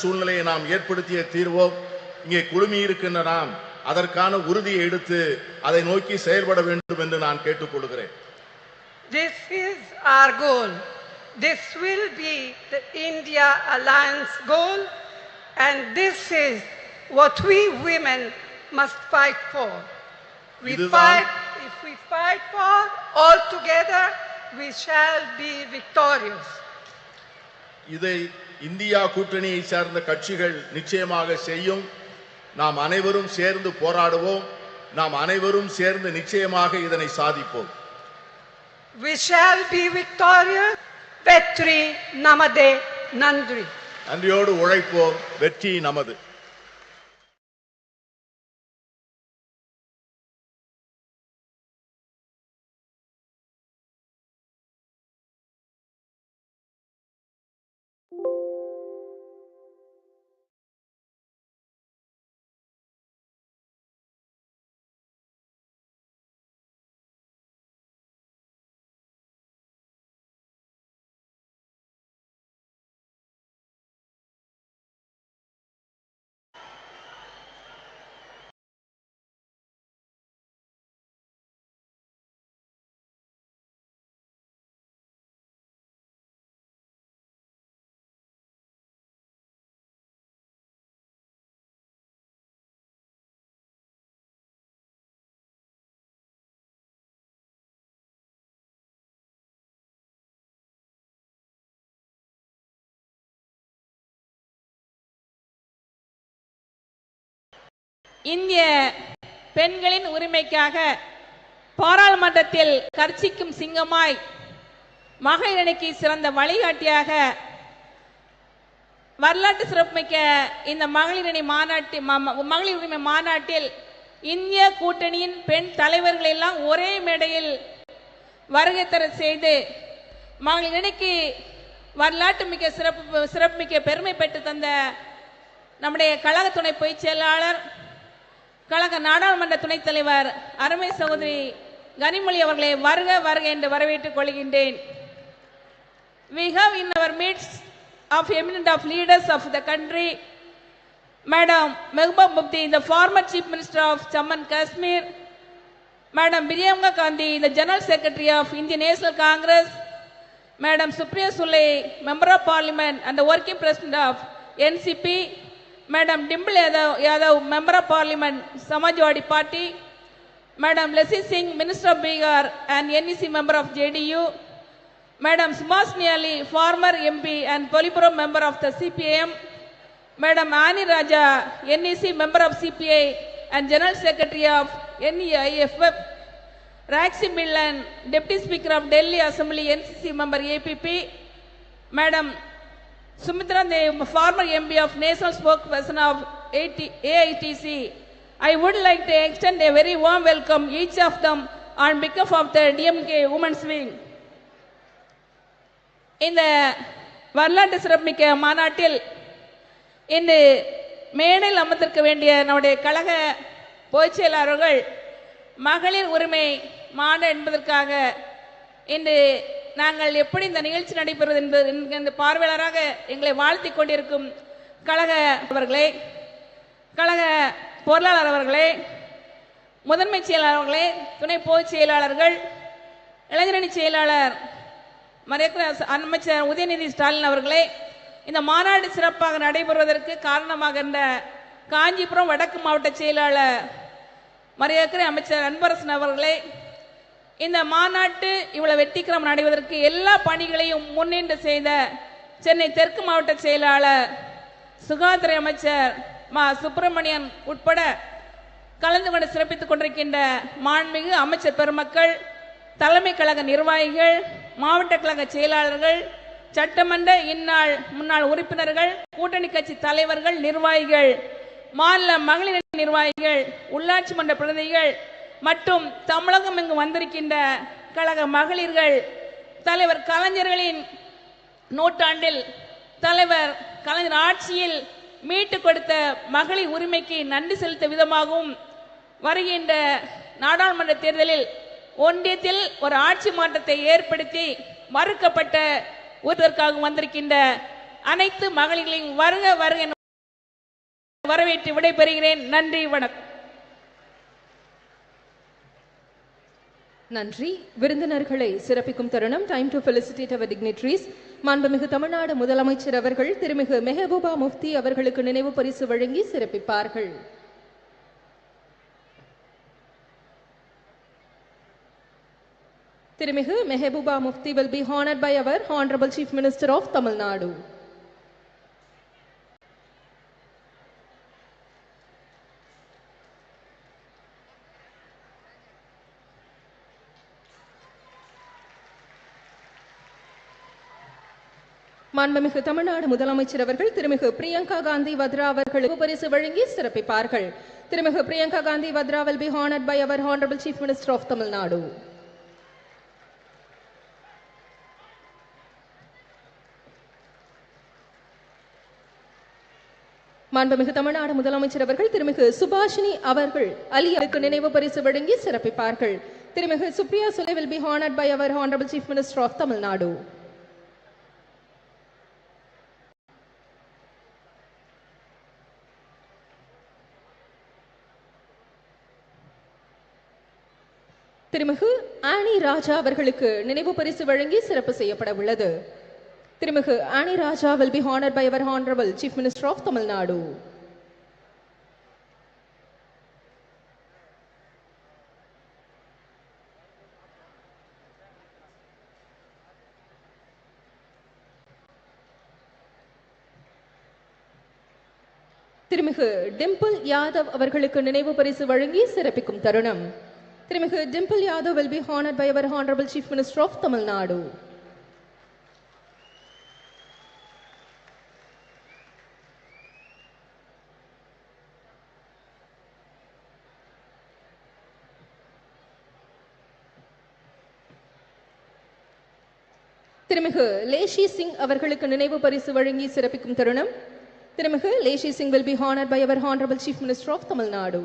சூழ்நிலையை நாம் ஏற்படுத்திய தீர்வோம். இங்கே குழுமி இருக்கின்ற நாம் அதற்கான உறுதியை எடுத்து அதை நோக்கி செயல்பட வேண்டும் என்று நான் கேட்டுக்கொள்கிறேன். This is our goal. This will be the India Alliance goal, and this is what we women must fight for. If we fight for all together, we shall be victorious. இதை இந்தியா கூட்டணியை சார்ந்த கட்சிகள் நிச்சயமாக செய்யும். நாம் அனைவரும் சேர்ந்து போராடுவோம். நாம் அனைவரும் சேர்ந்து நிச்சயமாக இதனை சாதிப்போம். We shall be victorious. வெற்றி நமதே. நன்றி. நன்றியோடு உழைப்போம். வெற்றி நமது. இந்திய பெண்களின் உரிமைக்காக பாராளுமன்றத்தில் கர்ச்சிக்கும் சிங்கமாய் மகளிர் அணிக்கு சிறந்த வழிகாட்டியாக வரலாற்று சிறப்புமிக்க இந்த மகளிர் உரிமை மாநாட்டில் இந்திய கூட்டணியின் பெண் தலைவர்கள் எல்லாம் ஒரே மேடையில் வருகை தர செய்து மகளிர் அணிக்கு வரலாற்று மிக்க சிறப்புமிக்க பெருமை பெற்று தந்த நம்முடைய கழக துணை பொதுச் செயலாளர், கழக நாடாளுமன்ற துணைத் தலைவர் அருமை சகோதரி கனிமொழி அவர்களை வருக வருக என்று வரவேற்றுக் கொள்கின்றேன். We have in our midst of eminent of leaders of the country, Madam Mehbooba Mufti, the former Chief Minister of Jammu and Kashmir, Madam Priyanka Gandhi, the General Secretary of Indian National Congress, Madam Supriya Sule, Member of Parliament and the Working President of NCP, Madam Dimple Yadav, Member of Parliament, Samajwadi Party, Madam Leslie Singh, Minister of Bihar and NEC Member of JDU, Madam Sonia, former MP and Politburo Member of the CPM, Madam Ani Raja, NEC Member of CPI and General Secretary of NEIFF, Raxi Millan, Deputy Speaker of Delhi Assembly, NCC Member APP, Madam Sumitra, the former MP of National Spokesperson of AITC. I would like to extend a very warm welcome each of them on behalf of the DMK Women's Wing. இந்த வரலாற்று சிறப்புமிக்க மாநாட்டில் இன்று மேடையில் அமர்ந்திருக்க வேண்டிய நம்முடைய கழக பொதுச் செயலாளர்கள் மகளிர் உரிமை மாநாடு என்பதற்காக இன்று நாங்கள் எப்படி இந்த நிகழ்ச்சி நடைபெறுவது என்பது இந்த பார்வையாளராக எங்களை வாழ்த்திக் கொண்டிருக்கும் கழக அவர்களே, கழக பொருளாளர் அவர்களே, முதன்மை செயலாளர் அவர்களே, துணை பொதுச் செயலாளர்கள், இளைஞரணி செயலாளர் அமைச்சர் உதயநிதி ஸ்டாலின் அவர்களே, இந்த மாநாடு சிறப்பாக நடைபெறுவதற்கு காரணமாகின்ற காஞ்சிபுரம் வடக்கு மாவட்ட செயலாளர் மரியாதை அமைச்சர் அன்பரசன் அவர்களே, இந்த மாநாட்டு இவ்வளவு வெற்றிகரம் நடைவதற்கு எல்லா பணிகளையும் முன்னின்று செய்த சென்னை தெற்கு மாவட்ட செயலாளர் சுகாதார அமைச்சர் மா சுப்பிரமணியன் உட்பட கலந்து கொண்டு சிறப்பித்துக் கொண்டிருக்கின்ற மாண்புமிகு அமைச்சர் பெருமக்கள், தலைமை கழக நிர்வாகிகள், மாவட்ட கழக செயலாளர்கள், சட்டமன்ற இந்நாள் முன்னாள் உறுப்பினர்கள், கூட்டணி கட்சி தலைவர்கள், நிர்வாகிகள், மாநில மகளிர் நிர்வாகிகள், உள்ளாட்சி மன்ற பிரதிநிதிகள் மற்றும் தமிழகம் இங்கு வந்திருக்கின்ற கழக மகளிர்கள், தலைவர் கலைஞர்களின் நூற்றாண்டில் தலைவர் கலைஞர் ஆட்சியில் மீட்டு கொடுத்த மகளிர் உரிமைக்கு நன்றி செலுத்த விதமாகவும் வருகின்ற நாடாளுமன்ற தேர்தலில் ஒன்றியத்தில் ஒரு ஆட்சி மாற்றத்தை ஏற்படுத்தி மறுக்கப்பட்ட ஒருவருக்காக வந்திருக்கின்ற அனைத்து மகளிர்களையும் வருக வருக என வரவேற்று விடைபெறுகிறேன். நன்றி, வணக்கம். நன்றி. விருந்தினர்களை சிறப்பிக்கும் தருணம். டைம் டு ஃபெலிசிட்டேட் அவர் டிக்னிட்டரிஸ். மாண்புமிகு தமிழ்நாடு முதலமைச்சர் அவர்கள் திருமிகு மெஹபூபா முஃப்தி அவர்களுக்கு நினைவு பரிசு வழங்கி சிறப்பிப்பார்கள். திருமிகு Mehbooba Mufti will be honored by our Honorable Chief Minister of Tamil Nadu. மாண்புமிகு தமிழ்நாடு முதலமைச்சர் அவர்கள் திருமிகு பிரியங்கா காந்தி வத்ரா அவர்களுக்கு பரிசு வழங்கி சிறப்பிப்பார்கள். திருமிகு Priyanka Gandhi Vadra will be honored by our Honorable Chief Minister of Tamil Nadu. மாண்புமிகு தமிழ்நாடு முதலமைச்சர் அவர்கள் திருமிகு சுபாஷினி அவர்கள் அலியாருக்கு நினைவு பரிசு வழங்கி சிறப்பிப்பார்கள். திருமிகு Supriya Sule will be honored by our Honorable Chief Minister of Tamil Nadu. திருமிகு ஆனி ராஜா அவர்களுக்கு நினைவு பரிசு வழங்கி சிறப்பு செய்யப்பட உள்ளது. திருமிகு ஆனி ராஜா will be honored by our Honorable Chief Minister of Tamil Nadu. திருமிகு டிம்பிள் யாதவ் அவர்களுக்கு நினைவு பரிசு வழங்கி சிறப்பிக்கும் தருணம். திருமிகு Dimple Yadav will be honored by our Honorable Chief Minister of Tamil Nadu. திருமிகு லேஷி சிங் அவர்களுக்கு நினைவு பரிசு வழங்கி சிறப்பிக்கும் தருணம். திருமிகு லேஷி Singh will be honored by our Honorable Chief Minister of Tamil Nadu.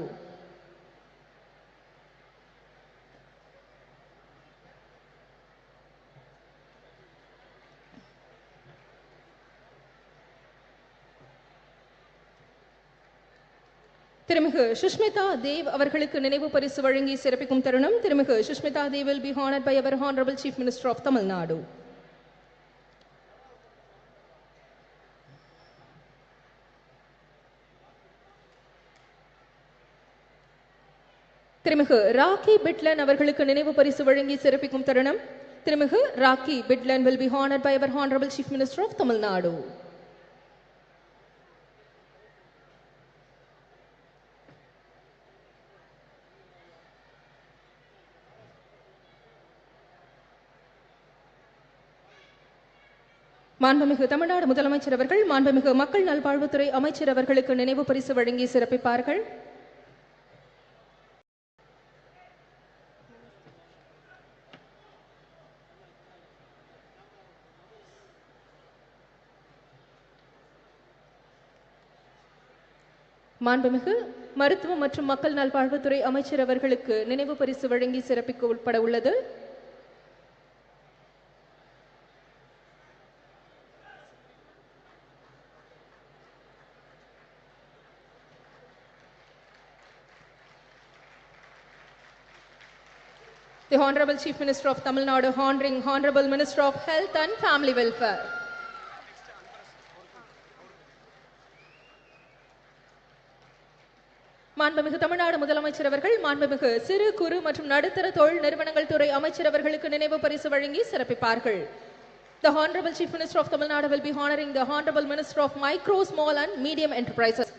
திருமிகு சுஷ்மிதா தேவ் அவர்களுக்கு நினைவு பரிசு வழங்கி சிறப்பிக்கும் தருணம். திருமிகு Sushmita Dev will be honored by our Honorable Chief Minister of Tamil Nadu. திருமிகு ராக்கி பிட்லன் அவர்களுக்கு நினைவு பரிசு வழங்கி சிறப்பிக்கும் தருணம். திருமிகு rakhi பிட்லன் will be honored by our Honorable Chief Minister of Tamil Nadu. மாண்புமிகு தமிழ்நாடு முதலமைச்சர் அவர்கள் மாண்புமிகு மக்கள் நல்வாழ்வுத்துறை அமைச்சர் அவர்களுக்கு நினைவு பரிசு வழங்கி சிறப்பிப்பார்கள். மாண்புமிகு மருத்துவம் மற்றும் மக்கள் நல்வாழ்வுத்துறை அமைச்சர் அவர்களுக்கு நினைவு பரிசு வழங்கி சிறப்பிக்க உட்பட உள்ளது. The Honorable Chief Minister of Tamil Nadu honoring Honorable Minister of Health and Family Welfare. மாண்புமிகு தமிழ்நாடு முதலமைச்சர் அவர்கள் மாண்புமிகு சிறு குறு மற்றும் நடுத்தர தொழில் நிறுவனங்கள் துறை அமைச்சர் அவர்களுக்கு நினைவு பரிசு வழங்கி சிறப்பிப்பார்கள். The Honorable Chief Minister of Tamil Nadu will be honoring the Honorable Minister of Micro, Small and Medium Enterprises.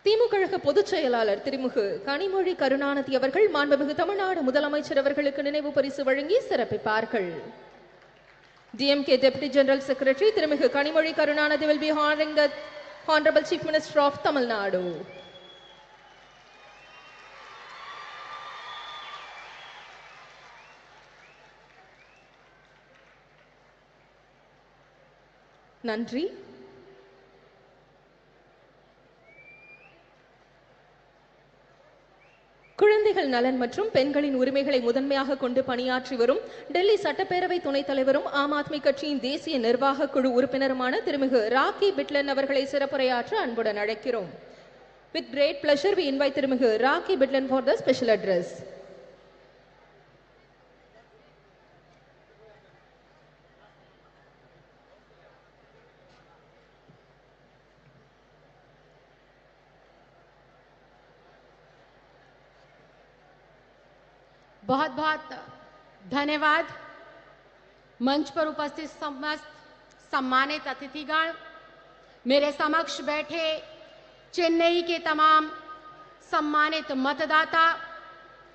திமுக பொதுச் செயலாளர் திருமிகு கனிமொழி கருணாநிதி அவர்கள் மாண்புமிகு தமிழ்நாடு முதலமைச்சர் அவர்களுக்கு நினைவு பரிசு வழங்கி சிறப்பிப்பார்கள். DMK Deputy General Secretary திருமிகு Kanimozhi Karunanidhi will be honoring the Honorable Chief Minister of Tamil Nadu. நன்றி. குழந்தை குழந்தைகள் நலன் மற்றும் பெண்களின் உரிமைகளை முதன்மையாக கொண்டு பணியாற்றி வரும் டெல்லி சட்டப்பேரவை துணைத் தலைவரும் ஆம் ஆத்மி கட்சியின் தேசிய நிர்வாக குழு உறுப்பினருமான திருமிகு ராக்கி பிட்லன் அவர்களை சிறப்புரையாற்ற அன்புடன் அழைக்கிறோம். With great pleasure, we invite திருமிகு rakhi பிட்லன் for the special address. बहुत बहुत धन्यवाद। मंच पर उपस्थित समस्त सम्मानित अतिथिगण, मेरे समक्ष बैठे चेन्नई के तमाम सम्मानित मतदाता,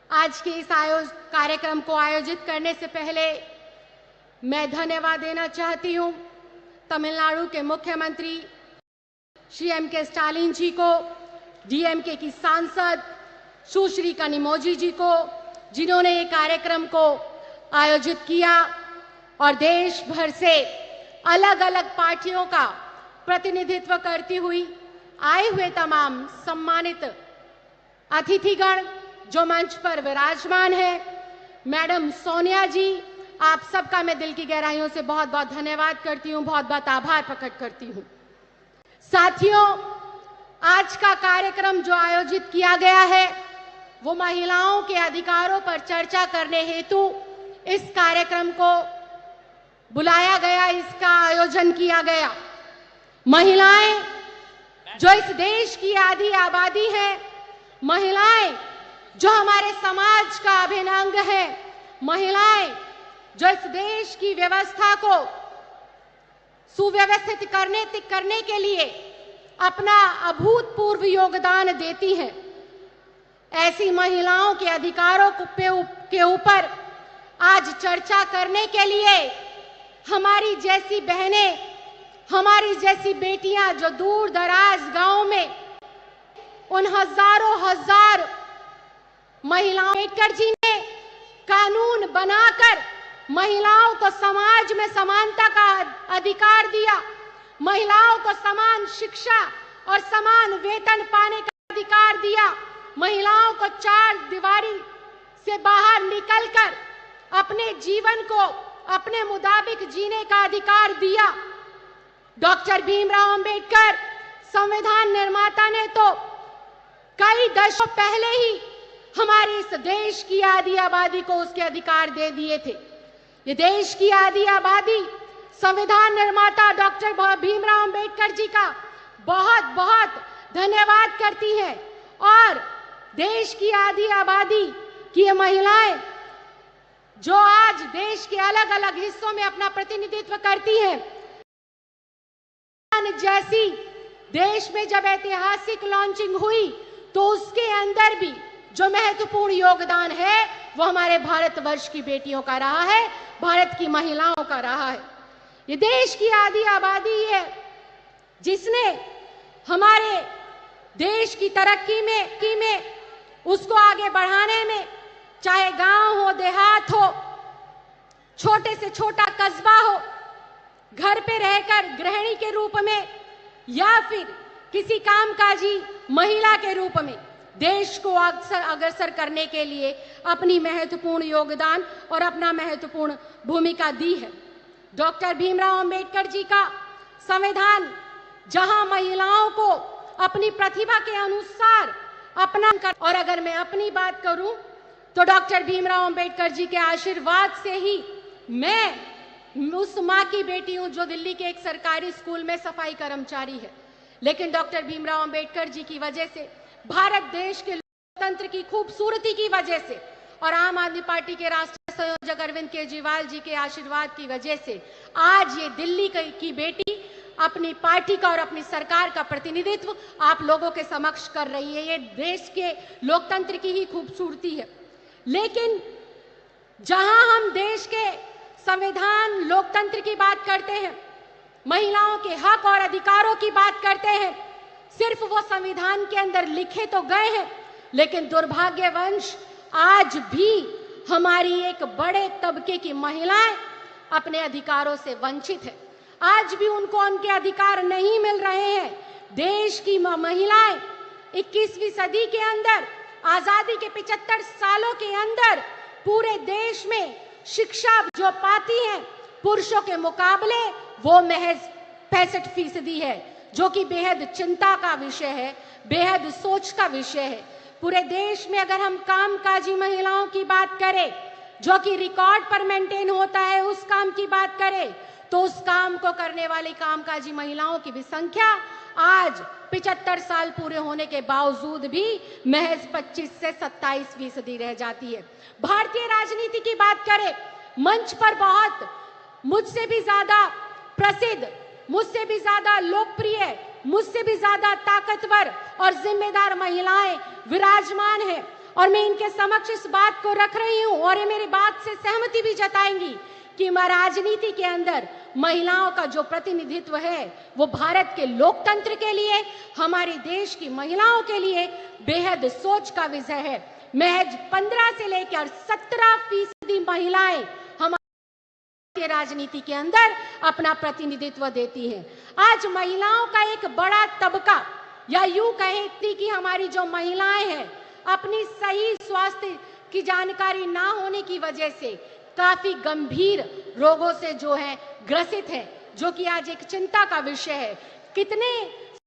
आज के इस कार्यक्रम को आयोजित करने से पहले मैं धन्यवाद देना चाहती हूं तमिलनाडु के मुख्यमंत्री श्री M.K. स्टालिन जी को, DMK की सांसद सुश्री कनिमोझी जी को, जिन्होंने ये कार्यक्रम को आयोजित किया, और देश भर से अलग अलग पार्टियों का प्रतिनिधित्व करती हुई आए हुए तमाम सम्मानित अतिथिगण जो मंच पर विराजमान है। मैडम सोनिया जी, आप सबका मैं दिल की गहराइयों से बहुत बहुत धन्यवाद करती हूँ, बहुत बहुत आभार प्रकट करती हूँ। साथियों, आज का कार्यक्रम जो आयोजित किया गया है वो महिलाओं के अधिकारों पर चर्चा करने हेतु इस कार्यक्रम को बुलाया गया, इसका आयोजन किया गया। महिलाएं जो इस देश की आधी आबादी है, महिलाएं जो हमारे समाज का अभिन्न अंग है, महिलाएं जो इस देश की व्यवस्था को सुव्यवस्थित करने के लिए अपना अभूतपूर्व योगदान देती हैं। ऐसी महिलाओं के अधिकारों के ऊपर आज चर्चा करने के लिए हमारी जैसी बहनें, हमारी जैसी बेटियां जो दूर दराज गांव में उन हजारों हजार महिलाओं, अम्बेडकर जी ने कानून बनाकर महिलाओं को समाज में समानता का अधिकार दिया, महिलाओं को समान शिक्षा और समान वेतन पाने का अधिकार दिया, महिलाओं को चार दीवारी से बाहर निकलकर अपने जीवन को अपने मुताबिक जीने का अधिकार दिया। डॉक्टर भीमराव अंबेडकर संविधान निर्माता ने तो कई दशकों पहले ही हमारे इस देश की आधी आबादी को उसके अधिकार दे दिए थे। ये देश की आधी आबादी संविधान निर्माता डॉक्टर भीमराव अंबेडकर जी का बहुत बहुत धन्यवाद करती है, और देश की आधी आबादी की ये महिलाएं जो आज देश के अलग अलग हिस्सों में अपना प्रतिनिधित्व करती हैं, जैसी देश में जब ऐतिहासिक लॉन्चिंग हुई तो उसके अंदर भी जो महत्वपूर्ण योगदान है वो हमारे भारतवर्ष की बेटियों का रहा है, भारत की महिलाओं का रहा है। ये देश की आधी आबादी है जिसने हमारे देश की तरक्की में उसको आगे बढ़ाने में, चाहे गांव हो, देहात हो, छोटे से छोटा कस्बा हो, घर पे रहकर गृहिणी के रूप में या फिर किसी कामकाजी महिला के रूप में देश को अग्रसर करने के लिए अपनी महत्वपूर्ण योगदान और अपना महत्वपूर्ण भूमिका दी है। डॉक्टर भीमराव अंबेडकर जी का संविधान जहां महिलाओं को अपनी प्रतिभा के अनुसार अपना कर, और अगर मैं अपनी बात करूं तो डॉक्टर भीमराव अंबेडकर जी के आशीर्वाद से ही मैं उस माँ की बेटी हूं जो दिल्ली के एक सरकारी स्कूल में सफाई कर्मचारी है, लेकिन डॉक्टर भीमराव अंबेडकर जी की वजह से, भारत देश के लोकतंत्र की खूबसूरती की वजह से और आम आदमी पार्टी के राष्ट्रीय संयोजक अरविंद केजरीवाल जी के आशीर्वाद की वजह से आज ये दिल्ली की बेटी अपनी पार्टी का और अपनी सरकार का प्रतिनिधित्व आप लोगों के समक्ष कर रही है। ये देश के लोकतंत्र की ही खूबसूरती है। लेकिन जहां हम देश के संविधान लोकतंत्र की बात करते हैं, महिलाओं के हक और अधिकारों की बात करते हैं, सिर्फ वो संविधान के अंदर लिखे तो गए हैं, लेकिन दुर्भाग्यवश आज भी हमारी एक बड़े तबके की महिलाएं अपने अधिकारों से वंचित है। आज भी उनको उनके अधिकार नहीं मिल रहे हैं। देश की महिलाएं 21वीं सदी के अंदर आजादी के 75 सालों के अंदर पूरे देश में शिक्षा जो पाती हैं पुरुषों के मुकाबले वो महज 65% है, जो कि बेहद चिंता का विषय है, बेहद सोच का विषय है। पूरे देश में अगर हम कामकाजी महिलाओं की बात करें, जो कि रिकॉर्ड पर मेंटेन होता है, उस काम की बात करें, तो उस काम को करने वाली कामकाजी महिलाओं की भी संख्या आज 75 साल पूरे होने के बावजूद भी महज 25 से 27% रह जाती है। भारतीय राजनीति की बात करें, मंच पर बहुत मुझसे भी ज्यादा प्रसिद्ध, मुझसे भी ज्यादा लोकप्रिय, मुझसे भी ज्यादा ताकतवर और जिम्मेदार महिलाएं विराजमान हैं और मैं इनके समक्ष इस बात को रख रही हूं और ये मेरी बात से सहमति भी जताएंगी कि राजनीति के अंदर महिलाओं का जो प्रतिनिधित्व है वो भारत के लोकतंत्र के लिए, हमारे देश की महिलाओं के लिए बेहद सोच का विषय है। महज 15 से लेकर 17% महिलाएं हमारे राजनीति के अंदर अपना प्रतिनिधित्व देती हैं। आज महिलाओं का एक बड़ा तबका, या यूं कहें कि हमारी जो महिलाएं हैं अपनी सही स्वास्थ्य की जानकारी ना होने की वजह से काफी गंभीर रोगों से जो है ग्रसित है, जो कि आज एक चिंता का विषय है। कितने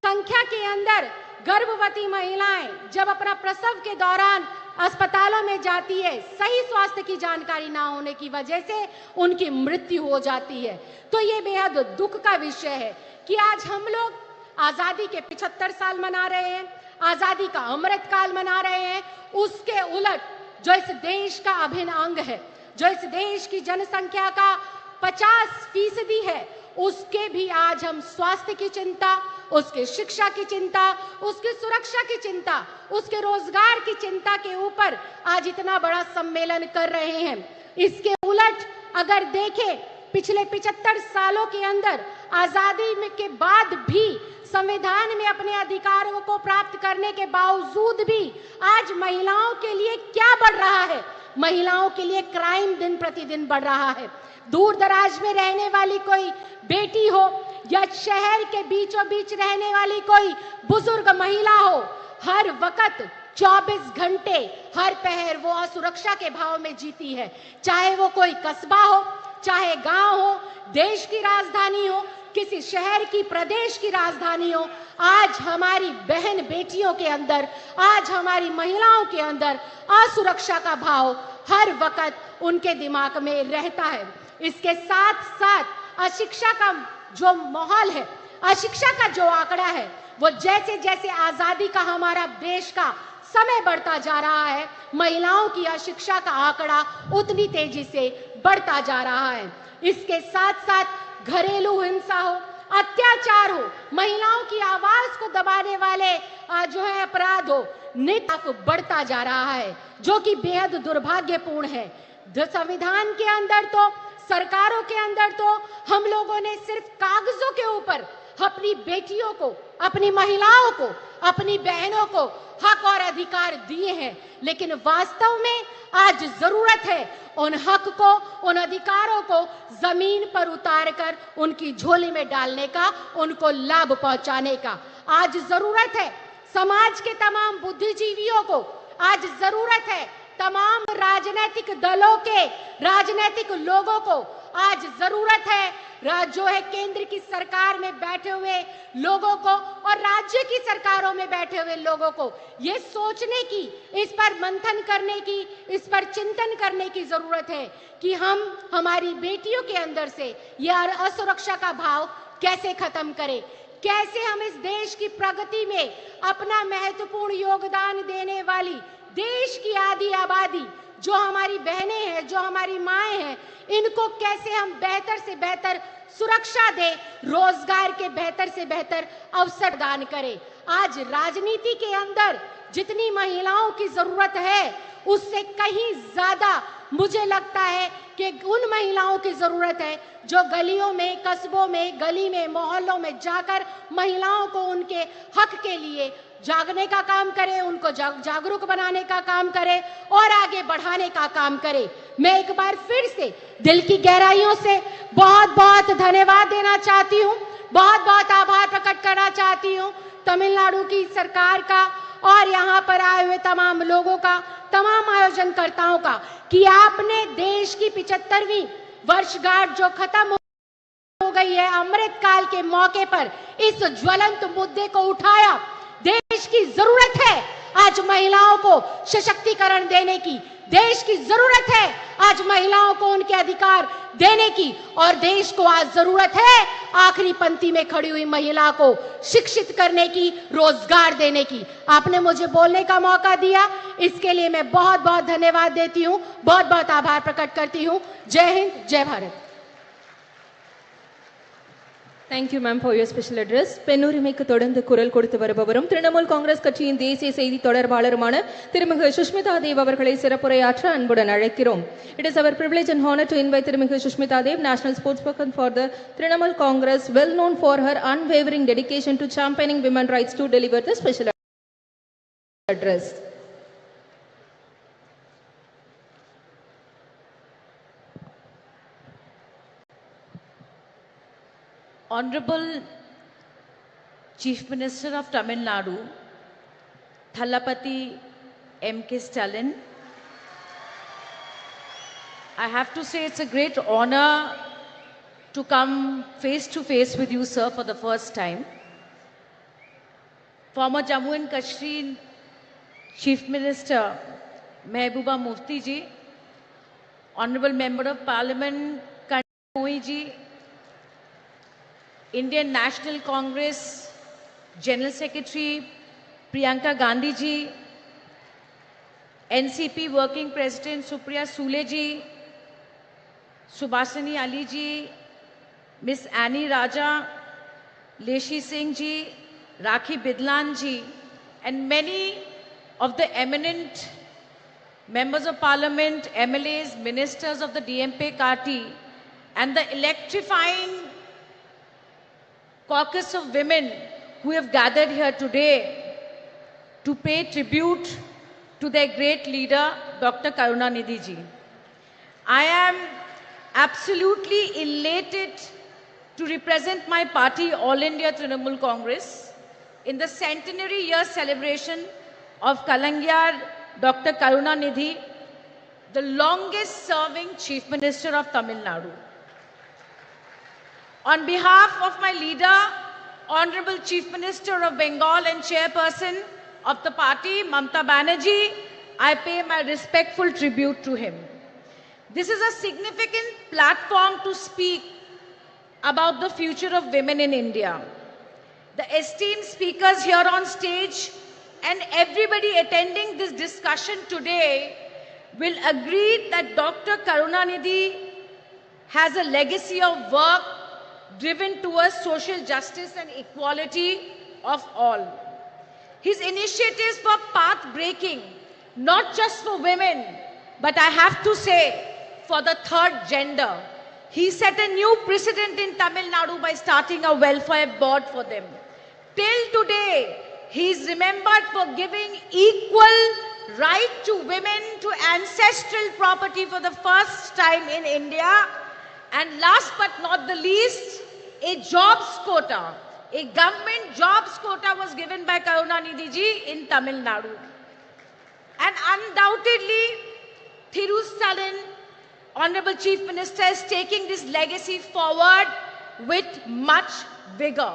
संख्या के अंदर गर्भवती महिलाएं जब अपना प्रसव के दौरान अस्पतालों में जाती है, सही स्वास्थ्य की जानकारी ना होने की वजह से उनकी मृत्यु हो जाती है। तो ये बेहद दुख का विषय है कि आज हम लोग आजादी के 75 साल मना रहे हैं, आजादी का अमृत काल मना रहे हैं, उसके उलट जो इस देश का अभिन्न अंग है, जो इस देश की जनसंख्या का 50% है, उसके भी आज हम स्वास्थ्य की चिंता, उसके शिक्षा की चिंता, उसकी सुरक्षा की चिंता, उसके रोजगार की चिंता के ऊपर आज इतना बड़ा सम्मेलन कर रहे हैं। इसके उलट अगर देखें पिछले 75 सालों के अंदर आजादी के बाद भी संविधान में अपने अधिकारों को प्राप्त करने के बावजूद भी आज महिलाओं के लिए क्या बढ़ रहा है? महिलाओं के लिए क्राइम दिन प्रतिदिन बढ़ रहा है। दूर दराज में रहने वाली कोई बेटी हो या शहर के बीचों बीच रहने वाली कोई बुजुर्ग महिला हो, हर वक्त 24 घंटे हर पहर वो असुरक्षा के भाव में जीती है। चाहे वो कोई कस्बा हो, चाहे गांव हो, देश की राजधानी हो, किसी शहर की, प्रदेश की राजधानी हो, आज हमारी बहन बेटियों के अंदर, आज हमारी महिलाओं के अंदर असुरक्षा का भाव हर वक्त उनके दिमाग में रहता है। इसके साथ साथ अशिक्षा का जो माहौल है, अशिक्षा का जो आंकड़ा है, वो जैसे जैसे आजादी का हमारा देश का समय बढ़ता जा रहा है, महिलाओं की अशिक्षा का आंकड़ा उतनी तेजी से बढ़ता जा रहा है। इसके साथ साथ घरेलू हिंसा हो, अत्याचार हो, महिलाओं की आवाज को दबाने वाले जो है अपराध हो, नित बढ़ता जा रहा है, जो कि बेहद दुर्भाग्यपूर्ण है। संविधान के अंदर तो, सरकारों के अंदर तो हम लोगों ने सिर्फ कागजों के ऊपर अपनी बेटियों को, अपनी महिलाओं को, अपनी बहनों को हक और अधिकार दिए हैं, लेकिन वास्तव में आज जरूरत है उन हक को, उन अधिकारों को जमीन पर उतारकर उनकी झोली में डालने का, उनको लाभ पहुंचाने का। आज जरूरत है समाज के तमाम बुद्धिजीवियों को, आज जरूरत है तमाम राजनीतिक दलों के, राजनीतिक लोगों को, आज जरूरत है जो है केंद्र की सरकार में बैठे हुए लोगों को और राज्य की सरकारों में बैठे हुए लोगों को ये सोचने की, इस पर मंथन करने की, इस पर चिंतन करने की जरूरत है कि हम हमारी बेटियों के अंदर से यह असुरक्षा का भाव कैसे खत्म करें, कैसे हम इस देश की प्रगति में अपना महत्वपूर्ण योगदान देने वाली देश की आधी आबादी जो हमारी बहनें हैं, जो हमारी माएं हैं, इनको कैसे हम बेहतर से बेहतर सुरक्षा दे, रोजगार के बेहतर से बेहतर अवसर दान करें। आज राजनीति के अंदर जितनी महिलाओं की जरूरत है, उससे कहीं ज्यादा मुझे लगता है कि उन महिलाओं की जरूरत है जो गलियों में, कस्बों में, गली में, मोहल्लों में जाकर महिलाओं को उनके हक के लिए जागने का काम करे, उनको जागरूक बनाने का काम करे और आगे बढ़ाने का काम करे। मैं एक बार फिर से दिल की गहराइयों से बहुत बहुत धन्यवाद देना चाहती हूँ, बहुत बहुत आभार प्रकट करना चाहती हूँ तमिलनाडु की सरकार का और यहाँ पर आए हुए तमाम लोगों का, तमाम आयोजनकर्ताओं का कि आपने देश की 75वीं वर्षगांठ जो खत्म हो गई है, अमृत काल के मौके पर इस ज्वलंत मुद्दे को उठाया। देश की जरूरत है आज महिलाओं को सशक्तिकरण देने की, देश की जरूरत है आज महिलाओं को उनके अधिकार देने की, और देश को आज जरूरत है आखिरी पंक्ति में खड़ी हुई महिला को शिक्षित करने की, रोजगार देने की। आपने मुझे बोलने का मौका दिया, इसके लिए मैं बहुत बहुत धन्यवाद देती हूं, बहुत बहुत आभार प्रकट करती हूं। जय हिंद, जय Bharat. Thank you, ma'am, for your special address. பெண்ணுரிமைக்கு தொடர்ந்து குரல் கொடுத்து வருபவரும் திரிணாமுல் காங்கிரஸ் கட்சியின் தேசிய செய்தி தொடர்பாளருமான திருமிகு சுஷ்மிதா தேவ் அவர்களை சிறப்புரையாற்ற அன்புடன் அழைக்கிறோம். It is our privilege and honor to invite திருமிகு Sushmita Dev, national spokesperson for the Trinamool Congress, well known for her unwavering dedication to championing women's rights, to deliver the special address. Honorable Chief Minister of Tamil Nadu, Thalapathy M.K. Stalin, I have to say it's a great honor to come face to face with you, sir, for the first time. Former Jammu and Kashmir Chief Minister Mehbooba Mufti ji, Honorable Member of Parliament Kanoi ji, Indian National Congress General Secretary Priyanka Gandhi ji, NCP Working President Supriya Sule ji, Subhasini Ali ji, Miss Annie Raja, Leshi Singh ji, Rakhi Bidlan ji, and many of the eminent members of parliament, MLAs, ministers of the DMP party, and the electrifying caucus of women who have gathered here today to pay tribute to their great leader, Dr. Karunanidhi ji. I am absolutely elated to represent my party, All India Trinamool Congress, in the centenary year celebration of Kalangyar Dr. Karunanidhi, the longest serving Chief Minister of Tamil Nadu. On behalf of my leader, Honorable Chief Minister of Bengal and Chairperson of the party, Mamata Banerjee, I pay my respectful tribute to him. This is a significant platform to speak about the future of women in India. The esteemed speakers here on stage and everybody attending this discussion today will agree that Dr. Karunanidhi has a legacy of work driven towards social justice and equality of all. His initiatives were path-breaking, not just for women, but I have to say, for the third gender. He set a new precedent in Tamil Nadu by starting a welfare board for them. Till today, he is remembered for giving equal right to women to ancestral property for the first time in India. And last but not the least, a jobs quota, a government jobs quota was given by Karunanidhi ji in Tamil Nadu. And undoubtedly, Thiru Stalin, Honorable Chief Minister, is taking this legacy forward with much vigor.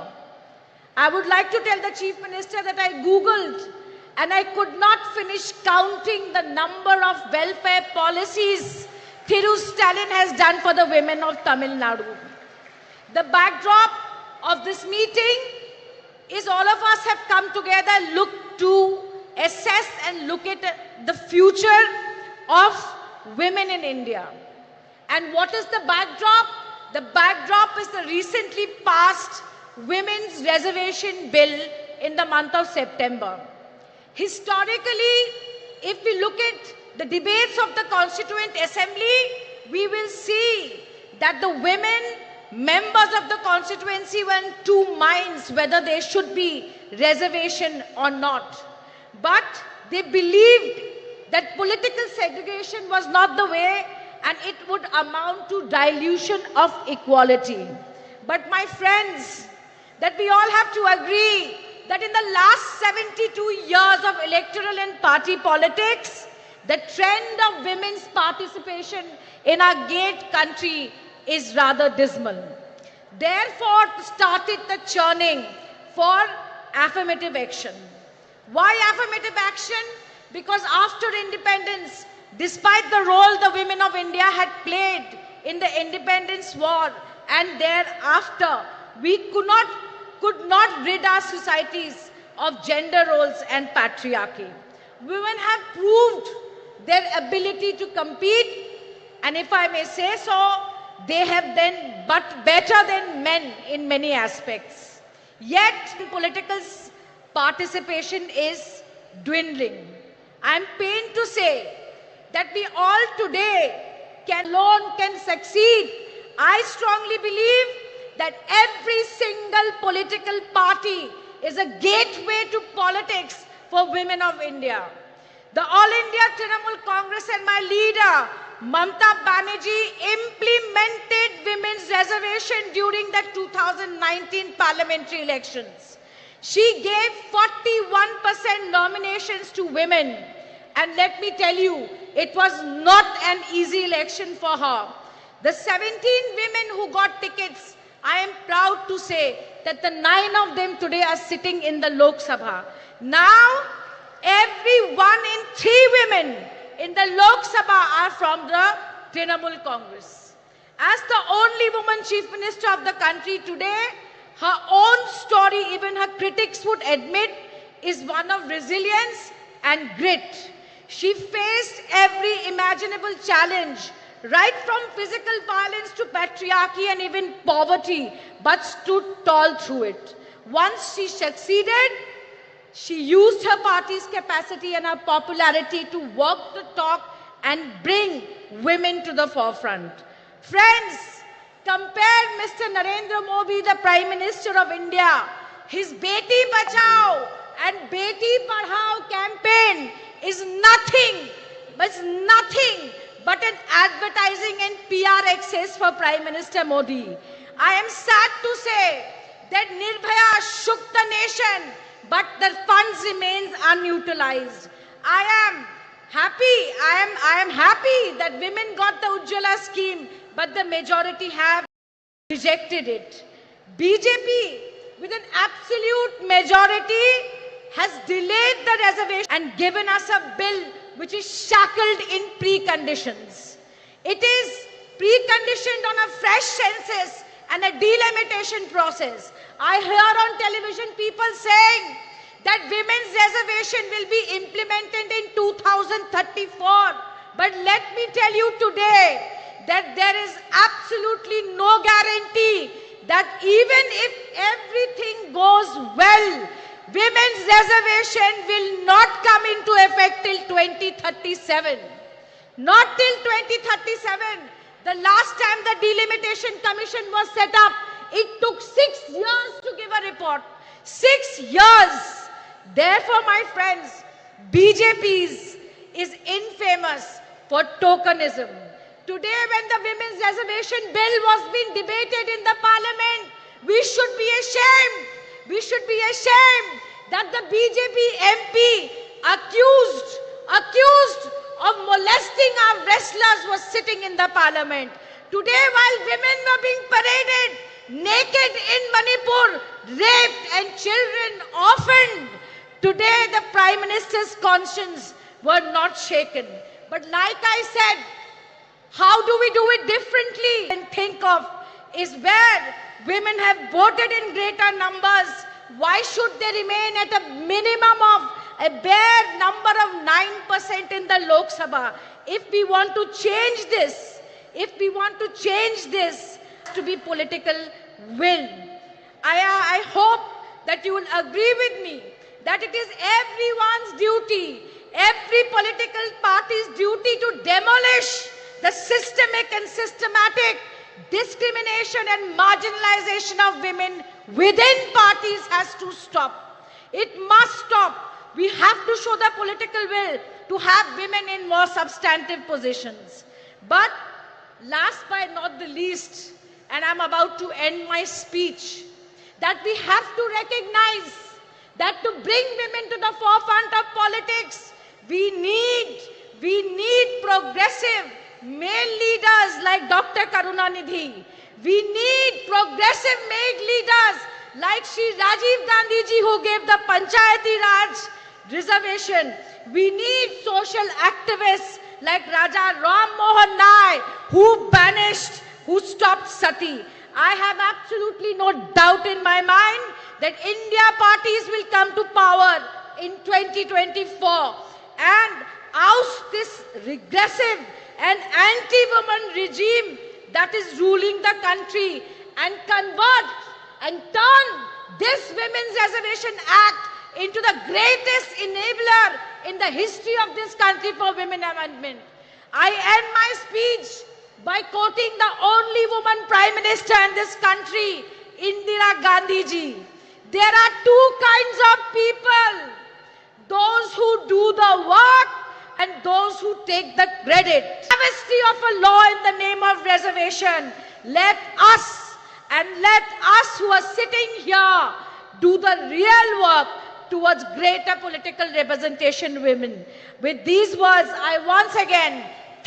I would like to tell the Chief Minister that I Googled and I could not finish counting the number of welfare policies Thiru Stalin has done for the women of Tamil Nadu. The backdrop of this meeting is all of us have come together, look to assess and look at the future of women in India. And what is the backdrop? The backdrop is the recently passed Women's Reservation Bill in the month of September. Historically, if we look at the debates of the Constituent Assembly, we will see that the women members of the constituency were in two minds whether there should be reservation or not. But they believed that political segregation was not the way and it would amount to dilution of equality. But my friends, that we all have to agree that in the last 72 years of electoral and party politics, the trend of women's participation in our great country is rather dismal. Therefore, started the churning for affirmative action. Why affirmative action? Because after independence, despite the role the women of India had played in the independence war and thereafter, we could not rid our societies of gender roles and patriarchy. Women have proved their ability to compete, and if I may say so, they have been but better than men in many aspects. Yet, political participation is dwindling. I am pained to say that we all today alone can succeed. I strongly believe that every single political party is a gateway to politics for women of India. The All India Trinamool Congress and my leader, Mamta Banerjee, implemented women's reservation during the 2019 parliamentary elections. She gave 41% nominations to women. And let me tell you, it was not an easy election for her. The 17 women who got tickets, I am proud to say that the 9 of them today are sitting in the Lok Sabha. Now, every 1 in 3 women in the Lok Sabha are from the Trinamool Congress. As the only woman chief minister of the country today, her own story, even her critics would admit, is one of resilience and grit. She faced every imaginable challenge, right from physical violence to patriarchy and even poverty, but stood tall through it. Once she succeeded, she used her party's capacity and her popularity to walk the talk and bring women to the forefront. Friends, compare Mr. Narendra Modi, the Prime Minister of India. His Beti Bachao and Beti Padhao campaign is nothing but an advertising and PR excess for Prime Minister Modi. I am sad to say that Nirbhaya shook the nation, but the funds remains unutilized. I am happy that women got the Ujjwala scheme, but the majority have rejected it. BJP, with an absolute majority, has delayed the reservation and given us a bill which is shackled in preconditions. It is preconditioned on a fresh census and a delimitation process. I hear on television people saying that women's reservation will be implemented in 2034. But let me tell you today that there is absolutely no guarantee that even if everything goes well, women's reservation will not come into effect till 2037. Not till 2037. The last time the Delimitation Commission was set up, it took 6 years to give a report. 6 years. Therefore, my friends, BJP is infamous for tokenism. Today, when the women's reservation bill was being debated in the parliament, we should be ashamed. We should be ashamed that the BJP MP accused of molesting our wrestlers was sitting in the parliament. Today, while women were being paraded naked in Manipur, raped and children orphaned, today the Prime Minister's conscience were not shaken. But like I said, how do we do it differently? And think of is where women have voted in greater numbers. Why should they remain at a minimum of a bare number of 9% in the Lok Sabha? If we want to change this, to be political will. I hope that you will agree with me that it is everyone's duty, every political party's duty to demolish the systemic and systematic discrimination and marginalization of women within parties has to stop. It must stop. We have to show the political will to have women in more substantive positions. But last but not the least, and I'm about to end my speech, that we have to recognize that to bring women to the forefront of politics, we need progressive male leaders like Dr. Karunanidhi. We need progressive male leaders like Shri Rajiv Gandhi ji, who gave the Panchayati Raj reservation. We need social activists like Raja Ram Mohan Nai, who stopped sati. I have absolutely no doubt in my mind that India parties will come to power in 2024 and oust this regressive and anti-woman regime that is ruling the country and convert and turn this Women's Reservation Act into the greatest enabler in the history of this country for women amendment. I end my speech by quoting the only woman Prime Minister in this country, Indira Gandhi ji. There are two kinds of people, those who do the work and those who take the credit. Travesty of a law in the name of reservation. Let us who are sitting here do the real work towards greater political representation of women. With these words, I once again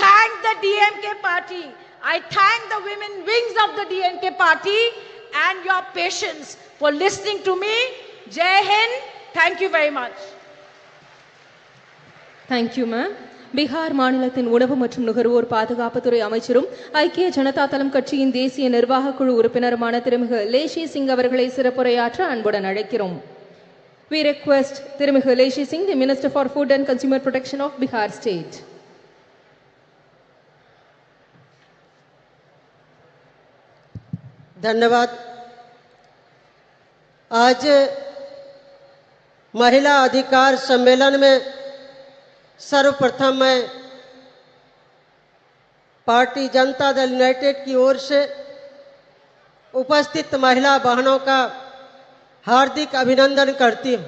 thank the DMK party. I thank the women wings of the DMK party and your patience for listening to me. Jai Hind. Thank you very much. Thank you, ma'am. Bihar மாநிலத்தின் உணவு மற்றும் நுகர்வோர் பாதுகாப்புத்துறை அமைச்சரும் ஐக்கிய ஜனதா தளம் கட்சியின் தேசிய நிர்வாக குழு உறுப்பினருமான திருமிகு லேஷி சிங் அவர்களை சிறப்புரையாற்ற அன்புடன் அழைக்கிறோம். We request திருமிகு லேஷி Singh, the Minister for Food and Consumer Protection of Bihar State. धन्यवाद। आज महिला अधिकार सम्मेलन में सर्वप्रथम मैं पार्टी जनता दल यूनाइटेड की ओर से उपस्थित महिला बहनों का हार्दिक अभिनंदन करती हूं।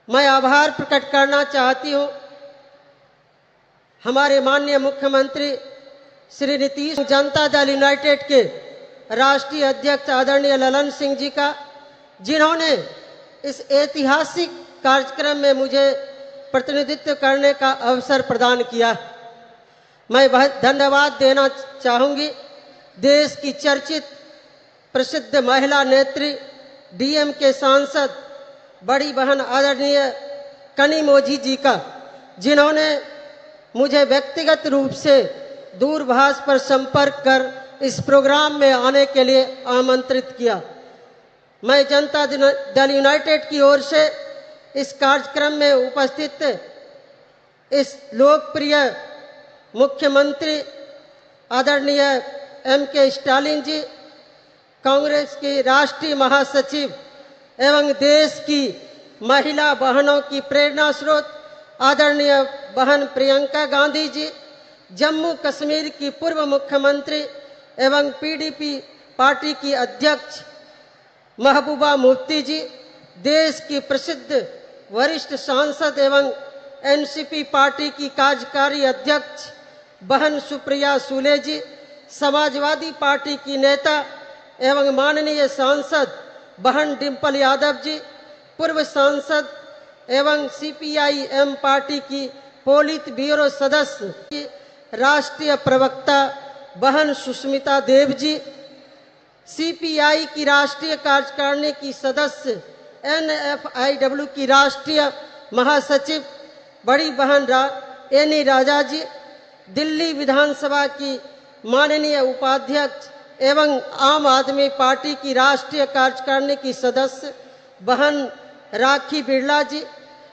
मैं आभार प्रकट करना चाहती हूं हमारे माननीय मुख्यमंत्री श्री नीतीश, जनता दल यूनाइटेड के राष्ट्रीय अध्यक्ष आदरणीय ललन सिंह जी का, जिन्होंने इस ऐतिहासिक कार्यक्रम में मुझे प्रतिनिधित्व करने का अवसर प्रदान किया। मैं धन्यवाद देना चाहूँगी देश की चर्चित प्रसिद्ध महिला नेत्री, डीएम के सांसद बड़ी बहन आदरणीय कनिमोझी जी का, जिन्होंने मुझे व्यक्तिगत रूप से दूरभाष पर संपर्क कर इस प्रोग्राम में आने के लिए आमंत्रित किया। मैं जनता दल यूनाइटेड की ओर से इस कार्यक्रम में उपस्थित इस लोकप्रिय मुख्यमंत्री आदरणीय M.K. स्टालिन जी, कांग्रेस की राष्ट्रीय महासचिव एवं देश की महिला बहनों की प्रेरणा स्रोत आदरणीय बहन प्रियंका गांधी जी, जम्मू कश्मीर की पूर्व मुख्यमंत्री एवं पीडीपी पार्टी की अध्यक्ष महबूबा मुफ्ती जी, देश की प्रसिद्ध वरिष्ठ सांसद एवं एनसीपी पार्टी की कार्यकारी अध्यक्ष बहन सुप्रिया सूले जी, समाजवादी पार्टी की नेता एवं माननीय सांसद बहन डिम्पल यादव जी, पूर्व सांसद एवं सीपीआईएम पार्टी की पोलित ब्यूरो सदस्य राष्ट्रीय प्रवक्ता बहन सुष्मिता देव जी, सीपीआई की राष्ट्रीय कार्यकारिणी की सदस्य NFIW की राष्ट्रीय महासचिव बड़ी बहन एनी राजा जी, दिल्ली विधानसभा की माननीय उपाध्यक्ष एवं आम आदमी पार्टी की राष्ट्रीय कार्यकारिणी की सदस्य बहन राखी बिरला जी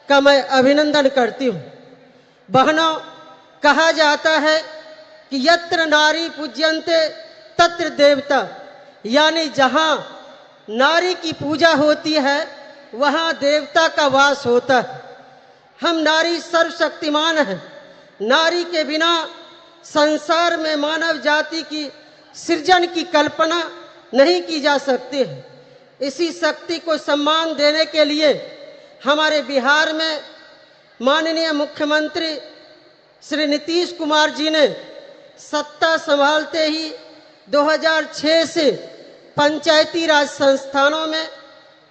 का मैं अभिनंदन करती हूँ। बहनों, कहा जाता है कि यत्र नारी पूज्यन्ते तत्र देवता, यानी जहाँ नारी की पूजा होती है वहाँ देवता का वास होता है। हम नारी सर्वशक्तिमान हैं। नारी के बिना संसार में मानव जाति की सृजन की कल्पना नहीं की जा सकती है। इसी शक्ति को सम्मान देने के लिए हमारे बिहार में माननीय मुख्यमंत्री श्री नीतीश कुमार जी ने सत्ता संभालते ही 2006 से पंचायती राज संस्थानों में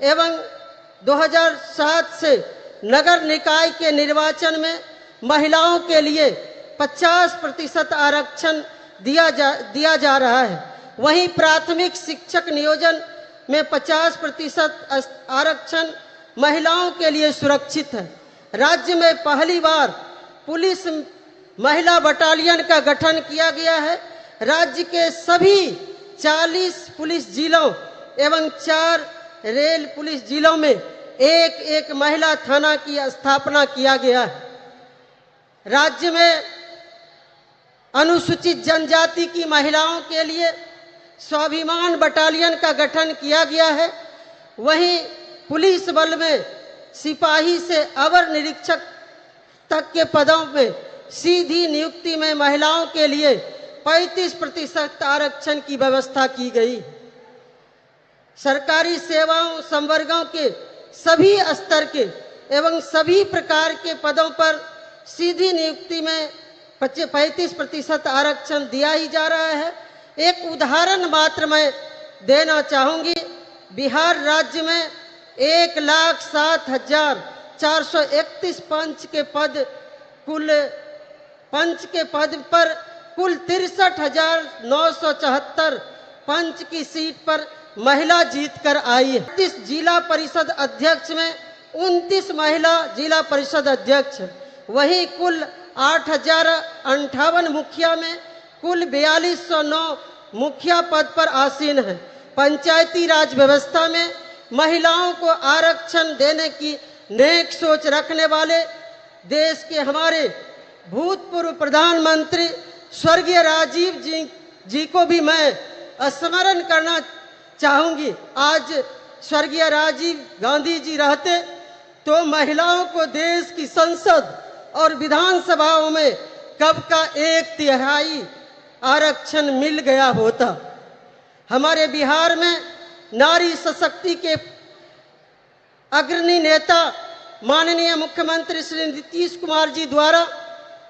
एवं 2007 से नगर निकाय के निर्वाचन में महिलाओं के लिए 50% आरक्षण दिया जा रहा है। वहीं प्राथमिक शिक्षक नियोजन में 50% आरक्षण महिलाओं के लिए सुरक्षित है। राज्य में पहली बार पुलिस महिला बटालियन का गठन किया गया है। राज्य के सभी 40 पुलिस जिलों एवं 4 रेल पुलिस जिलों में एक महिला थाना की स्थापना किया गया है। राज्य में अनुसूचित जनजाति की महिलाओं के लिए स्वाभिमान बटालियन का गठन किया गया है। वहीं पुलिस बल में सिपाही से अवर निरीक्षक तक के पदों में सीधी नियुक्ति में महिलाओं के लिए 35% आरक्षण की व्यवस्था की गई। सरकारी सेवाओं संवर्गों के सभी स्तर के एवं सभी प्रकार के पदों पर सीधी नियुक्ति में 35% आरक्षण दिया ही जा रहा है। एक उदाहरण मात्र मैं देना चाहूंगी। बिहार राज्य में 1,07,431 पंच के पद पर कुल 63,974 पंच की सीट पर महिला जीतकर आई है। 30 जिला परिषद अध्यक्ष में 29 महिला जिला परिषद अध्यक्ष। वहीं कुल 8,058 मुखिया में कुल 4209 मुखिया पद पर आसीन है। पंचायती राज व्यवस्था में महिलाओं को आरक्षण देने की नेक सोच रखने वाले देश के हमारे भूतपूर्व प्रधानमंत्री स्वर्गीय राजीव जी को भी मैं स्मरण करना चाहूंगी। आज स्वर्गीय राजीव गांधी जी रहते तो महिलाओं को देश की संसद और विधानसभाओं में कब का 1/3 आरक्षण मिल गया होता। हमारे बिहार में नारी सशक्ति के अग्रणी नेता माननीय मुख्यमंत्री श्री नीतीश कुमार जी द्वारा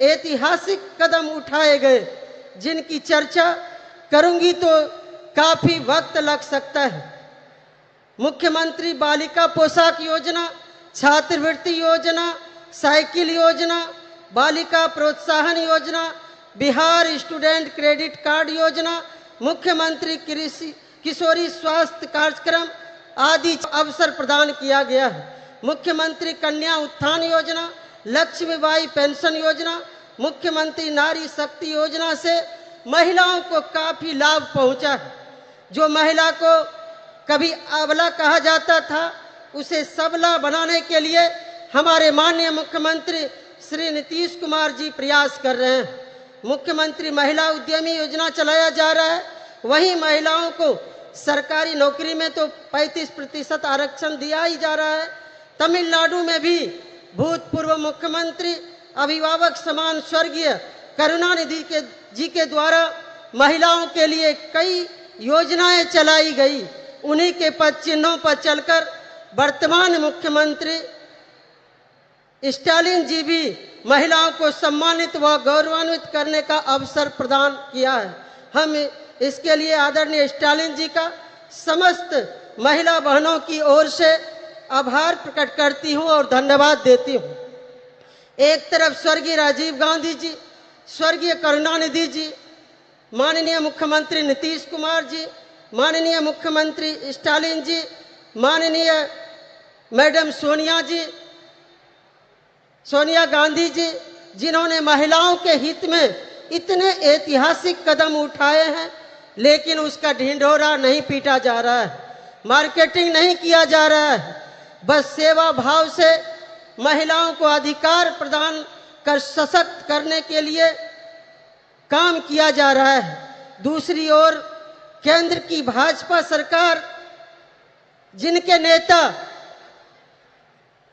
ऐतिहासिक कदम उठाए गए, जिनकी चर्चा करूंगी तो काफी वक्त लग सकता है। मुख्यमंत्री बालिका पोशाक योजना, छात्रवृत्ति योजना, साइकिल योजना, बालिका प्रोत्साहन योजना, बिहार स्टूडेंट क्रेडिट कार्ड योजना, मुख्यमंत्री किशोरी स्वास्थ्य कार्यक्रम आदि अवसर प्रदान किया गया है। मुख्यमंत्री कन्या उत्थान योजना, लक्ष्मीबाई पेंशन योजना, मुख्यमंत्री नारी शक्ति योजना से महिलाओं को काफी लाभ पहुंचा है। जो महिला को कभी अबला कहा जाता था, उसे सबला बनाने के लिए हमारे माननीय मुख्यमंत्री श्री नीतीश कुमार जी प्रयास कर रहे हैं। मुख्यमंत्री महिला उद्यमी योजना चलाया जा रहा है। वहीं महिलाओं को सरकारी नौकरी में तो 35% आरक्षण दिया ही जा रहा है। तमिलनाडु में भी भूतपूर्व मुख्यमंत्री अभिभावक समान स्वर्गीय करुणानिधि जी के द्वारा महिलाओं के लिए कई योजनाएं चलाई गई। उन्हीं के पद चिन्हों पर चलकर वर्तमान मुख्यमंत्री स्टालिन जी भी महिलाओं को सम्मानित व गौरवान्वित करने का अवसर प्रदान किया है। हम इसके लिए आदरणीय स्टालिन जी का समस्त महिला बहनों की ओर से आभार प्रकट करती हूं और धन्यवाद देती हूं। एक तरफ स्वर्गीय राजीव गांधी जी, स्वर्गीय करुणानिधि जी, माननीय मुख्यमंत्री नीतीश कुमार जी, माननीय मुख्यमंत्री स्टालिन जी, माननीय मैडम सोनिया गांधी जी, जिन्होंने महिलाओं के हित में इतने ऐतिहासिक कदम उठाए हैं, लेकिन उसका ढिंढोरा नहीं पीटा जा रहा है, मार्केटिंग नहीं किया जा रहा है। बस सेवा भाव से महिलाओं को अधिकार प्रदान कर सशक्त करने के लिए काम किया जा रहा है। दूसरी ओर केंद्र की भाजपा सरकार, जिनके नेता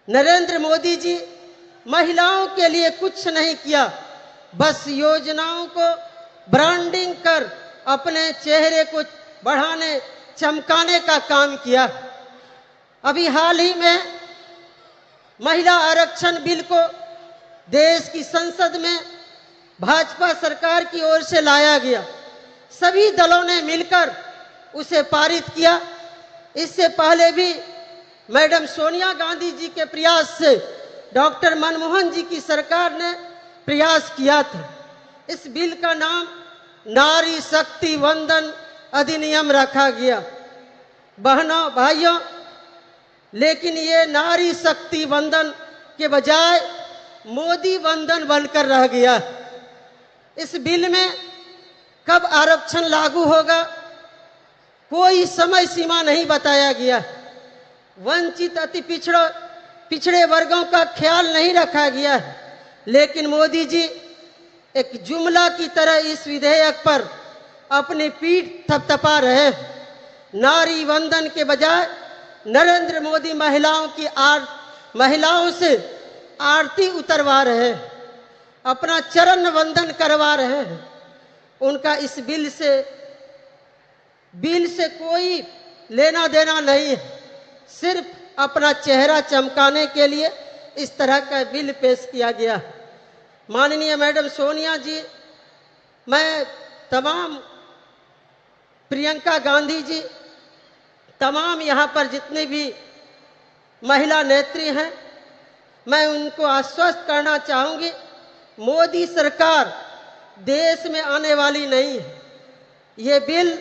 नरेंद्र मोदी जी महिलाओं के लिए कुछ नहीं किया, बस योजनाओं को ब्रांडिंग कर अपने चेहरे को बढ़ाने चमकाने का काम किया। अभी हाल ही में महिला आरक्षण बिल को देश की संसद में भाजपा सरकार की ओर से लाया गया। सभी दलों ने मिलकर उसे पारित किया। इससे पहले भी मैडम सोनिया गांधी जी के प्रयास से डॉक्टर मनमोहन जी की सरकार ने प्रयास किया था। इस बिल का नाम नारी शक्ति वंदन अधिनियम रखा गया। बहनों भाइयों, लेकिन ये नारी शक्ति वंदन के बजाय मोदी वंदन बनकर रह गया। इस बिल में कब आरक्षण लागू होगा, कोई समय सीमा नहीं बताया गया। वंचित अति पिछड़े वर्गों का ख्याल नहीं रखा गया है। लेकिन मोदी जी एक जुमला की तरह इस विधेयक पर अपनी पीठ थपथपा रहे हैं। नारी वंदन के बजाय नरेंद्र मोदी महिलाओं से आरती उतरवा रहे हैं, अपना चरण वंदन करवा रहे हैं। उनका इस बिल से कोई लेना देना नहीं है। सिर्फ अपना चेहरा चमकाने के लिए इस तरह का बिल पेश किया गया। माननीय मैडम सोनिया जी, मैं तमाम प्रियंका गांधी जी, तमाम यहाँ पर जितनी भी महिला नेत्री हैं, मैं उनको आश्वस्त करना चाहूँगी, मोदी सरकार देश में आने वाली नहीं है। ये बिल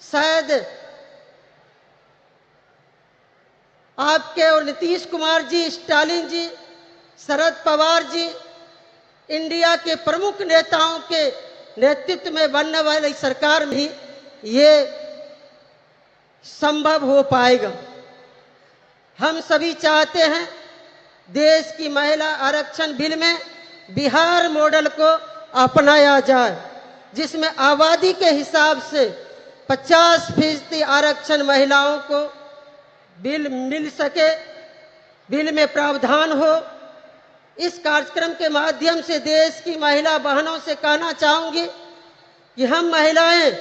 शायद आपके और नीतीश कुमार जी, स्टालिन जी, शरद पवार जी, इंडिया के प्रमुख नेताओं के नेतृत्व में बनने वाली सरकार में ही ये संभव हो पाएगा। हम सभी चाहते हैं देश की महिला आरक्षण बिल में बिहार मॉडल को अपनाया जाए, जिसमें आबादी के हिसाब से 50% आरक्षण महिलाओं को बिल मिल सके, बिल में प्रावधान हो। इस कार्यक्रम के माध्यम से देश की महिला बहनों से कहना चाहूंगी कि हम महिलाएं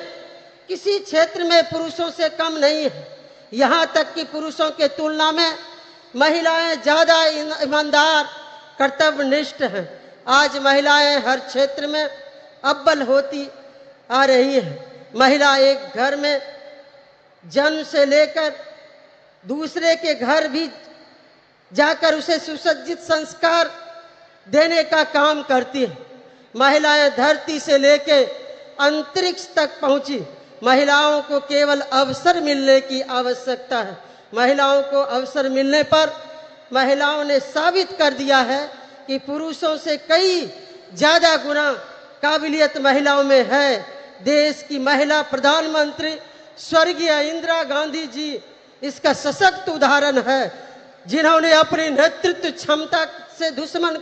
किसी क्षेत्र में पुरुषों से कम नहीं है। यहाँ तक कि पुरुषों के तुलना में महिलाएं ज़्यादा ईमानदार, कर्तव्यनिष्ठ हैं। आज महिलाएं हर क्षेत्र में अव्वल होती आ रही है। महिला एक घर में जन्म से लेकर दूसरे के घर भी जाकर उसे सुसज्जित संस्कार देने का काम करती है। महिलाएं धरती से लेकर अंतरिक्ष तक पहुंची। महिलाओं को केवल अवसर मिलने की आवश्यकता है। महिलाओं को अवसर मिलने पर महिलाओं ने साबित कर दिया है कि पुरुषों से कई ज्यादा गुना काबिलियत महिलाओं में है। देश की महिला प्रधानमंत्री स्वर्गीय इंदिरा गांधी जी इसका सशक्त उदाहरण है, जिन्होंने अपनी नेतृत्व क्षमता से दुश्मन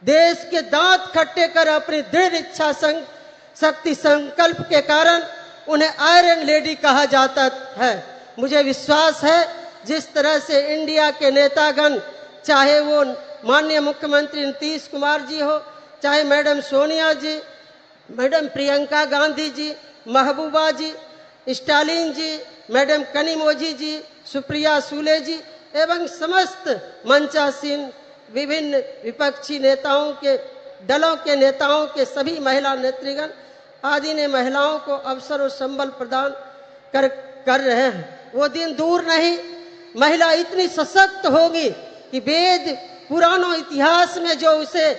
देश के दांत खट्टे कर अपनी दृढ़ इच्छा शक्ति संकल्प के कारण उन्हें आयरन लेडी कहा जाता है। मुझे विश्वास है जिस तरह से इंडिया के नेतागण, चाहे वो माननीय मुख्यमंत्री नीतीश कुमार जी हो, चाहे मैडम सोनिया जी, मैडम प्रियंका गांधी जी, महबूबा जी, स्टालिन जी, मैडम कनिमोझी जी, सुप्रिया सूले जी एवं समस्त मंचासीन विभिन्न विपक्षी नेताओं के दलों के नेताओं के सभी महिला नेतृगण आदि ने महिलाओं को अवसर और संबल प्रदान कर रहे हैं। वो दिन दूर नहीं, महिला इतनी सशक्त होगी कि वेद पुरानों इतिहास में जो उसे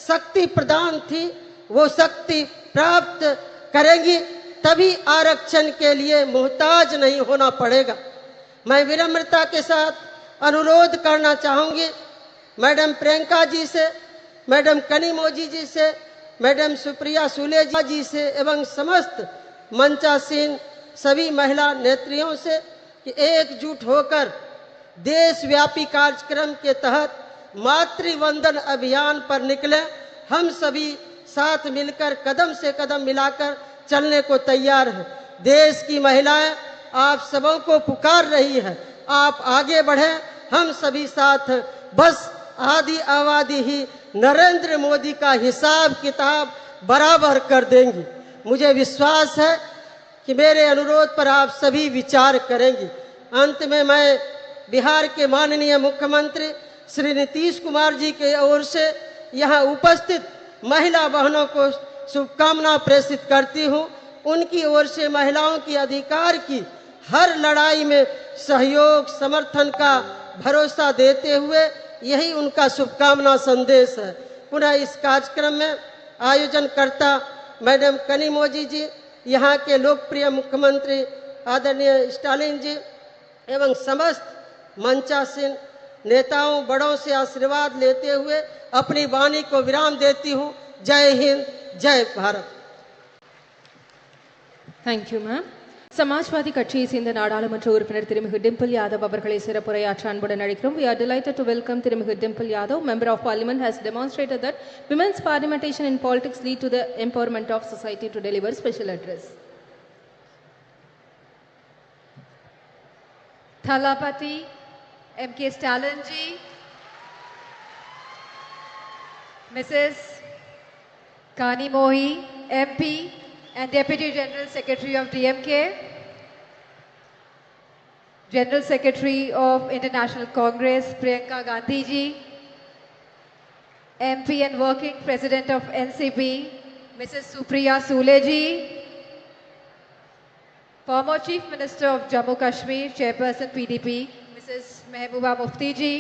शक्ति प्रदान थी वो शक्ति प्राप्त करेंगी, तभी आरक्षण के लिए मुहताज नहीं होना पड़ेगा। मैं विनम्रता के साथ अनुरोध करना चाहूँगी मैडम प्रियंका जी से, मैडम कनिमोझी जी से, मैडम सुप्रिया सूले जी से एवं समस्त मंचासीन सभी महिला नेत्रियों से कि एकजुट होकर देशव्यापी कार्यक्रम के तहत मातृवंदन अभियान पर निकले। हम सभी साथ मिलकर कदम से कदम मिलाकर चलने को तैयार हैं। देश की महिलाएं आप सबों को पुकार रही है, आप आगे बढ़ें, हम सभी साथ हैं। बस आदि आबादी ही नरेंद्र मोदी का हिसाब किताब बराबर कर देंगी। मुझे विश्वास है कि मेरे अनुरोध पर आप सभी विचार करेंगी। अंत में मैं बिहार के माननीय मुख्यमंत्री श्री नीतीश कुमार जी के ओर से यहाँ उपस्थित महिला बहनों को शुभकामना प्रेषित करती हूँ। उनकी ओर से महिलाओं की अधिकार की हर लड़ाई में सहयोग समर्थन का भरोसा देते हुए यही उनका शुभकामना संदेश है। पुनः इस कार्यक्रम में आयोजनकर्ता मैडम कनिमोजी जी, यहाँ के लोकप्रिय मुख्यमंत्री आदरणीय स्टालिन जी एवं समस्त मंचासीन नेताओं बड़ों से आशीर्वाद लेते हुए अपनी वाणी को विराम देती हूँ। जय हिंद, जय Bharat. Thank you, ma'am. Samajwadi கட்சியை சேர்ந்த நாடாளுமன்ற உறுப்பினர் திருமிகு டிம்பிள் யாதவ் அவர்களை சிறப்புரையாற்ற அன்புடன் அழைக்கிறோம். We are delighted to welcome திருமிகு Dimple Yadav. Member of Parliament has demonstrated that women's participation in politics lead to the empowerment of society to deliver special address. Thalapati M.K. Stalin ji, Mrs. Kani Mohi, MP and Deputy General Secretary of DMK, General Secretary of International Congress Priyanka Gandhi ji, MP and Working President of NCP Mrs. Supriya Sule ji, former Chief Minister of Jammu Kashmir, Chairperson PDP Mrs. Mehbooba Mufti ji,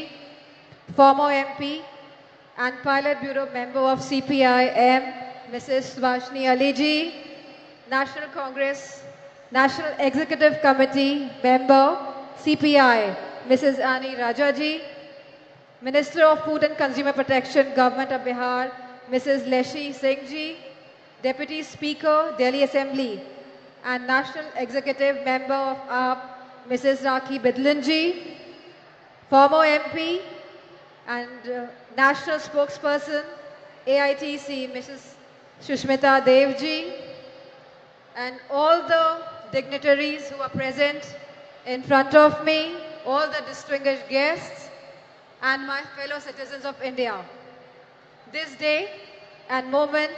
former MP and Pilot Bureau Member of CPI-M Mrs. Subhashini Ali ji, National Congress National Executive Committee Member CPI Mrs. Ani Raja ji, Minister of Food and Consumer Protection Government of Bihar Mrs. Leshi Singh ji, Deputy Speaker Delhi Assembly and National Executive Member of AAP Mrs. Rakhi Bidlan ji, former MP and National Spokesperson AITC Mrs. Shushmita Dev ji, and all the dignitaries who are present in front of me, all the distinguished guests and my fellow citizens of India. This day and moment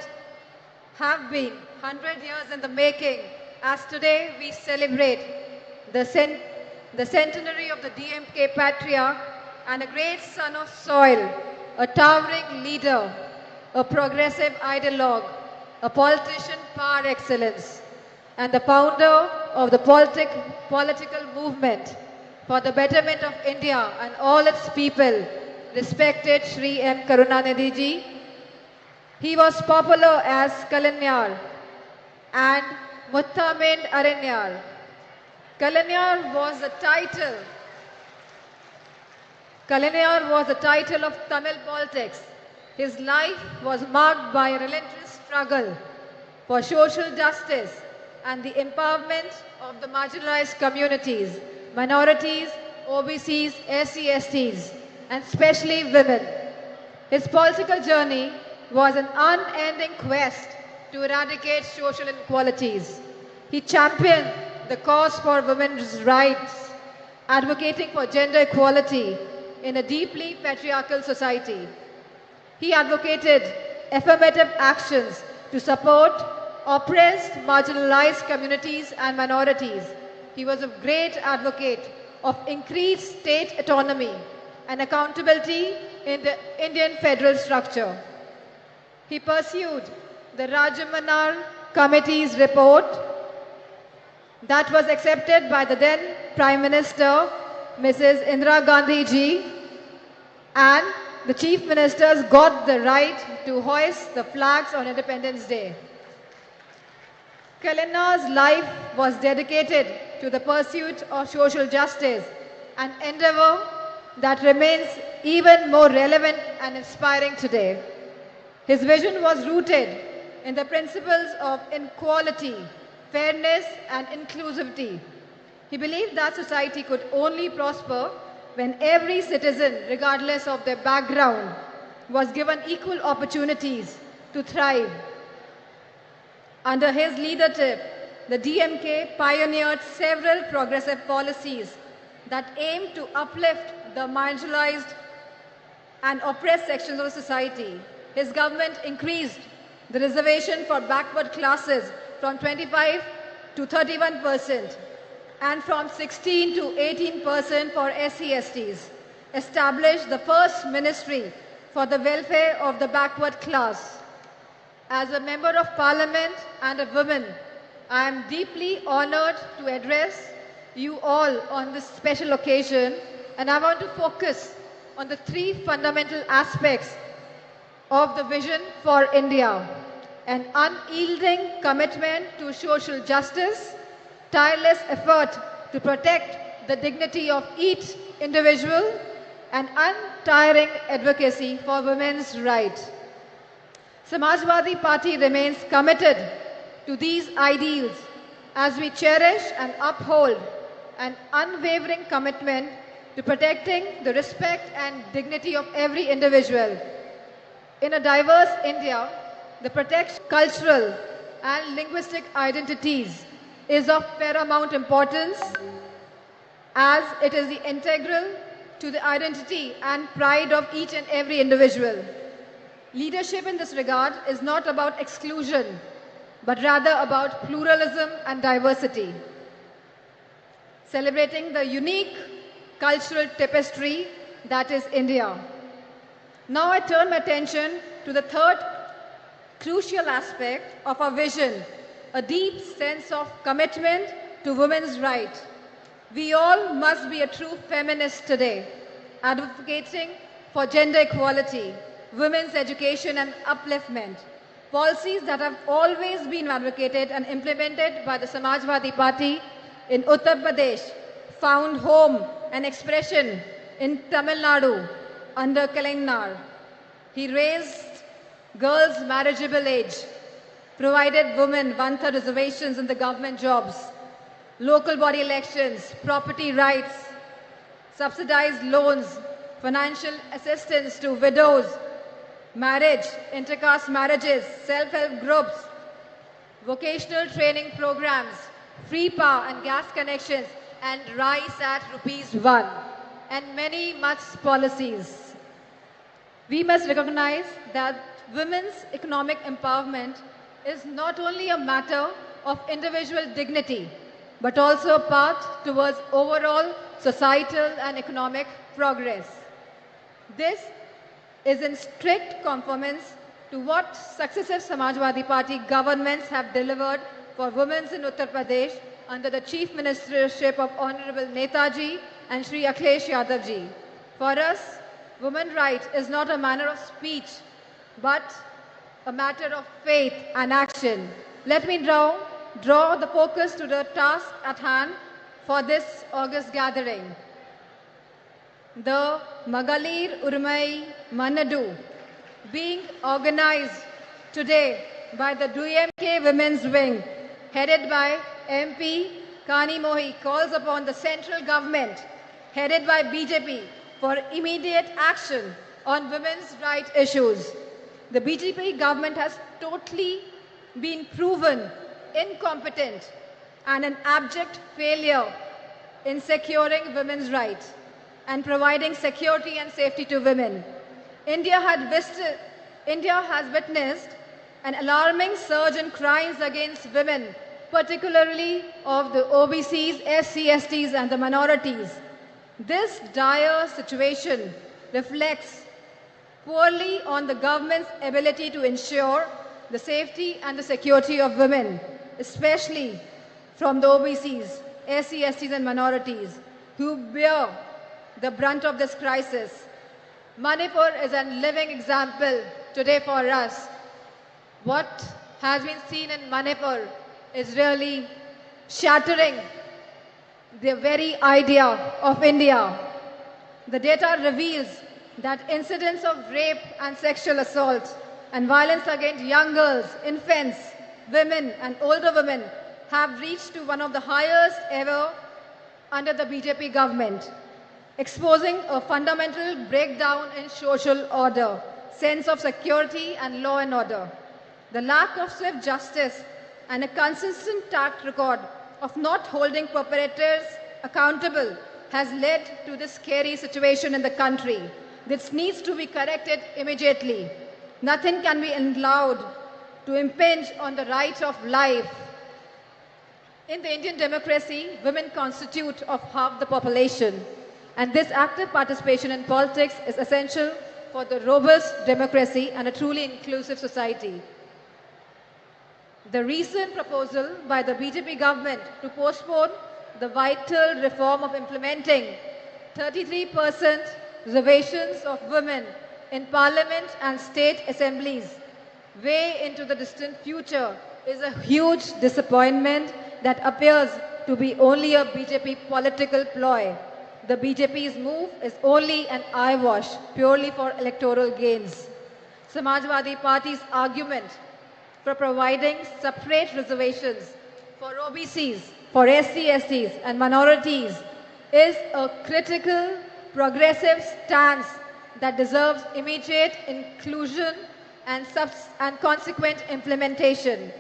have been 100 years in the making, as today we celebrate the centenary of the DMK patriarch and a great son of soil, a towering leader, a progressive ideologue, a politician par excellence, and the founder of the political movement for the betterment of India and all its people, respected Shri M. Karunanidhi ji. He was popular as Kalanyar and Muttamind Aranyar. Kalanyar was the title of Tamil politics. His life was marked by a relentless struggle for social justice and the empowerment of the marginalized communities, minorities, OBCs, SC/STs, and especially women. His political journey was an unending quest to eradicate social inequalities. He championed the cause for women's rights, advocating for gender equality in a deeply patriarchal society. He advocated affirmative actions to support oppressed, marginalized communities and minorities. He was a great advocate of increased state autonomy and accountability in the Indian federal structure. He pursued the Rajamanar Committee's report that was accepted by the then Prime Minister, Mrs. Indira Gandhi ji, and the Chief Ministers got the right to hoist the flags on Independence Day. Kalanar's life was dedicated to the pursuit of social justice, an endeavor that remains even more relevant and inspiring today. His vision was rooted in the principles of equality, fairness, and inclusivity. He believed that society could only prosper when every citizen, regardless of their background, was given equal opportunities to thrive. Under his leadership, the DMK pioneered several progressive policies that aimed to uplift the marginalized and oppressed sections of the society. His government increased the reservation for backward classes from 25 to 31% and from 16 to 18% for SC/STs, established the first ministry for the welfare of the backward class. As a member of parliament and a woman, I am deeply honored to address you all on this special occasion, and I want to focus on the three fundamental aspects of the vision for India: an unyielding commitment to social justice, tireless effort to protect the dignity of each individual, and untiring advocacy for women's rights. Samajwadi Party remains committed to these ideals as we cherish and uphold an unwavering commitment to protecting the respect and dignity of every individual. In a diverse India, the protection of cultural and linguistic identities is of paramount importance, as it is the integral to the identity and pride of each and every individual. Leadership in this regard is not about exclusion, but rather about pluralism and diversity. Celebrating the unique cultural tapestry that is India. Now I turn my attention to the third crucial aspect of our vision, a deep sense of commitment to women's rights. We all must be a true feminist today, advocating for gender equality, women's education and upliftment, policies that have always been advocated and implemented by the Samajwadi Party in Uttar Pradesh, found home and expression in Tamil Nadu under Kalainar. He raised girls' marriageable age, provided women one-third reservations in the government jobs, local body elections, property rights, subsidized loans, financial assistance to widows, marriage, intercaste marriages, self-help groups, vocational training programs, free power and gas connections, and rice at ₹1, and many much policies. We must recognize that women's economic empowerment is not only a matter of individual dignity, but also a path towards overall societal and economic progress. This is in strict conformance to what successive Samajwadi Party governments have delivered for women in Uttar Pradesh under the Chief Ministership of Honorable Netaji and Shri Akhilesh Yadav ji. For us, women's rights is not a manner of speech, but a matter of faith and action. Let me draw the focus to the task at hand for this August gathering. The Magalir Urmai Manadu, being organized today by the DMK Women's Wing, headed by MP Kani Mohi, calls upon the central government, headed by BJP, for immediate action on women's rights issues. The BJP government has totally been proven incompetent and an abject failure in securing women's rights and providing security and safety to women. India has witnessed an alarming surge in crimes against women, particularly of the OBCs, SC/STs and the minorities. This dire situation reflects poorly on the government's ability to ensure the safety and the security of women, especially from the OBCs, SC/STs and minorities, who bear the brunt of this crisis. Manipur is a living example today for us. What has been seen in Manipur is really shattering the very idea of India. The data reveals that incidents of rape and sexual assault and violence against young girls, infants, women and older women have reached to one of the highest ever under the BJP government, exposing a fundamental breakdown in social order, sense of security and law and order. The lack of swift justice and a consistent track record of not holding perpetrators accountable has led to this scary situation in the country. This needs to be corrected immediately. Nothing can be allowed to impinge on the right of life. In the Indian democracy, women constitute of half the population, and this active participation in politics is essential for the robust democracy and a truly inclusive society. The recent proposal by the BJP government to postpone the vital reform of implementing 33% reservations of women in parliament and state assemblies way into the distant future is a huge disappointment that appears to be only a BJP political ploy. The BJP's move is only an eyewash, purely for electoral gains. Samajwadi Party's argument for providing separate reservations for OBCs, for SC/STs and minorities is a critical, progressive stance that deserves immediate inclusion and consequent implementation.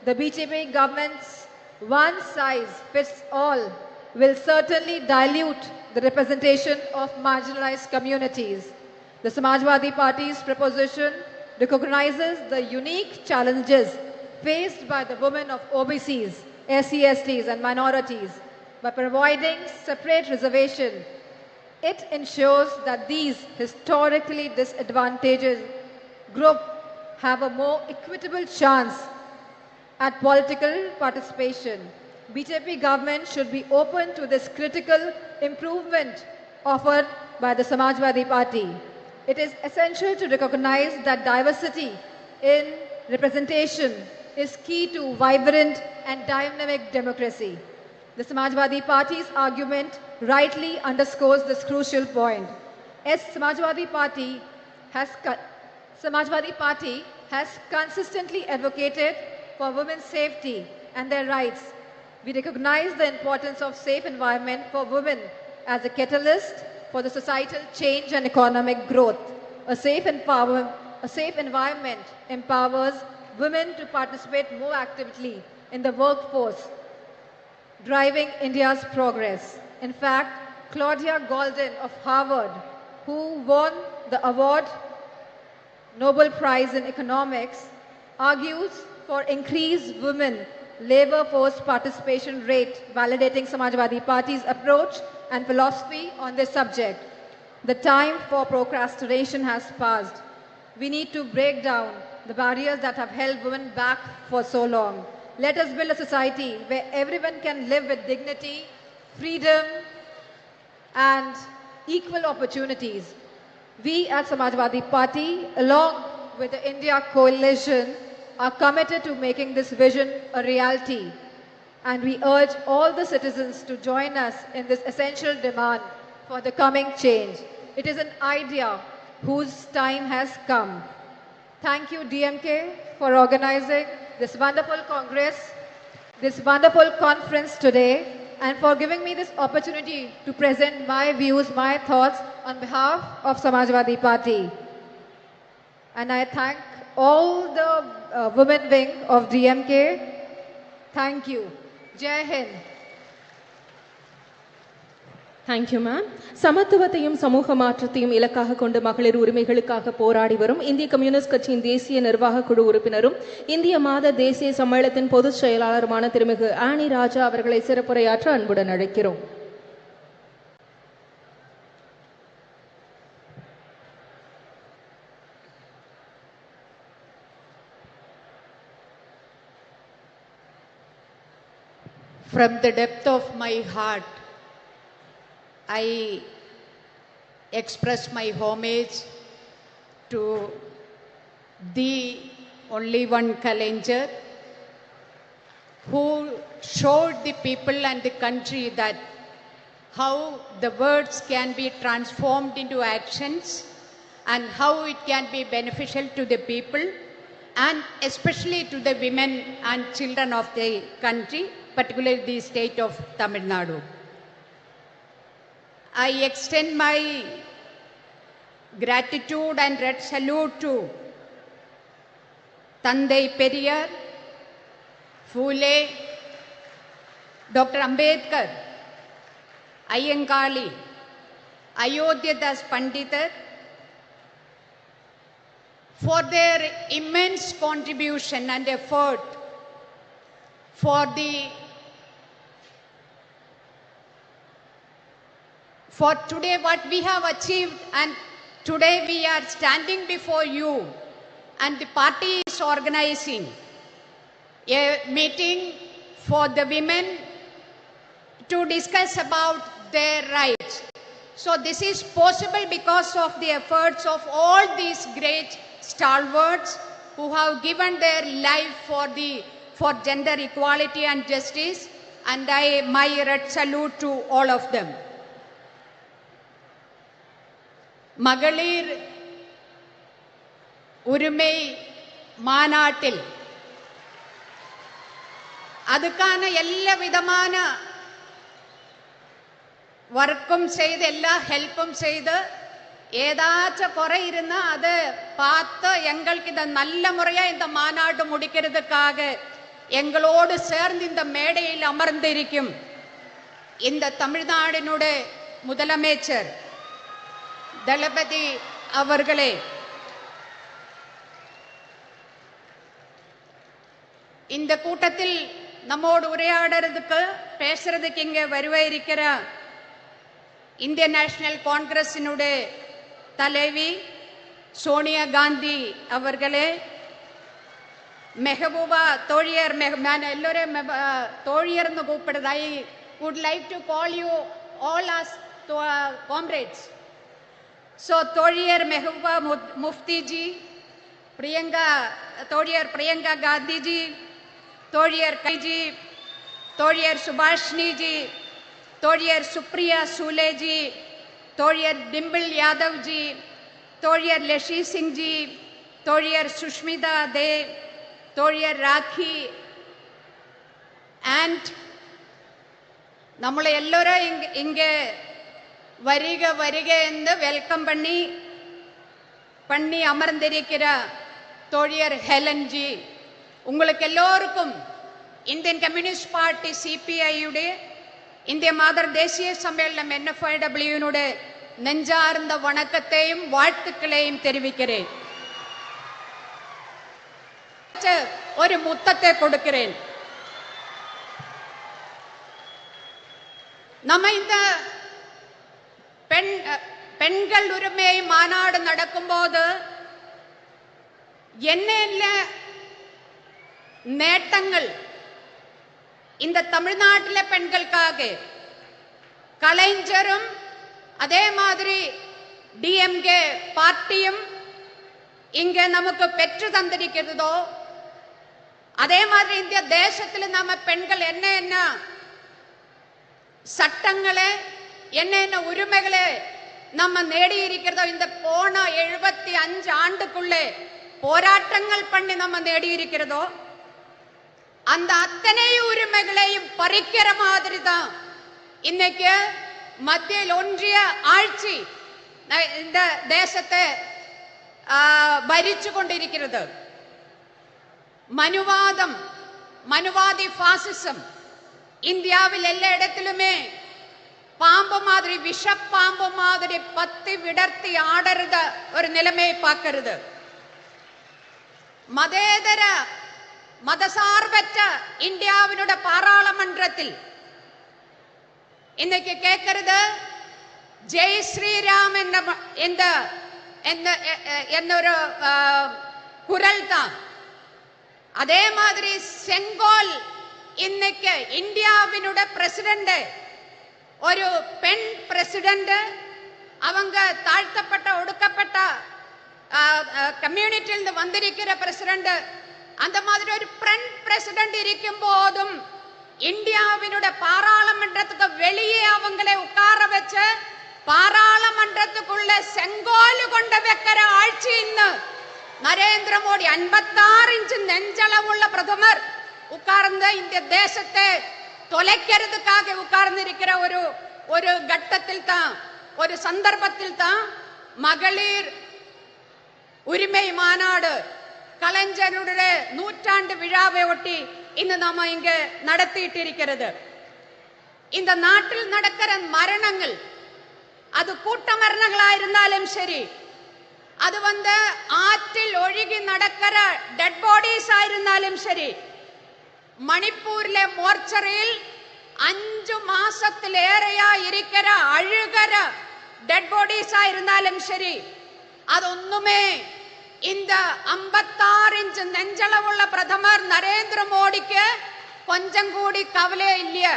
The BJP government's one-size-fits-all will certainly dilute the representation of marginalized communities. The Samajwadi Party's proposition recognizes the unique challenges faced by the women of OBCs, SC/STs and minorities. By providing separate reservation, it ensures that these historically disadvantaged groups have a more equitable chance at political participation. BJP government should be open to this critical improvement offered by the Samajwadi Party. It is essential to recognize that diversity in representation is key to vibrant and dynamic democracy. The Samajwadi Party's argument rightly underscores this crucial point. As Samajwadi Party has consistently advocated for women's safety and their rights. We recognize the importance of safe environment for women as a catalyst for the societal change and economic growth. A safe environment empowers women to participate more actively in the workforce, driving India's progress. In fact, Claudia Golden of Harvard, who won the Nobel Prize in Economics, argues for increased women labor force participation rate, validating Samajwadi Party's approach and philosophy on this subject. The time for procrastination has passed. We need to break down the barriers that have held women back for so long. Let us build a society where everyone can live with dignity, freedom, and equal opportunities. We at Samajwadi Party, along with the India Coalition, are committed to making this vision a reality. And we urge all the citizens to join us in this essential demand for the coming change. It is an idea whose time has come. Thank you, DMK, for organizing this wonderful congress, this wonderful conference today, and for giving me this opportunity to present my views, my thoughts on behalf of Samajwadi Party. And I thank all the women wing of DMK. Thank you. Jai Hind. Thank you, ma'am. சமத்துவத்தையும் சமூக மாற்றத்தையும் இலக்காக கொண்டு மகளிர் உரிமைகளுக்காக போராடி வரும் இந்திய communist கட்சியின் தேசிய நிர்வாக குழு உறுப்பினரும் இந்திய மாத தேசிய சம்மேளனத்தின் பொதுச் செயலாளருமான திருமிகு ஆனி ராஜா அவர்களை சிறப்புரையாற்ற அன்புடன் அழைக்கிறோம். From the depth of my heart, I express my homage to the only one Kalaignar who showed the people and the country that how the words can be transformed into actions and how it can be beneficial to the people and especially to the women and children of the country, particularly the state of Tamil Nadu. I extend my gratitude and red salute to Tandai Periyar, Phule, Dr. Ambedkar, Ayyankali, Ayodhyadas Pandita for their immense contribution and effort for today what we have achieved, and today we are standing before you and the party is organizing a meeting for the women to discuss about their rights. So this is possible because of the efforts of all these great stalwarts who have given their life for gender equality and justice, and my red salute to all of them. மகளிர் உரிமை மாநாட்டில் அதுக்கான எல்லா விதமான വർക്കും ചെയ്ത് എല്ലാ ഹെൽപ്പും ചെയ്ത് ஏதாச்சும் குறை இருந்தா அதை பார்த்து எங்களுக்கு இந்த நல்ல முறையா இந்த மாநாடு முடிக்கிறதுக்காக எங்களோடு சேர்ந்து இந்த மேடையில் அமர்ந்திருக்கும் இந்த தமிழ்நாடினுடைய முதலமைச்சர் தளபதி அவர்களே, இந்த கூட்டத்தில் நம்மோடு உரையாடுறதுக்கு பேசுறதுக்கு இங்க வருவாயிருக்கிற இந்தியன் நேஷனல் காங்கிரஸினுடைய தலைவி சோனியா காந்தி அவர்களே, மெஹபூபா தோழியர், நான் எல்லோரும் தோழியர் கூப்பிடுறது. I would like to call you all as comrades. So தோழியர் மெஹபூபா முஃப்தி ஜி, தோழியர் பிரியங்கா காந்தி ஜி, தோழியர் கைஜி, தோழியர் சுபாஷினி ஜி, தோழியர் சுப்ரியா சூலே ஜி, தோழியர் டிம்பிள் யாதவ் ஜி, தோழியர் லஷி சிங் ஜி, தோழியர் சுஷ்மிதா தே, தோழியர் ராக்கி, and நம்மளை எல்லோரும் இங்கே வருக வருக என்று வெல்கம் பண்ணி அமர்ந்திருக்கிற தோழியர் ஹெலன் ஜி, உங்களுக்கு எல்லோருக்கும் இந்தியன் கம்யூனிஸ்ட் பார்ட்டி சிபிஐயுடைய இந்திய மாதர் தேசிய சம்மேளனம் NFIWனுடைய நெஞ்சார்ந்த வணக்கத்தையும் வாழ்த்துக்களையும் தெரிவிக்கிறேன். ஒரு முத்தத்தை கொடுக்கிறேன். நம்ம இந்த பெண்கள் உரிமை மாநாடு நடக்கும்போது என்ன நேட்டங்கள் இந்த தமிழ்நாட்டில் பெண்களுக்காக கலைஞரும் அதே மாதிரி டிஎம்கே பார்ட்டியும் இங்க நமக்கு பெற்று தந்திருக்கிறதோ, அதே மாதிரி இந்திய தேசத்தில் நம்ம பெண்கள் என்ன சட்டங்களை என்ன உரிமைகளை நம்ம நேடி இருக்கிறதோ, இந்த போன 75 ஆண்டுக்குள்ளே போராட்டங்கள் பண்ணி நம்ம நேடி இருக்கிறதோ, அந்த அத்தனை உரிமைகளையும் பறிக்கிற மாதிரி தான் இன்னைக்கு மத்தியில் ஒன்றிய ஆட்சி இந்த தேசத்தை ഭരിച്ചു കൊണ്ടിരിക്കുന്നത്. மனுவாதி பாசிசம் இந்தியாவில் எல்லா இடத்திலுமே பாம்பு மாதிரி, விஷப்பாம்பு மாதிரி பத்தி விடர்த்தி ஆடுறத ஒரு நிலைமையை பார்க்கிறது. மதேதர மதசார்பற்ற இந்தியாவினுடைய பாராளுமன்றத்தில் இன்னைக்கு கேட்கிறது ஜெய் ஸ்ரீராம் എന്നൊരു குரல் தான். அதே மாதிரி செங்கோல் இன்னைக்கு இந்தியாவினுடைய பிரசிடென்ட், ஒரு பெண் பிரசிடென்ட், அவங்க தாழ்த்தப்பட்ட ஒடுக்கப்பட்ட கம்யூனிட்டியிலிருந்து வந்திருக்கிற பிரசிடென்ட், அந்த மாதிரி ஒரு பெண் பிரசிடென்ட் இருக்கும் போதும் இந்தியாவினுடைய பாராளுமன்றத்துக்கு வெளியே அவங்களை உட்கார வச்சு பாராளுமன்றத்துக்குள்ள செங்கோல் கொண்டு வைக்கிற ஆட்சி இன்னும் நரேந்திர மோடி 56 இன்ச் நெஞ்சளவுள்ள பிரதமர் உட்கார்ந்து இந்த தேசத்தை தொலைக்கிறதுக்காக உட்கார்ந்து இருக்கிற ஒரு கட்டத்தில் தான், ஒரு சந்தர்ப்பத்தில் தான் மகளிர் உரிமை மாநாடு கலைஞருடைய 100ஆண்டு விழாவை ஒட்டி இன்னும் நாம இங்க நடத்திட்டு இருக்கிறது. இந்த நாட்டில் நடக்கிற மரணங்கள், அது கூட்ட மரணங்களா இருந்தாலும் சரி, அது ஆற்றில் ஒழுகி நடக்கிற டெட் பாடிஸ் ஆயிருந்தாலும் சரி, மணிப்பூர்ல மோர்ச்சரியில் 5 மாசத்திலேறையா இருக்கிற அழுகிற டெட் பாடிஸ் ஆயிருந்தாலும் சரி, അതൊന്നുമേ இந்த 56 இன்ச் நெஞ்சளவுள்ள பிரதமர் நரேந்திர மோடிக்கு கொஞ்சம் கூடி கவலை இல்லையா?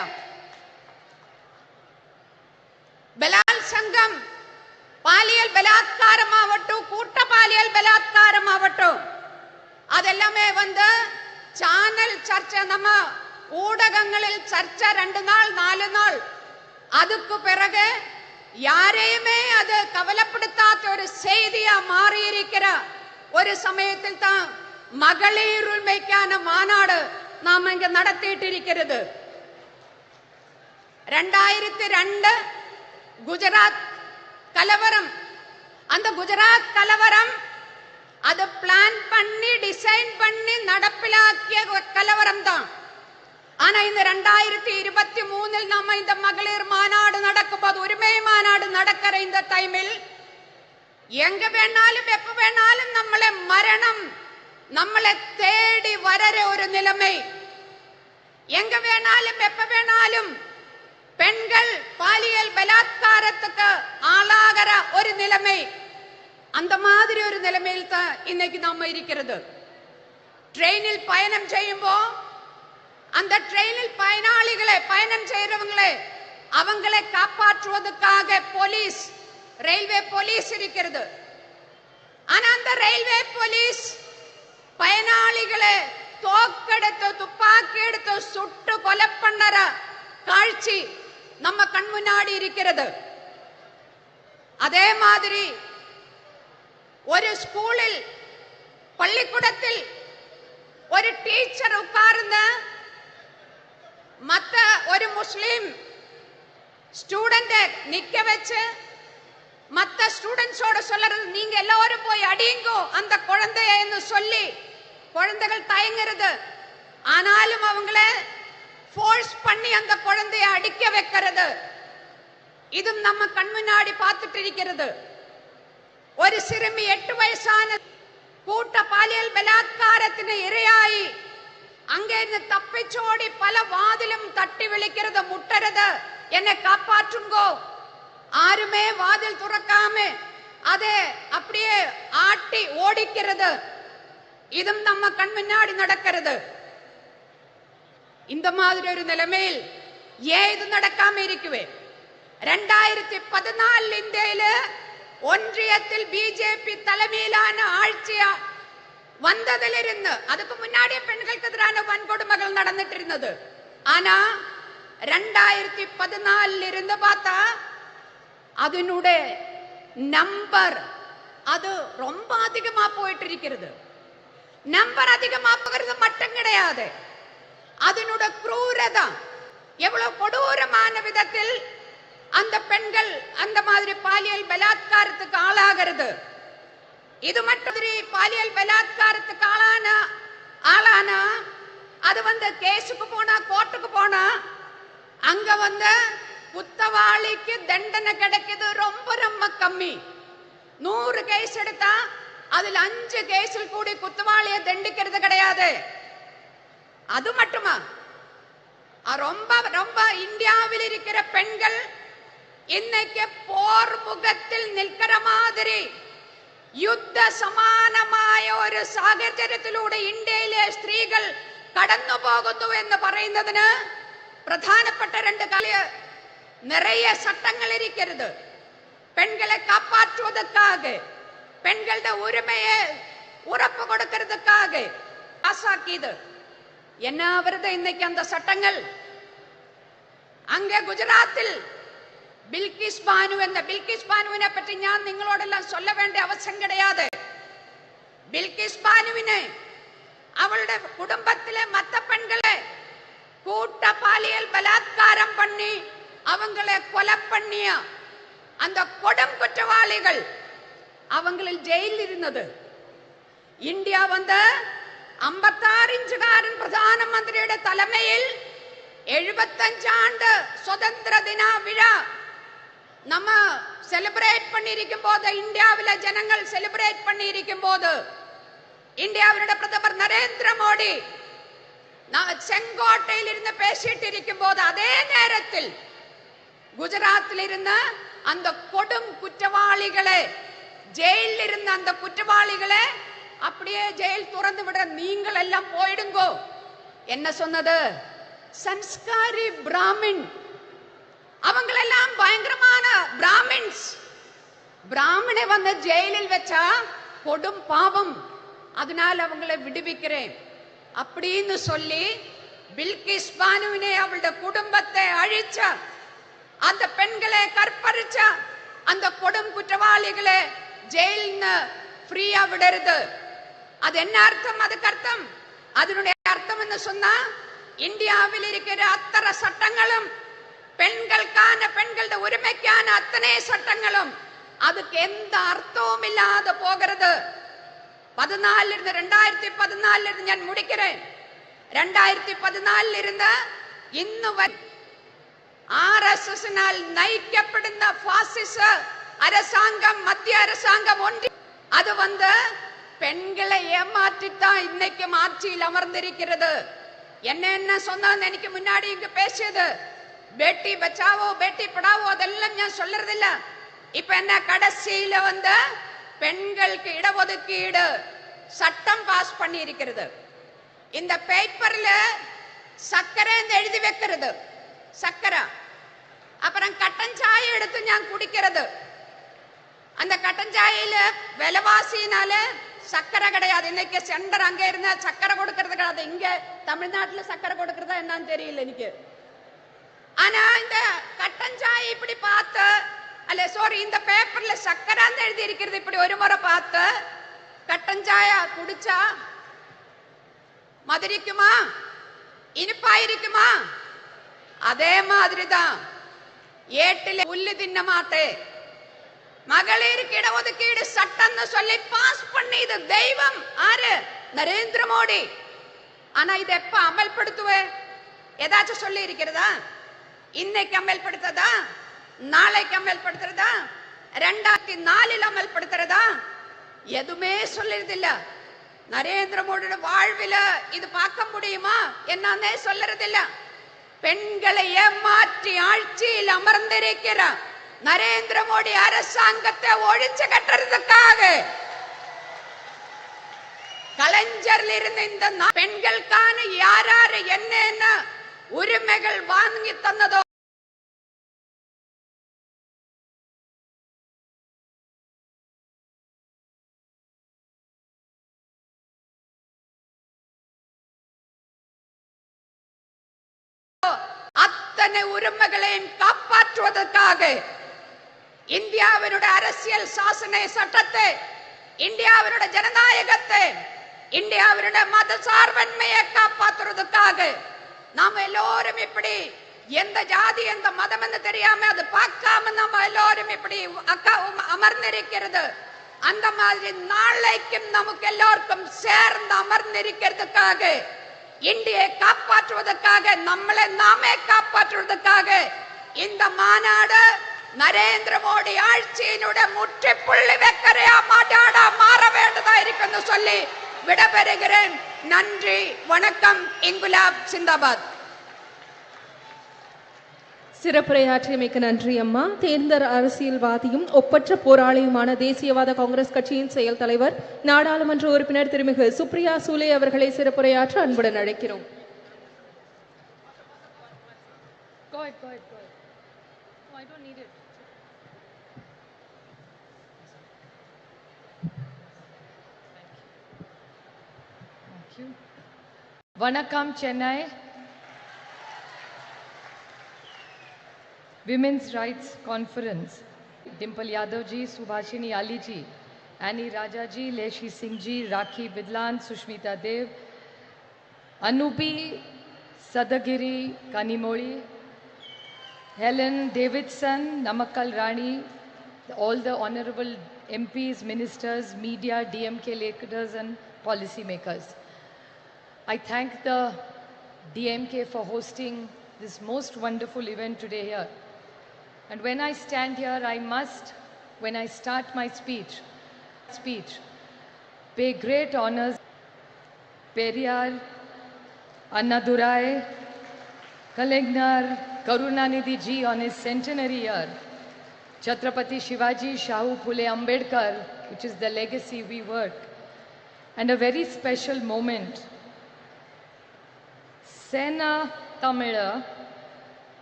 ബലാത്സംഗം, പാലിയൽ ബലാത്കാരമാവട്ടെ, കൂട്ടപാലിയൽ ബലാത്കാരമാവട്ടെ, അതെല്ലാമേ വന്ന് ചാനൽ ചർച്ച, നമ്മ ஊடகங்களில் சர்ச்சை 2 நாள் 4 நாள். அதுக்கு பிறகு யாரையுமே அது கவலைப்படுத்தாத ஒரு செய்தியா மாறி இருக்கிற ஒரு சமயத்தில் தான் மகளிர் உரிமைக்கான மாநாடு நாம் இங்க நடத்திட்டு இருக்கிறது. 2002 குஜராத் கலவரம், அந்த குஜராத் கலவரம் அது பிளான் பண்ணி டிசைன் பண்ணி நடப்பிலாக்கிய கலவரம் தான். ஆனா இந்த 2023 நம்ம இந்த மகளிர் மாநாடு நடக்கும்போது, உரிமை மாநாடு நடக்கிற இந்த டைமில் எங்க வேணாலும் எப்ப வேணாலும் நம்மளை மரணம் நம்மளை தேடி வர ஒரு நிலைமை, எங்க வேணாலும் எப்ப வேணாலும் பெண்கள் பாலியல் பலாத்காரத்துக்கு ஆளாகிற ஒரு நிலைமை, அந்த மாதிரி ஒரு நிலைமையில் தான் இன்னைக்கு நாம இருக்கிறது. ட்ரெயினில் பயணம் செய்யும்போ அந்த ட்ரெயினில் பயணம் செய்யறவங்களே அவங்களை காப்பாற்றுவதற்காக போலீஸ், ரயில்வே போலீஸ் இருக்கிறது. ஆனா அந்த ரயில்வே போலீஸ் பயனாளிகளை தோக்கெடுத்து துப்பாக்கி எடுத்து சுட்டு கொலை பண்ணற காட்சி நம்ம கண் முன்னாடி இருக்கிறது. அதே மாதிரி ஒரு ஸ்கூலில், பள்ளிக்கூடத்தில் ஒரு டீச்சர் உட்கார்ந்த மத்த ஒரு முஸ்லிம் ஸ்டூடெண்ட் நிக்க வச்சு மத்த ஸ்டூடெண்ட்ஸோட சொல்றது, நீங்க எல்லாரும் போய் அடிங்கோ அந்த குழந்தைன்னு சொல்லி குழந்தைகள் தயங்குறது. ஆனாலும் அவங்கள ஃபோர்ஸ் பண்ணி அந்த குழந்தைய அடிக்க வைக்கிறது. இது நம்ம கண் முன்னாடி பார்த்துட்டு இருக்கிறது. ஒரு சிறுமி 8 வயசான கூட்ட பாலியல் பலாத்காரത്തിന് ഇരയായി அங்கிருந்து தப்பிச்சோடி பல வாதிலும் தட்டி விழிக்கிறது, முட்டறது, என்னை காப்பாற்றுங்கோ. ஆருமே வாதில் துறக்காம அதே அப்படியே ஆட்டி ஓடிக்கிறது. இதும் நம்ம கண் முன்னாடி நடக்கிறது. இந்த மாதிரி ஒரு நிலைமையில் ஏன் இது நடக்காம இருக்குவே? 2014 இந்தியில ஒன்றியத்தில் பிஜேபி தலைமையிலான ஆட்சியா வந்ததிலிருந்து, அதுக்கு முன்னாடியே பெண்களுக்கு எதிரான வன்கொடுமைகள் நடந்துட்டு இருந்தது. ஆனா 2014 இருந்து பார்த்தா அதனுடைய நம்பர் அது ரொம்ப அதிகமா போயிட்டு இருக்கிறது. நம்பர் அதிகமா போகிறது மட்டும் கிடையாது, அதனுடைய குரூரதா எவ்வளவு கொடூரமான விதத்தில் அந்த பெண்கள் அந்த மாதிரி பாலியல் பலாத்காரத்துக்கு ஆளாகிறது. இது மட்டும் பாலியல் பலாத்காரத்துக்கு ஆளானா அது வந்து கேஸுக்கு போனா, கோர்ட்டுக்கு போனா அங்க வந்து குத்தவாளிக்கு தண்டனை கிடைக்குது ரொம்ப ரொம்ப கம்மி. 100 கேஸ் எடுத்தா அதுல 5 கேஸில் கூடி குத்தவாளியை தண்டிக்கிறது கிடையாது. அது மட்டுமா, ரொம்ப ரொம்ப இந்தியாவில் இருக்கிற பெண்கள் இன்னைக்கு போர் முகத்தில் நிற்கிற மாதிரி യുദ്ധ സമാനമായ ഒരു സാഹചര്യത്തിലൂടെ ഇന്ത്യയിലെ സ്ത്രീകൾ കടന്നു പോകുന്നു എന്ന് പറയുന്നതിന് പ്രധാനപ്പെട്ട 2 കാര്യം நிறைய சட்டங்கள் இருக்கிறது. பெண்களை காப்பாற்றுவதற்காக, பெண்களுடைய உரிமையை உறப்பு கொடுக்கிறதுக்காக பாசாக்கியது. என்ன வருது இன்னைக்கு அந்த சட்டங்கள்? அங்க குஜராத்தில் ബിൽക്കിസ് ബാനു എന്ന ബിൽക്കിസ് ബാനുവിനെ പറ്റി ഞാൻ നിങ്ങളോടെല്ലാം சொல்ல വേണ്ട ആവശ്യം கிடையாது. ബിൽക്കിസ് ബാനുവിനെ അവളുടെ കുടുംബത്തിലെ മത്ത പെൺകളെ കൂട്ട പാലിയൽ ബലാത്കാരം பண்ணி அவங்களை கொலை பண்ணிய அந்த கொடும் குற்றவாளிகள் அவங்களில் ஜெயிலில் இருந்தது. இந்தியா வந்து 56 ഇഞ്ചുകാരൻ പ്രധാനമന്ത്രിയുടെ തലമയിൽ 75 ആണ്ട് സ്വതന്ത്ര ദിന വിഴ நம்ம செலிப்ரேட் பண்ணியிருக்கும் போது, இந்தியாவில ஜனங்கள் செலிப்ரேட் பண்ணியிருக்கும் போது, இந்தியாவினுடைய பிரதமர் நரேந்திர மோடி செங்கோட்டையில் இருந்து பேசிட்டு இருக்கும் போது, அதே நேரத்தில் குஜராத்தில் இருந்த அந்த கொடும் குற்றவாளிகளை, ஜெயிலில் இருந்த அந்த குற்றவாளிகளை அப்படியே ஜெயில் துறந்து விட, நீங்கள் எல்லாம் போயிடுங்கோ என்ன சொன்னது? சன்ஸ்காரி பிராமின் அவங்களெல்லாம் பயங்கரமான பிராமின்ஸ். பிராமணை வந்து ஜெயிலில் வச்சா கொடும் பாவம், அதனால அவங்களை விடுவிக்கிறேன் அப்படின்னு சொல்லி பில்கிஸ் பானுவினை அவளுடைய குடும்பத்தை அழிச்ச, அந்த பெண்களை கற்பழிச்ச, அந்த கொடும் குற்றவாளிகளை ஜெயில்னு ஃப்ரீயா விடுறது. அது என்ன அர்த்தம்? அதுக்கு அர்த்தம், அதனுடைய அர்த்தம் என்ன சொன்னா, இந்தியாவில் இருக்கிற அத்தனை சட்டங்களும் பெண்களுக்கான, பெண்களோட உரிமைக்கான அத்தனை சட்டங்களும் அதுக்கு எந்த அர்த்தமும் இல்லாத போகிறது. 2014 இருந்து ഞാൻ முடிக்கிறேன். 2014 ഇരുന്ന് ഇന്ന് വരെ RSSനാൽ നയിക്കപ്പെടുന്ന ഫാസിസ அரசாங்கம், மத்திய அரசாங்கம் ஒன்றி அது வந்து பெண்களை ஏமாற்றித்தான் இன்னைக்கு ஆட்சியில் அமர்ந்திருக்கிறது. என்ன சொன்னான்னு எனக்கு முன்னாடி இங்க பேசியது பேட்டி பச்சாவோ பேட்டி படாவோ அதெல்லாம் நான் சொல்றதில்ல. இப்ப என்ன கடைசியில வந்து பெண்களுக்கு இடஒதுக்கீடு சட்டம் பாஸ் பண்ணி இருக்கிறது. இந்த பேப்பர்ல சக்கரை எழுதி வைக்கிறது, சக்கரை. அப்புறம் கட்டன் சாயை எடுத்து நான் குடிக்கிறது. அந்த கட்டன் சாயில விலைவாசினால சக்கரை கிடையாது. இன்னைக்கு சென்டர் அங்க இருந்த சக்கரை கொடுக்கறது கிடையாது. இங்க தமிழ்நாட்டுல சக்கரை கொடுக்கறதா என்னன்னு தெரியல எனக்கு. ஆனா இந்த கட்டன் சாய் இப்படி பார்த்து, அல்ல சாரி, இந்த பேப்பர்ல சக்கரான்னு எழுதி இருக்கிறது இப்படி ஒரு முறை பார்த்து கட்டன் சாயா குடிச்சா மதுரிக்குமா, இனிப்பா இருக்குமா? அதே மாதிரிதான் ஏட்டில புல்லு தின்ன மாட்டே மகளிருக்கு இடஒதுக்கீடு சட்டம்னு சொல்லி பாஸ் பண்ணி இது தெய்வம் ஆறு நரேந்திர மோடி. ஆனா இது எப்ப அமல்படுத்துவே? ஏதாச்சும் சொல்லி இருக்கிறதா? இன்னைக்கு அமல்படுத்ததா? நாளைக்கு அமல்படுத்துறதா? 2004 அமல்படுத்துறதா? எதுவுமே சொல்லுறதில்ல. நரேந்திர மோடியோட வாழ்வில இது பார்க்க முடியுமா என்னன்னே சொல்லுறதில்ல. பெண்களை ஏமாற்றி ஆட்சியில் அமர்ந்திருக்கிற நரேந்திர மோடி அரசாங்கத்தை ஒழிச்சு கட்டுறதுக்காக கலைஞர்ல இருந்த இந்த பெண்களுக்கான யாராரு என்ன உரிமைகள் வாங்கி தந்ததோ அத்தனை உரிமைகளையும் காப்பாற்றுவதற்காக இந்தியாவினுடைய அரசியல் சாசன சட்டத்தை, இந்தியாவினுடைய ஜனநாயகத்தை, இந்தியாவினுடைய மத சார்பன்மையை காப்பாற்றுவதற்காக நாம எல்லோரும் இப்படி எந்த ஜாதி எந்த மதம் என்று தெரியாம அது பார்க்காம நம்ம எல்லோரும் இப்படி அமர்ந்திருக்கிறது. அந்த மாதிரி நாளைக்கும் நமக்கு எல்லோருக்கும் சேர்ந்து அமர்ந்திருக்கிறதுக்காக, இந்தியை காப்பாற்றுவதற்காக, நம்மளை நாமே காப்பாற்றுவதற்காக இந்த மாநாடு நரேந்திர மோடி ஆட்சியினுடைய முற்றுப்புள்ளி வைக்கிறையா மாநாடா மாற வேண்டதா இருக்குன்னு சொல்லி விடைபெறுகிறேன். நன்றி, வணக்கம். இன்குலாப் சிந்தாபாத். சிறப்புரையாற்றியமைக்கு நன்றி அம்மா. தேர்ந்த அரசியல்வாதியும் ஒப்பற்ற போராளியுமான தேசியவாத காங்கிரஸ் கட்சியின் செயல் தலைவர், நாடாளுமன்ற உறுப்பினர் திருமிகு சுப்ரியா சூலே அவர்களை சிறப்புரையாற்ற அன்புடன் அழைக்கிறோம். Vanakkam Chennai. Women's Rights Conference. Dimple Yadav ji, Subhashini Ali ji, Annie Raja ji, Leshi Singh ji, Rakhi Bidlan, Sushmita Dev, Anupi Sadagiri Kanimoli, Helen Davidson, Namakkal Rani, all the honorable MPs, ministers, media, DMK leaders and policy makers. I thank the DMK for hosting this most wonderful event today here. And when I stand here, I must, when I start my speech, pay great honors Periyar, Annadurai, Kalingnar, Karunanidhi ji on his centenary year, Chhatrapati Shivaji, Shahu Phule Ambedkar, which is the legacy we work, and a very special moment. Sena Tamila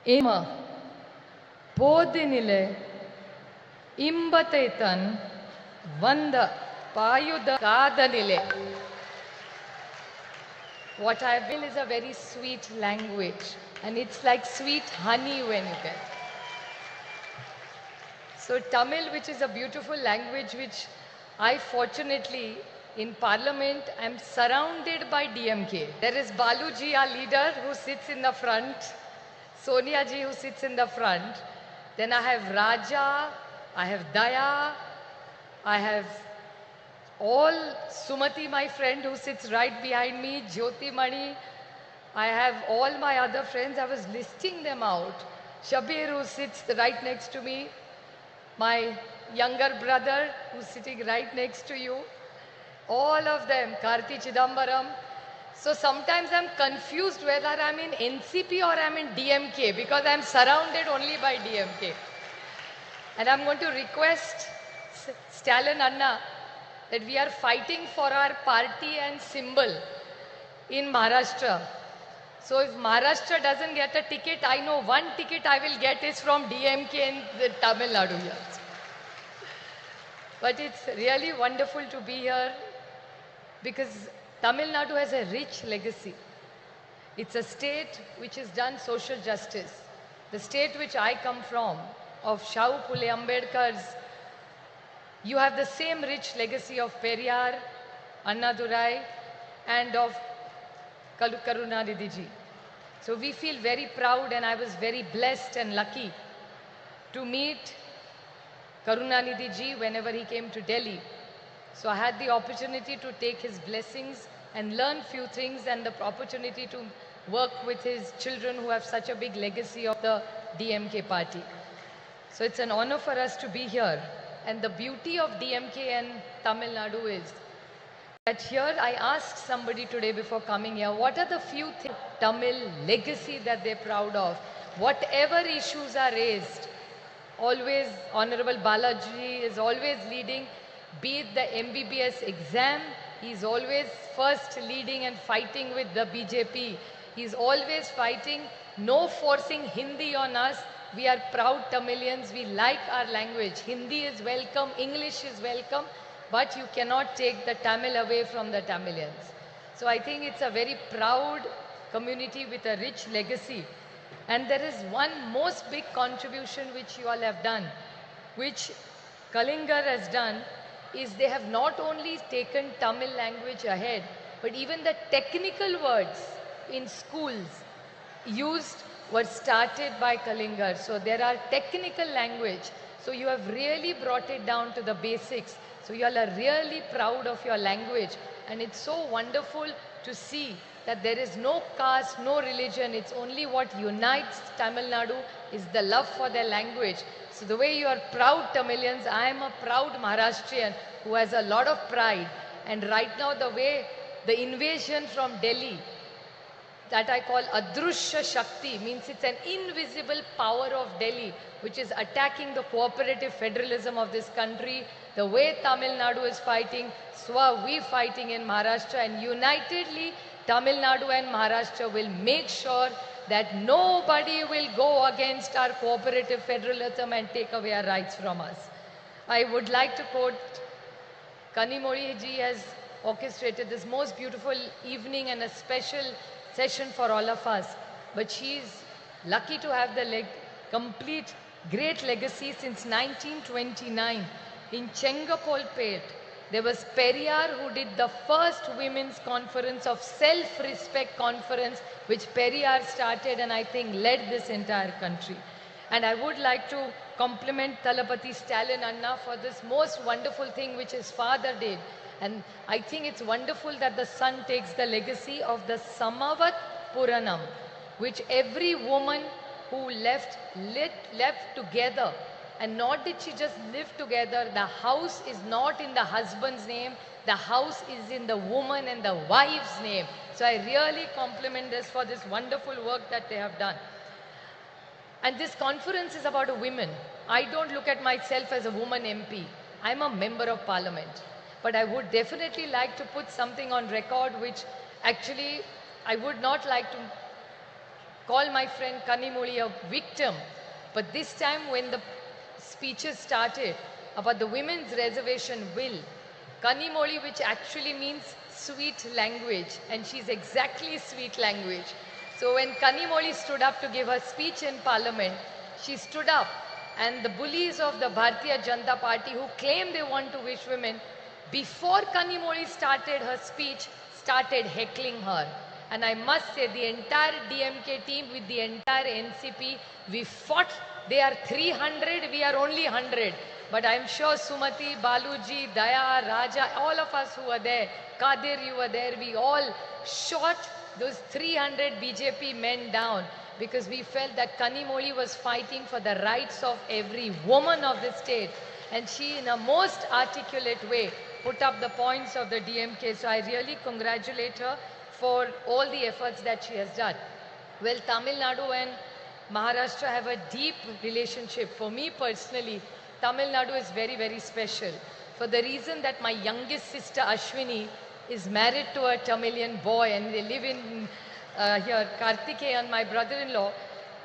Ema போதினிலே இன்பத்தை தன் வந்த பாயுத காதனிலே. What I will is a very sweet language, and it's like sweet honey when you get. So Tamil, which is a beautiful language, which I fortunately in Parliament am surrounded by DMK. There is Baluji, our leader, who sits in the front, Sonia ji, who sits in the front. Then I have Raja, I have Daya, I have all Sumati, my friend, who sits right behind me, Jyoti Mani. I have all my other friends. I was listing them out. Shabir, who sits right next to me, my younger brother, who's sitting right next to you, all of them, Karthi Chidambaram. So sometimes I'm confused whether I'm in NCP or I'm in DMK, because I'm surrounded only by DMK. And I'm going to request Stalin Anna that we are fighting for our party and symbol in Maharashtra. So if Maharashtra doesn't get a ticket, I know one ticket I will get is from DMK in the Tamil Nadu here. But it's really wonderful to be here because Tamil Nadu has a rich legacy. It's a state which has done social justice. The state which I come from, of Shau Phule Ambedkar's, you have the same rich legacy of Periyar, Annadurai, and of Karunanidhi ji. So we feel very proud, and I was very blessed and lucky to meet Karunanidhi ji whenever he came to Delhi. So I had the opportunity to take his blessings and learn few things, and the opportunity to work with his children who have such a big legacy of the DMK party. So it's an honor for us to be here. And the beauty of DMK and Tamil Nadu is that here I asked somebody today before coming here, what are the few things, Tamil legacy that they're proud of? Whatever issues are raised, always Honorable Balaji is always leading, be it the MBBS exam, he's always first leading and fighting with the BJP. He's always fighting, no forcing Hindi on us. We are proud Tamilians, we like our language. Hindi is welcome, English is welcome, but you cannot take the Tamil away from the Tamilians. So I think it's a very proud community with a rich legacy. And there is one most big contribution which you all have done, which Kalingar has done, is they have not only taken Tamil language ahead, but even the technical words in schools used were started by Kalingar. So there are technical language. So you have really brought it down to the basics. So you all are really proud of your language. And it's so wonderful to see that there is no caste, no religion. It's only what unites Tamil Nadu is the love for their language. So the way you are proud Tamilians, I am a proud Maharashtrian who has a lot of pride. And right now the way the invasion from Delhi, that I call Adrushya Shakti, means it's an invisible power of Delhi which is attacking the cooperative federalism of this country. The way Tamil Nadu is fighting, so are we fighting in Maharashtra, and unitedly Tamil Nadu and Maharashtra will make sure that nobody will go against our cooperative federalism and take away our rights from us. I would like to quote Kanimoli ji has orchestrated this most beautiful evening and a special session for all of us. But she is lucky to have the complete great legacy since 1929. In Chengapolpet, there was Periyar who did the first women's conference of self-respect conference, which Periyar started and I think led this entire country. And I would like to compliment Talapati Stalin Anna for this most wonderful thing which his father did. And I think it's wonderful that the son takes the legacy of the Samavat Puranam, which every woman who left together. And not did she just live together, the house is not in the husband's name, the house is in the woman and the wife's name. So I really compliment this for this wonderful work that they have done. And this conference is about women. I don't look at myself as a woman MP. I'm a member of parliament. But I would definitely like to put something on record which actually I would not like to call my friend Kanimoli a victim. But this time when the speeches started about the women's reservation bill, Kanimoli, which actually means sweet language, and she's exactly sweet language. So when Kanimoli stood up to give her speech in Parliament, she stood up, and the bullies of the Bharatiya Janata Party who claim they want to wish women, before Kanimoli started her speech, started heckling her. And I must say, the entire DMK team with the entire NCP, we fought. They are 300, we are only 100. But I'm sure Sumati, Baluji, Daya, Raja, all of us who were there, Kadir, you were there, we all shot those 300 BJP men down, because we felt that Kanimoli was fighting for the rights of every woman of the state. And she, in a most articulate way, put up the points of the DMK. So I really congratulate her for all the efforts that she has done. Well, Tamil Nadu and Maharashtra have a deep relationship. For me personally, Tamil Nadu is very, very special, for the reason that my youngest sister Ashwini is married to a Tamilian boy, and they live in here. Kartikeyan, my brother-in-law,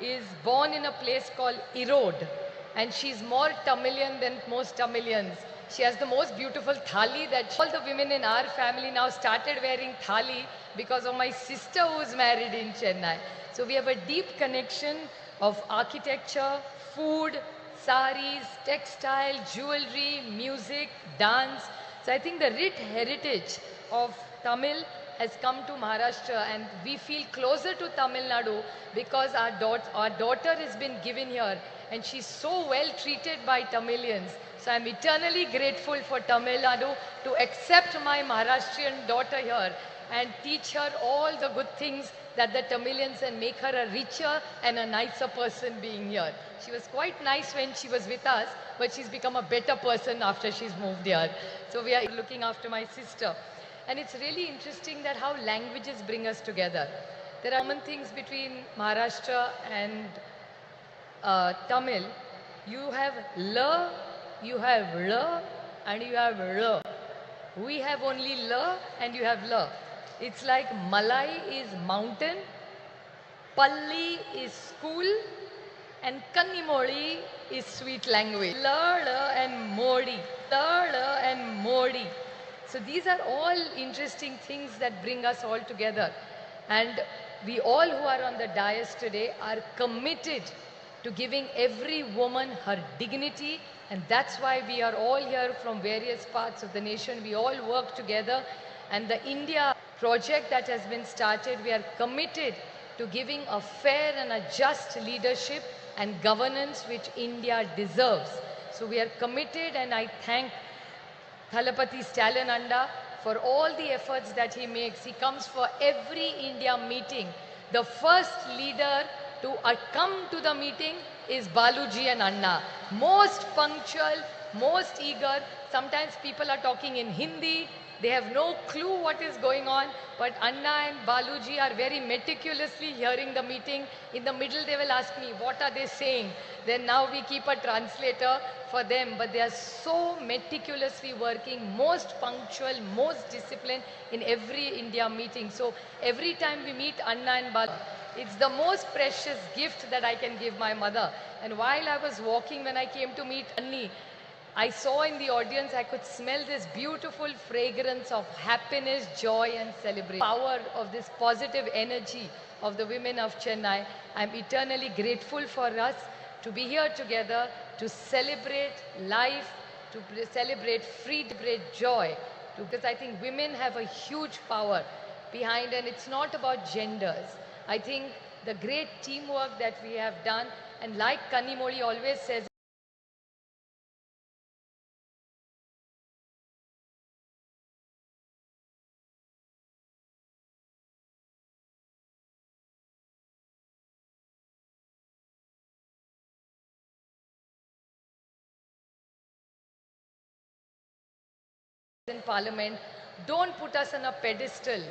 is born in a place called Erode, and she's more Tamilian than most Tamilians. She has the most beautiful thali that all the women in our family now started wearing thali because of my sister who's married in Chennai. So we have a deep connection of architecture, food, saris, textile, jewelry, music, dance. So I think the rich heritage of Tamil has come to Maharashtra, and we feel closer to Tamil Nadu because our daughter has been given here, and she's so well treated by Tamilians. So I'm eternally grateful for Tamil Nadu to accept my Maharashtrian daughter here and teach her all the good things that the Tamilians, and make her a richer and a nicer person being here. She was quite nice when she was with us, but she's become a better person after she's moved here. So we are looking after my sister. And it's really interesting that how languages bring us together. There are common things between Maharashtra and Tamil. You have L, you have L, and you have L. We have only L and you have L. It's like Malai is mountain, Palli is school, and Kannimoli is sweet language. L, L and Modi. L, L and Modi. So these are all interesting things that bring us all together. And we all who are on the dais today are committed to giving every woman her dignity, and that's why we are all here from various parts of the nation. We all work together, and the India project that has been started, we are committed to giving a fair and a just leadership and governance which India deserves. So we are committed, and I thank Thalapati Stalinanda for all the efforts that he makes. He comes for every India meeting. The first leader to come to the meeting is Baluji and Anna. Most punctual, most eager. Sometimes people are talking in Hindi. They have no clue what is going on. But Anna and Baluji are very meticulously hearing the meeting. In the middle, they will ask me, what are they saying? Then now we keep a translator for them. But they are so meticulously working, most punctual, most disciplined in every India meeting. So every time we meet Anna and Baluji, it's the most precious gift that I can give my mother. And while I was walking, when I came to meet Anni, I saw in the audience, I could smell this beautiful fragrance of happiness, joy and celebration. Power of this positive energy of the women of Chennai. I'm eternally grateful for us to be here together to celebrate life, to celebrate freedom, celebrate joy. Because I think women have a huge power behind, and it's not about genders. I think the great teamwork that we have done, and like Kannimoli always says, in Parliament, don't put us on a pedestal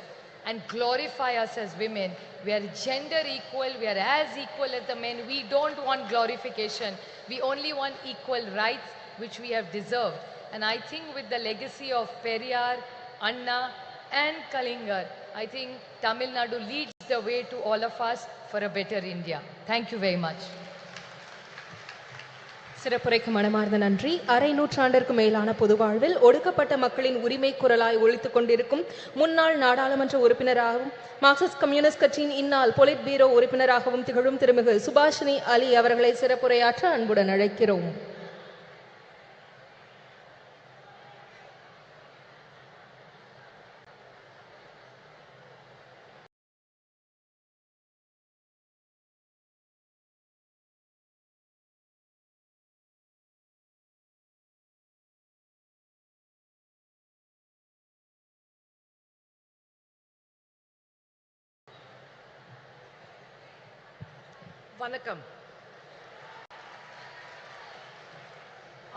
and glorify us as women. We are gender equal, we are as equal as the men. We don't want glorification. We only want equal rights, which we have deserved. And I think with the legacy of Periyar, Anna and Kalingar, I think Tamil Nadu leads the way to all of us for a better India. Thank you very much. சிறப்புரைக்கு மனமார்ந்த நன்றி. அரை நூற்றாண்டிற்கு மேலான பொது வாழ்வில் ஒடுக்கப்பட்ட மக்களின் உரிமை குரலாய் ஒலித்துக் கொண்டிருக்கும் முன்னாள் நாடாளுமன்ற உறுப்பினராகவும் மார்க்சிஸ்ட் கம்யூனிஸ்ட் கட்சியின் இந்நாள் பொலிட் பீரோ உறுப்பினராகவும் திகழும் திருமிகு சுபாஷினி அலி அவர்களை சிறப்புரையாற்ற அன்புடன் அழைக்கிறோம். Vanakkam.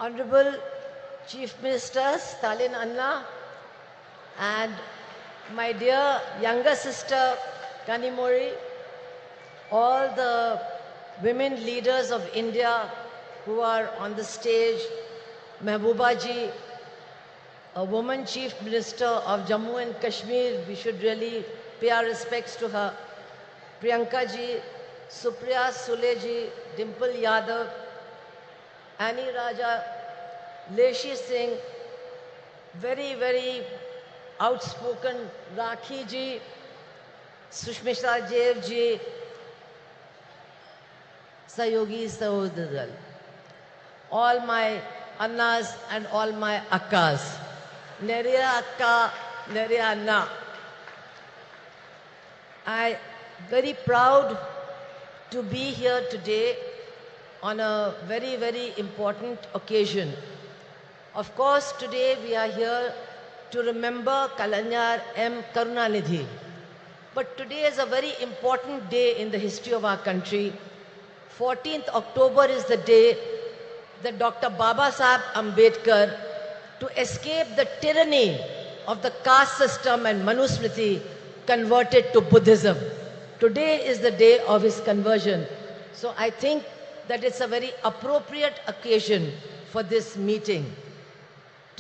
Honorable Chief Minister Stalin Anna and my dear younger sister Kanimori, all the women leaders of India who are on the stage, Mehbooba ji, a woman Chief Minister of Jammu and Kashmir, we should really pay our respects to her, Priyanka ji, Supriya Sule ji, Dimple Yadav, Annie Raja, Leshi Singh, very, very outspoken Rakhi ji, Sushmita Dev ji, Sayogi Sahodadal, all my Annas and all my Akkas, Neriya Akka, Neriya Anna. I very proud to be here today on a very, very important occasion. Of course, today we are here to remember Kalanyar M. Karunanidhi. But today is a very important day in the history of our country. 14th October is the day that Dr. Baba Saheb Ambedkar, to escape the tyranny of the caste system and Manusmriti, converted to Buddhism. Today is the day of his conversion. So I think that it's a very appropriate occasion for this meeting.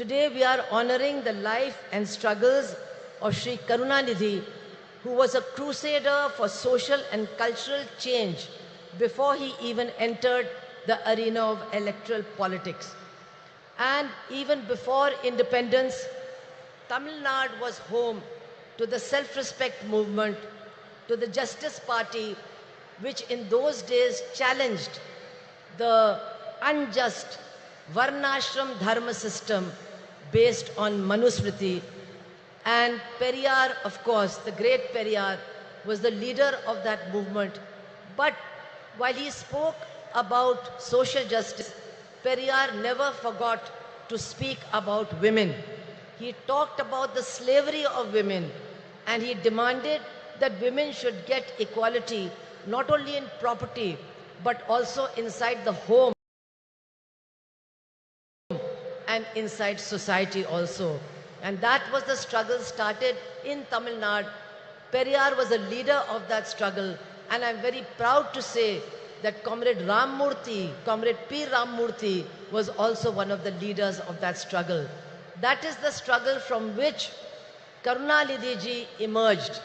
Today we are honoring the life and struggles of Sri Karunanidhi, who was a crusader for social and cultural change before he even entered the arena of electoral politics. And even before independence, Tamil Nadu was home to the self-respect movement, to the Justice Party, which in those days challenged the unjust Varnashram Dharma system based on Manusmriti. And Periyar, of course, the great Periyar, was the leader of that movement. But while he spoke about social justice, Periyar never forgot to speak about women. He talked about the slavery of women, and he demanded that women should get equality, not only in property, but also inside the home and inside society also. And that was the struggle started in Tamil Nadu. Periyar was a leader of that struggle, and I'm very proud to say that Comrade Ramurthy, Comrade P. Ramurthy, was also one of the leaders of that struggle. That is the struggle from which Karunanidhi ji emerged.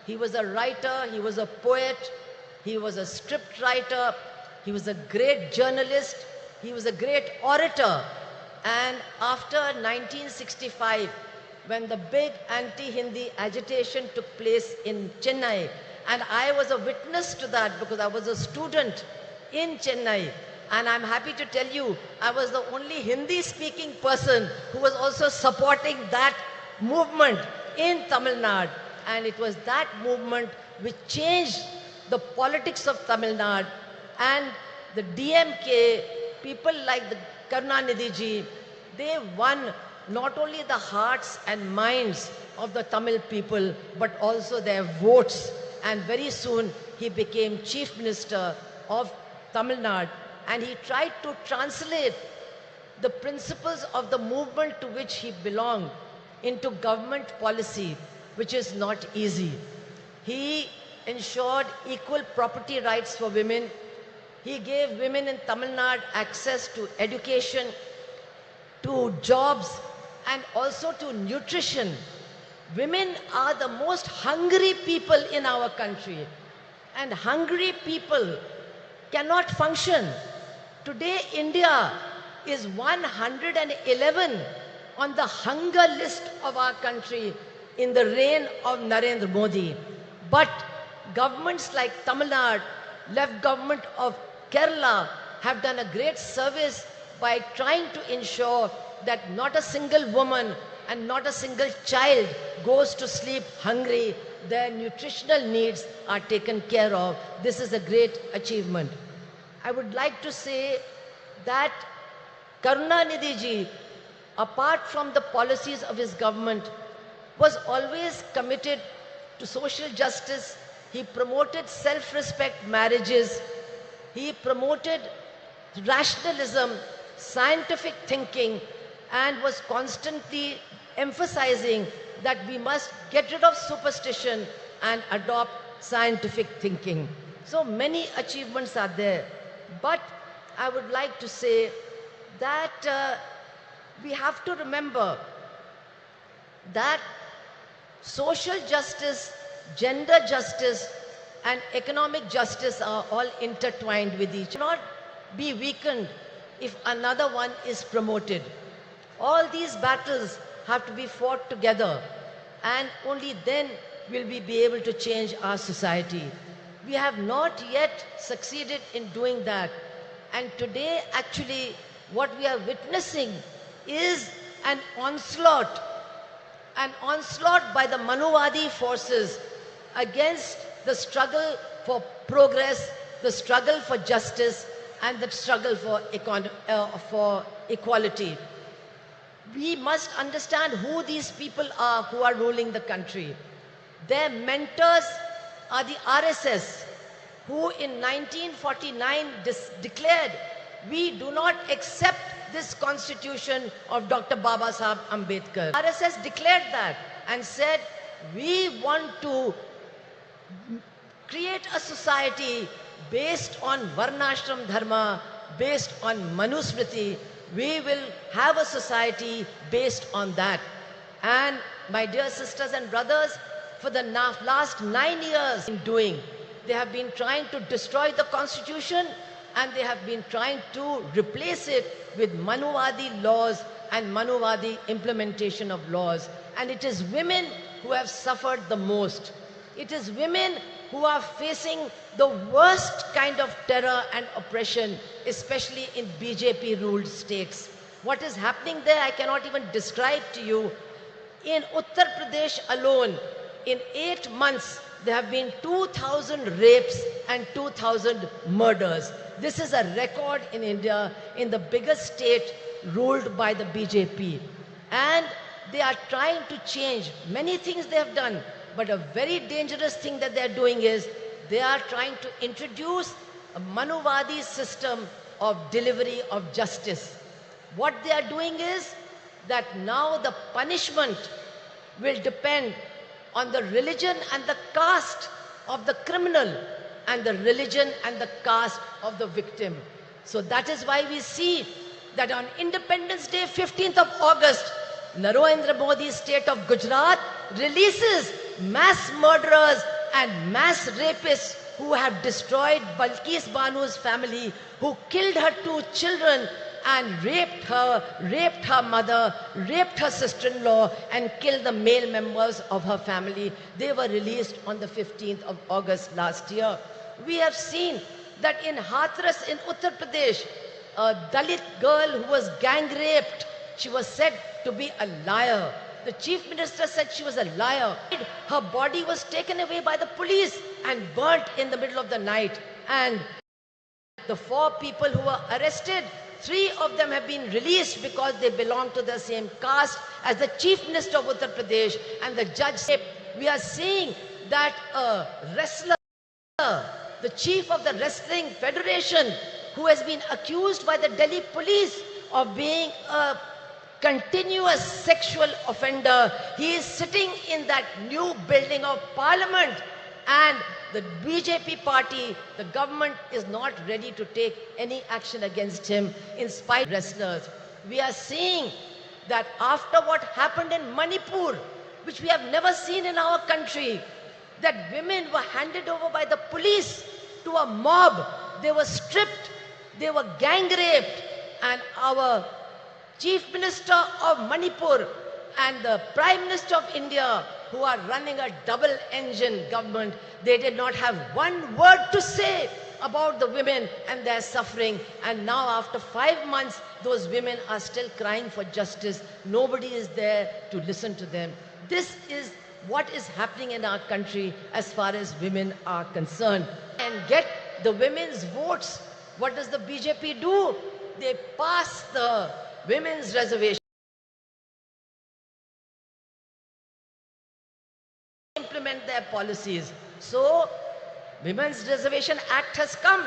He was a writer, he was a poet, he was a script writer, he was a great journalist, he was a great orator. And after 1965, when the big anti-Hindi agitation took place in Chennai, and I was a witness to that because I was a student in Chennai, and I'm happy to tell you, I was the only Hindi-speaking person who was also supporting that movement in Tamil Nadu. And it was that movement which changed the politics of Tamil Nadu. And the DMK, people like the Karunanidhi ji, they won not only the hearts and minds of the Tamil people, but also their votes. And very soon he became Chief Minister of Tamil Nadu. And he tried to translate the principles of the movement to which he belonged into government policy, which is not easy. He ensured equal property rights for women. He gave women in Tamil Nadu access to education, to jobs, and also to nutrition. Women are the most hungry people in our country. And hungry people cannot function. Today, India is 111 on the hunger list of our country in the reign of Narendra Modi. But governments like Tamil Nadu, left government of Kerala have done a great service by trying to ensure that not a single woman and not a single child goes to sleep hungry. Their nutritional needs are taken care of. This is a great achievement. I would like to say that Karunanidhi ji, apart from the policies of his government, was always committed to social justice. He promoted self-respect marriages. He promoted rationalism, scientific thinking, and was constantly emphasizing that we must get rid of superstition and adopt scientific thinking. So many achievements are there. But I would like to say that we have to remember that social justice, gender justice, and economic justice are all intertwined with each other. Not be weakened if another one is promoted. All these battles have to be fought together, and only then will we be able to change our society. We have not yet succeeded in doing that. And today, actually, what we are witnessing is an onslaught by the Manuvadi forces against the struggle for progress, the struggle for justice, and the struggle for equality. We must understand who these people are who are ruling the country. Their mentors are the RSS, who in 1949 declared, we do not accept this constitution of Dr. Baba Saheb Ambedkar. RSS declared that and said, we want to create a society based on Varnashram Dharma, based on Manusmriti. We will have a society based on that. And my dear sisters and brothers, for the last 9 years they have been trying to destroy the constitution, and they have been trying to replace it with Manuvadi laws and Manuvadi implementation of laws. And it is women who have suffered the most. It is women who are facing the worst kind of terror and oppression, especially in BJP-ruled states. What is happening there, I cannot even describe to you. In Uttar Pradesh alone, in 8 months, there have been 2,000 rapes and 2,000 murders. This is a record in India, in the biggest state ruled by the BJP. And they are trying to change many things they have done. But a very dangerous thing that they are doing is they are trying to introduce a Manuvadi system of delivery of justice. What they are doing is that now the punishment will depend on the religion and the caste of the criminal and the religion and the caste of the victim. So that is why we see that on Independence Day, 15th of August, Narendra Modi's state of Gujarat releases mass murderers and mass rapists who have destroyed Balkis Banu's family, who killed her 2 children and raped her mother, raped her sister-in-law, and killed the male members of her family. They were released on the 15th of August last year. We have seen that in Hathras in Uttar Pradesh, a Dalit girl who was gang raped, she was said to be a liar. The chief minister said she was a liar. Her body was taken away by the police and burnt in the middle of the night. And the 4 people who were arrested, 3 of them have been released because they belong to the same caste as the chief minister of Uttar Pradesh and the judge said, we are seeing that a wrestler, the chief of the wrestling federation, who has been accused by the Delhi police of being a continuous sexual offender, he is sitting in that new building of parliament, and the BJP party, the government, is not ready to take any action against him in spite of wrestlers. We are seeing that after what happened in Manipur, which we have never seen in our country, that women were handed over by the police to a mob. They were stripped They were gang raped, and our Chief Minister of Manipur and the Prime Minister of India, who are running a double-engine government, they did not have one word to say about the women and their suffering. And now after 5 months, those women are still crying for justice. Nobody is there to listen to them. This is what is happening in our country as far as women are concerned. And get the women's votes. What does the BJP do? They pass the women's reservation. Implement their policies. So, Women's Reservation Act has come.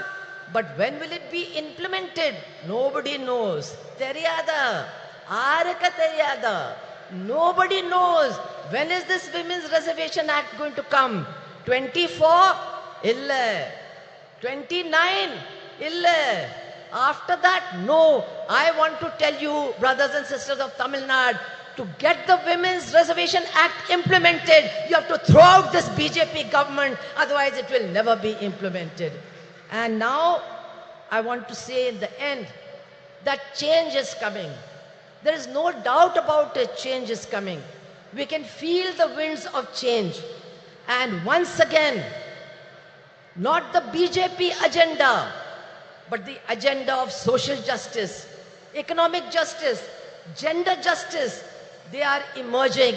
But when will it be implemented? Nobody knows. Theriyada. Araka theriyada. Nobody knows. When is this Women's Reservation Act going to come? 24? Illa. 29? Illa. After that, no. I want to tell you, brothers and sisters of Tamil Nadu, to get the Women's Reservation Act implemented, you have to throw out this BJP government, otherwise it will never be implemented. And now, I want to say in the end, that change is coming. There is no doubt about it, change is coming. We can feel the winds of change. And once again, not the BJP agenda, but the agenda of social justice, economic justice, gender justice, they are emerging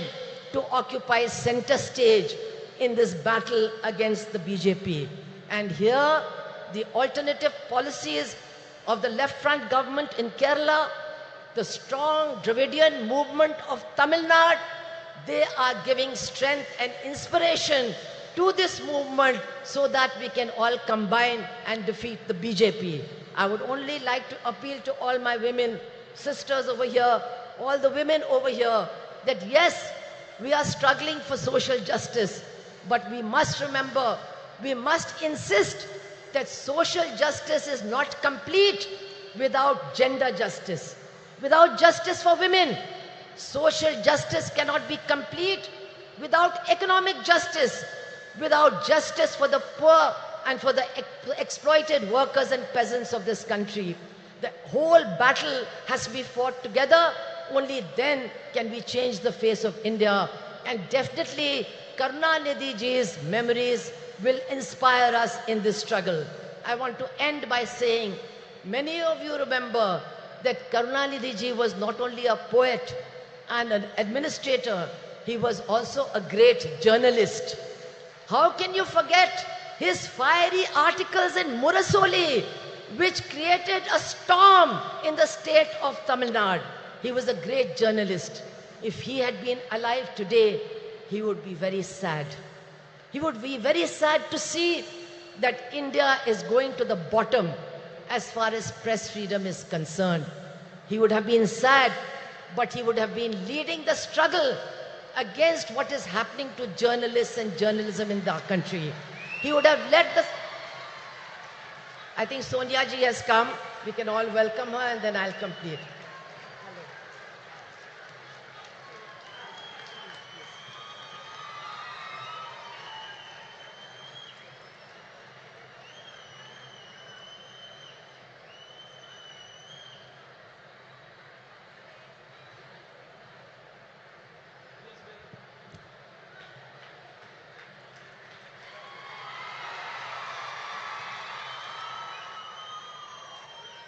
to occupy center stage in this battle against the BJP. And here, the alternative policies of the left front government in Kerala, the strong Dravidian movement of Tamil Nadu, they are giving strength and inspiration to this movement so that we can all combine and defeat the BJP. I would only like to appeal to all my women, sisters over here, all the women over here, that yes, we are struggling for social justice, but we must remember, we must insist that social justice is not complete without gender justice, without justice for women. Social justice cannot be complete without economic justice, without justice for the poor and for the exploited workers and peasants of this country. The whole battle has to be fought together. Only then can we change the face of India. And definitely, Karunanidhi ji's memories will inspire us in this struggle. I want to end by saying, many of you remember that Karunanidhi ji was not only a poet and an administrator, he was also a great journalist. How can you forget his fiery articles in Murasoli, which created a storm in the state of Tamil Nadu? He was a great journalist. If he had been alive today, he would be very sad. He would be very sad to see that India is going to the bottom as far as press freedom is concerned. He would have been sad, but he would have been leading the struggle against what is happening to journalists and journalism in our country. He would have led the... I think Sonia ji has come. We can all welcome her and then I'll complete.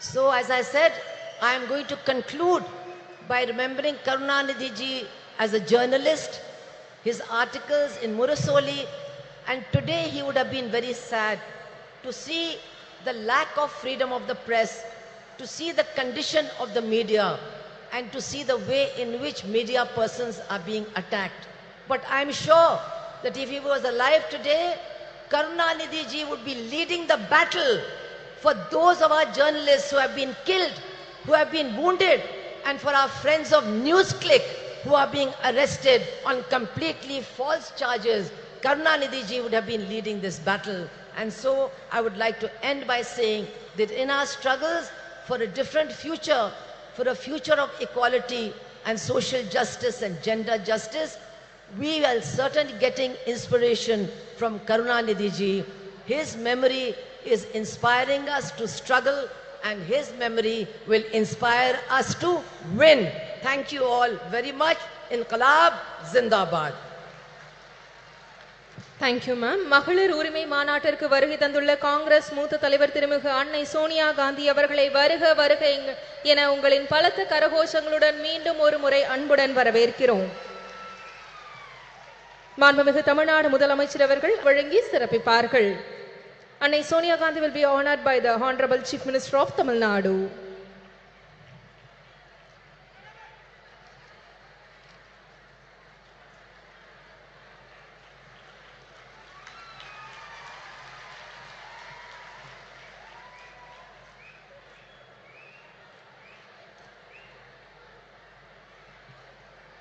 So as I said, I am going to conclude by remembering Karunanidhi ji as a journalist, his articles in Murasoli, and today he would have been very sad to see the lack of freedom of the press, to see the condition of the media, and to see the way in which media persons are being attacked. But I am sure that if he was alive today, Karunanidhi ji would be leading the battle for those of our journalists who have been killed, who have been wounded, and for our friends of NewsClick who are being arrested on completely false charges. Karunanidhi ji would have been leading this battle. And so I would like to end by saying that in our struggles for a different future, for a future of equality and social justice and gender justice, we are certainly getting inspiration from Karunanidhi ji. His memory is inspiring us to struggle and his memory will inspire us to win. Thank you all very much. Inqilab Zindabad. Thank you ma'am. மகளிர் உரிமை மாநாட்டிற்கு வருகை தந்துள்ள காங்கிரஸ் மூத்த தலைவர் திருமிகு அன்னை சோனியா காந்தி அவர்களை வருக வருக என உங்களின் பலத்த கரகோஷங்களுடன் மீண்டும் ஒரு முறை அன்புடன் வரவேற்கிறோம். மாண்புமிகு தமிழ்நாடு முதலமைச்சர் அவர்கள் வழங்கி சிறப்பிப்பார்கள். அன்னை Sonia Gandhi will be honored by the Honorable Chief Minister of Tamil Nadu.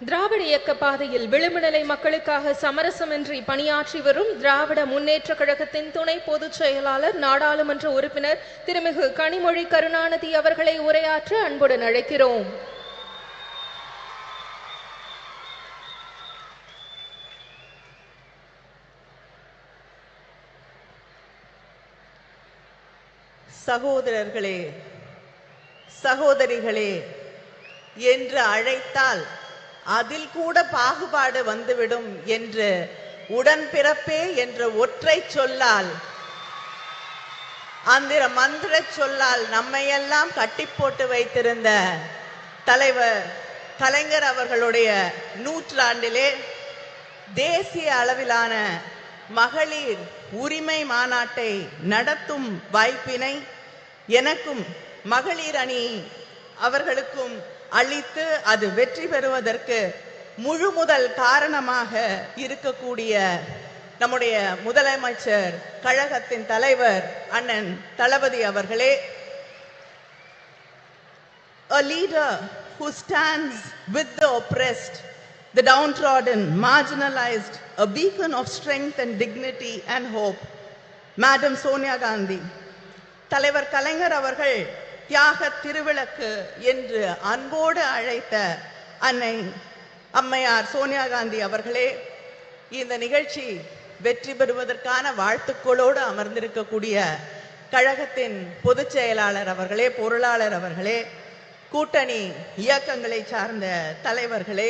திராவிட இயக்க பாதையில் விளிம்புநிலை மக்களுக்காக சமரசமின்றி பணியாற்றி வரும் திராவிட முன்னேற்ற கழகத்தின் துணை பொதுச் செயலாளர் நாடாளுமன்ற உறுப்பினர் திருமிகு கனிமொழி கருணாநிதி அவர்களை உரையாற்ற அன்புடன் அழைக்கிறோம். சகோதரர்களே, சகோதரிகளே என்று அழைத்தால் அதில் கூட பாகுபாடு வந்துவிடும் என்று உடன்பிறப்பே என்ற ஒற்றை சொல்லால், அந்த மந்திர சொல்லால் நம்மையெல்லாம் கட்டி போட்டு வைத்திருந்த தலைவர் கலைஞர் அவர்களுடைய நூற்றாண்டிலே தேசிய அளவிலான மகளிர் உரிமை மாநாட்டை நடத்தும் வாய்ப்பினை எனக்கும் மகளிர் அணி அவர்களுக்கும் அளித்து அது வெற்றி பெறுவதற்கு முழு முதல் காரணமாக இருக்கக்கூடிய நம்முடைய முதலமைச்சர் கழகத்தின் தலைவர் அண்ணன் தளபதி அவர்களே, a leader who stands with the oppressed, the downtrodden, marginalized, a beacon of strength and dignity and hope, Madam Sonia Gandhi. தலைவர் கலைஞர் அவர்கள் தியாக திருவிளக்கு என்று அன்போடு அழைத்த அன்னை அம்மையார் சோனியா காந்தி அவர்களே, இந்த நிகழ்ச்சி வெற்றி பெறுவதற்கான வாழ்த்துக்களோடு அமர்ந்திருக்கக்கூடிய கழகத்தின் பொதுச் செயலாளர் அவர்களே, பொருளாளர் அவர்களே, கூட்டணி இயக்கங்களை சார்ந்த தலைவர்களே,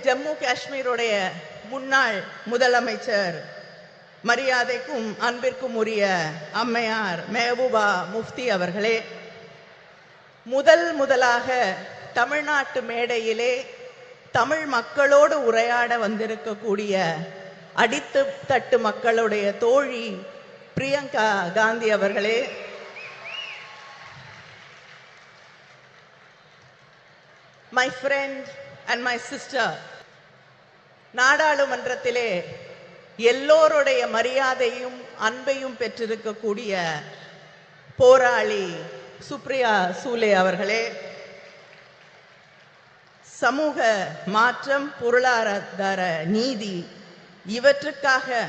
ஜம்மு காஷ்மீருடைய முன்னாள் முதலமைச்சர் மரியாதைக்கும் அன்பிற்கும் உரிய அம்மையார் மெஹபூபா முஃப்தி அவர்களே, முதலாக தமிழ்நாட்டு மேடையிலே தமிழ் மக்களோடு உரையாட வந்திருக்கக்கூடிய அடித்து தட்டு மக்களுடைய தோழி பிரியங்கா காந்தி அவர்களே, my friend and my sister, நாடாளுமன்றத்திலே எல்லோருடைய மரியாதையும் அன்பையும் பெற்றிருக்கக்கூடிய போராளி சுப்ரியா சூலே அவர்களே, சமூக மாற்றம், பொருளாதார நீதி இவற்றுக்காக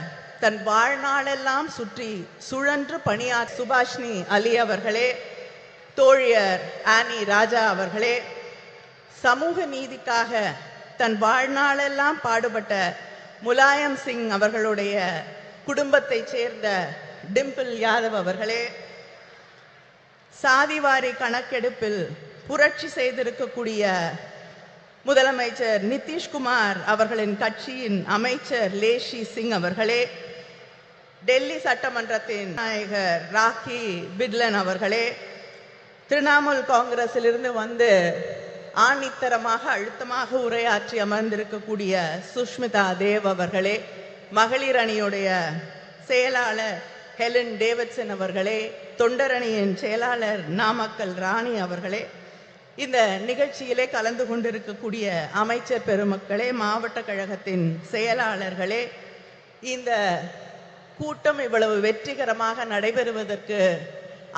தன் வாழ்நாளெல்லாம் சுழன்று பணியாற்ற சுபாஷினி அலி அவர்களே, தோழியர் ஆனி ராஜா அவர்களே, சமூக நீதிக்காக தன் வாழ்நாளெல்லாம் பாடுபட்ட முலாயம் சிங் அவர்களுடைய குடும்பத்தை சேர்ந்த டிம்பிள் யாதவ் அவர்களே, சாதிவாரி கணக்கெடுப்பில் புரட்சி செய்திருக்கக்கூடிய முதலமைச்சர் நிதிஷ்குமார் அவர்களின் கட்சியின் அமைச்சர் லேஷி சிங் அவர்களே, டெல்லி சட்டமன்றத்தின் நாயகர் ராக்கி பிட்லன் அவர்களே, திரிணாமுல் காங்கிரஸிலிருந்து வந்து ஆணித்தரமாக அழுத்தமாக உரையாற்றி அமர்ந்திருக்கக்கூடிய சுஷ்மிதா தேவ் அவர்களே, மகளிர் அணியுடைய செயலாளர் ஹெலன் டேவிட்சன் அவர்களே, தொண்டரணியின் செயலாளர் நாமக்கல் ராணி அவர்களே, இந்த நிகழ்ச்சியிலே கலந்து கொண்டிருக்கக்கூடிய அமைச்சர் பெருமக்களே, மாவட்ட கழகத்தின் செயலாளர்களே, இந்த கூட்டம் இவ்வளவு வெற்றிகரமாக நடைபெறுவதற்கு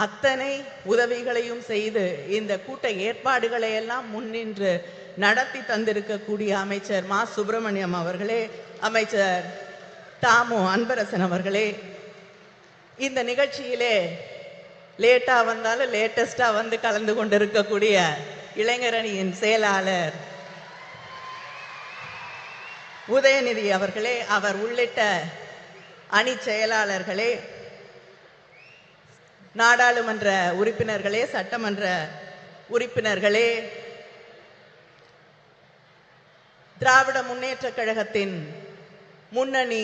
அத்தனை உதவிகளையும் செய்து இந்த கூட்ட ஏற்பாடுகளை எல்லாம் முன்னின்று நடத்தி தந்திருக்கக்கூடிய அமைச்சர் மா சுப்பிரமணியம் அவர்களே, அமைச்சர் தாமு அன்பரசன் அவர்களே, இந்த நிகழ்ச்சியிலே லேட்டா வந்தாலும் லேட்டஸ்டா வந்து கலந்து கொண்டிருக்கக்கூடிய இளைஞரணியின் செயலாளர் உதயநிதி அவர்களே, அவர் உள்ளிட்ட அணி செயலாளர்களே, நாடாளுமன்ற உறுப்பினர்களே, சட்டமன்ற உறுப்பினர்களே, திராவிட முன்னேற்றக் கழகத்தின் முன்னணி